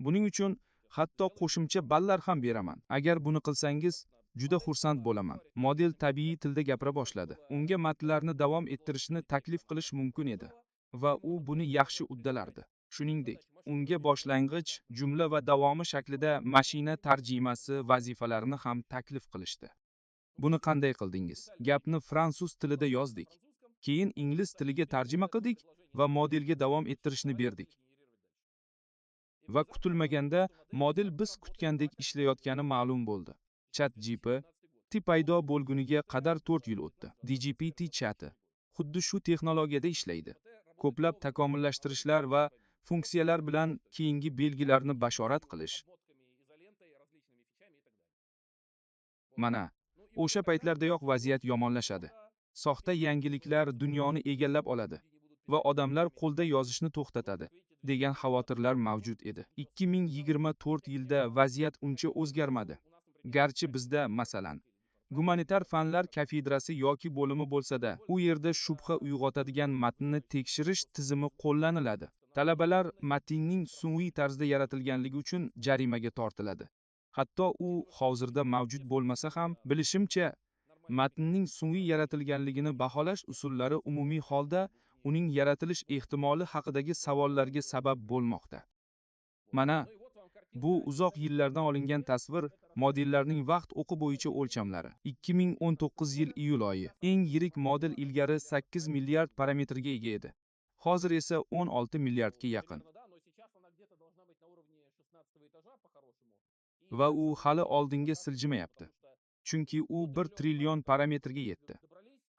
Buning uchun hatto qo'shimcha ballar ham beraman. Agar buni qilsangiz, juda xursand bo'laman. Model tabiiy tilda gapira boshladi. Unga matnlarni davom ettirishni taklif qilish mumkin edi va u buni yaxshi uddalardi. Shuningdek, unga boshlang'ich, jumla va davomi shaklida mashina tarjimasi vazifalarini ham taklif qilishdi. Buni qanday qildingiz? Gapni fransuz tilida yozdik. Keyin ingliz tiliga tarjima qildik va modelga davom ettirishni berdik. Va kutilmaganda model biz kutgandek ishlayotgani ma'lum bo'ldi. ChatGPT paydo bo'lguniga qadar 4 yil o'tdi. DGPT chati xuddi shu texnologiyada ishlaydi. Ko'plab takomillashtirishlar va funksiyalar bilan keyingi belgilarni bashorat qilish. Mana, o'sha paytlardayoq vaziyat yomonlashadi. Soxta yangiliklar dunyoni egallab oladi va odamlar qo'lda yozishni to'xtatadi degan xavotirlar mavjud edi. 2024 yilda vaziyat uncha o'zgarmadi. Garchi bizda, masalan, gumanitar fanlar kafedrasi yoki bo'limi bo'lsa-da, u yerda shubha uyg'otadigan matnni tekshirish tizimi qo'llaniladi. Talabalar matnning sun'iy tarzda yaratilganligi uchun jarimaga tortiladi. Hatto u hozirda mavjud bo'lmasa ham, bilishimcha, matnning sun'iy yaratilganligini baholash usullari umumiy holda uning yaratilish ehtimoli haqidagi savollarga sabab bo'lmoqda. Mana, bu uzoq yillardan olingan tasvir modellarning vaqt o'qi bo'yicha o'lchamlari. 2019 yil iyul oyi. Eng yirik model ilgari 8 milliard parametrga ega edi. Hozir esa 16 milliardga yaqin. Va u hali oldinga siljimayapti. Chunki u 1 trillion parametrga yetdi.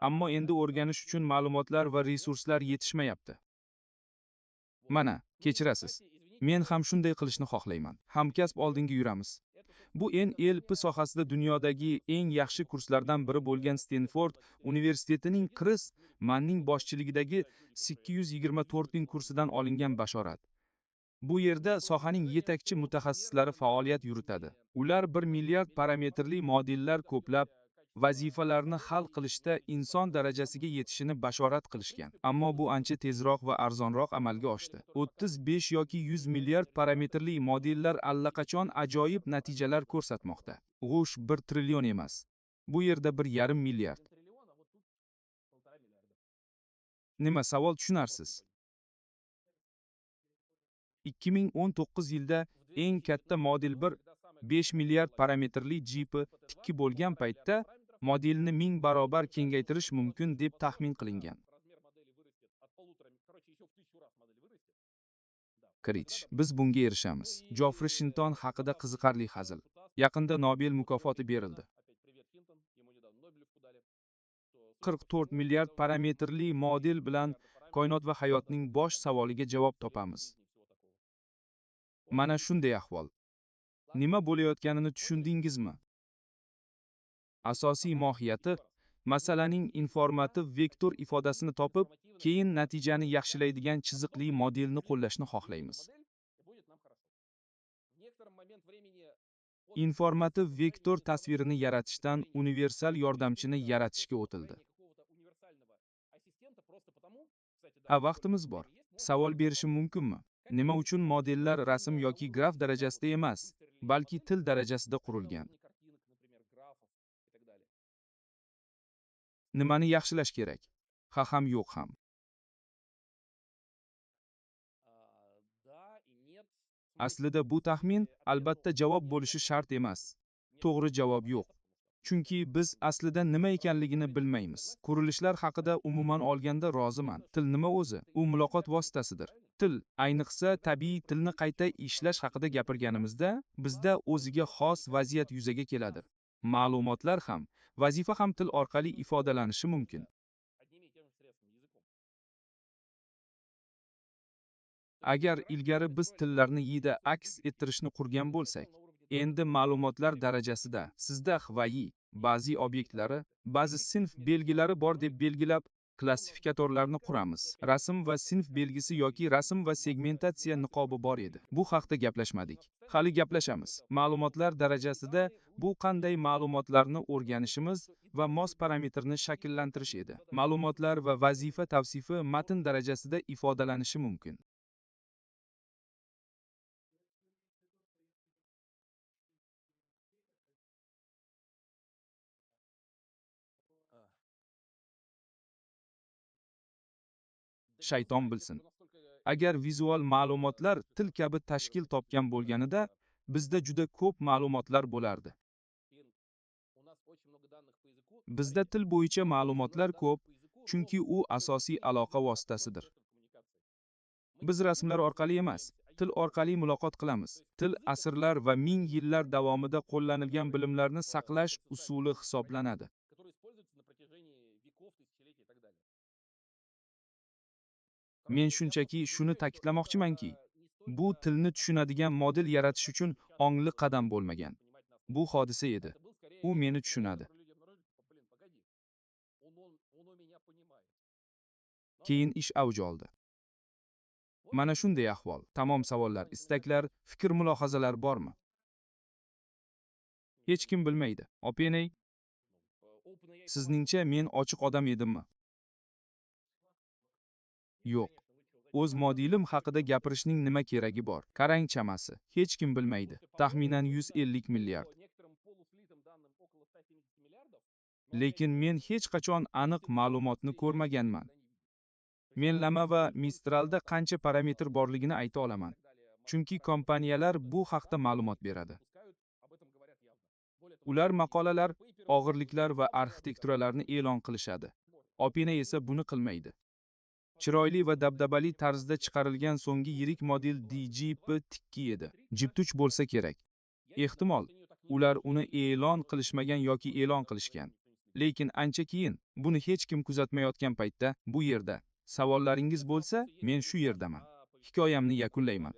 Ammo endi o'rganish uchun ma'lumotlar va resurslar yetishmayapti. Mana, kechirasiz. Men ham shunday qilishni xohlayman. Hamkasb oldinga yuramiz. Bu NLP sohasida dunyodagi eng yaxshi kurslardan biri bo'lgan Stenford universitetining Chris Mannning boshchiligidagi 224 kursidan olingan bashorat. Bu yerda sohaning yetakchi mutaxassislari faoliyat yuritadi. Ular 1 milliard parametrli modellar ko'plab vazifalarni hal qilishda inson darajasiga yetishini bashorat qilishgan. Ammo bu ancha tezroq va arzonroq amalga oshdi. 35 yoki 100 milliard parametrli modellar allaqachon ajoyib natijalar ko'rsatmoqda. G'ush 1 trillion emas. Bu yerda 1,5 milliard. Nima savol tushunarsiz? 2019 yilda eng katta model 5 milliard parametrli jipi tikki bo'lgan paytda modelni 1000 barobar kengaytirish mumkin deb taxmin qilingan. Kritish: biz bunga erishamiz. Jofri Shinton haqida qiziqarli hazil. Yaqinda Nobel mukofoti berildi. 44 milliard parametrli model bilan koinot va hayotning bosh savoliga javob topamiz. Mana shunday ahvol. Nima bo'layotganini tushundingizmi? Asosiy mohiyati masalaning informativ vektor ifodasini topib, keyin natijani yaxshilaydigan chiziqli modelni qo'llashni xohlaymiz. Informativ vektor tasvirini yaratishdan universal yordamchini yaratishga o'tildi. Vaqtimiz bor. Savol berishim mumkinmi? Nima uchun modellar rasm yoki graf darajasida emas, balki til darajasida qurilgan? Nimani yaxshilash kerak? Ha ham yo'q ham. Aslida bu taxmin albatta javob bo'lishi shart emas. To'g'ri javob yo'q. Chunki biz aslida nima ekanligini bilmaymiz. Qurilishlar haqida umuman olganda roziman. Til nima o'zi? U muloqot vositasidir. Til, ayniqsa tabiiy tilni qayta ishlash haqida gapirganimizda, bizda o'ziga xos vaziyat yuzaga keladi. Ma'lumotlar ham, vazifa ham til orqali ifodalanishi mumkin. Agar ilgari biz tillarni yida aks ettirishni qurgan bo'lsak, endi ma'lumotlar darajasida sizda hvayi, ba'zi obyektlari, ba'zi sinf belgilari bor deb belgilab, klassifikatorlarni quramiz. Rasm va sinf belgisi yoki rasm va segmentatsiya niqobi bor edi. Bu haqda gaplashmadik. Hali gaplashamiz. Ma'lumotlar darajasida bu qanday ma'lumotlarni o'rganishimiz va mos parametrni shakllantirish edi. Ma'lumotlar va vazifa tavsifi matn darajasida ifodalanishi mumkin. Shayton bilsin. Agar vizual ma'lumotlar til kabi tashkil topgan bo'lganida, bizda juda ko'p ma'lumotlar bo'lardi. Bizda til bo'yicha ma'lumotlar ko'p, chunki u asosiy aloqa vositasidir. Biz rasmlar orqali emas, til orqali muloqot qilamiz. Til asrlar va ming yillar davomida qo'llanilgan bilimlarni saqlash usuli hisoblanadi. Men shunchaki shuni ta'kidlamoqchimanki, bu tilni tushunadigan model yaratish uchun ongli qadam bo'lmagan. Bu hodisa edi. U meni tushunadi. Keyin ish avj oldi. Mana shunday ahvol. Tamom savollar, istaklar, fikr-mulohazalar bormi? Hech kim bilmaydi. OpenAI, sizningcha men ochiq odam edimmi? Yo'q. O'z modelim haqida gapirishning nima keragi bor? Qarang chamasi, hech kim bilmaydi. Taxminan 150 milliard. Lekin men hech qachon aniq ma'lumotni ko'rmaganman. Men Lama va Mistralda qancha parametr borligini ayta olaman. Chunki kompaniyalar bu haqda ma'lumot beradi. Ular maqolalar, og'irliklar va arxitekturalarni e'lon qilishadi. OpenAI esa buni qilmaydi. Chiroyli va dabdabali tarzda chiqarilgan so'nggi yirik model DGP-2 edi. Jiptuch bo'lsa kerak. Ehtimol, ular uni e'lon qilishmagan yoki e'lon qilishgan. Lekin ancha keyin, buni hech kim kuzatmayotgan paytda, bu yerda savollaringiz bo'lsa, men shu yerdaman. Hikoyamni yakunlayman.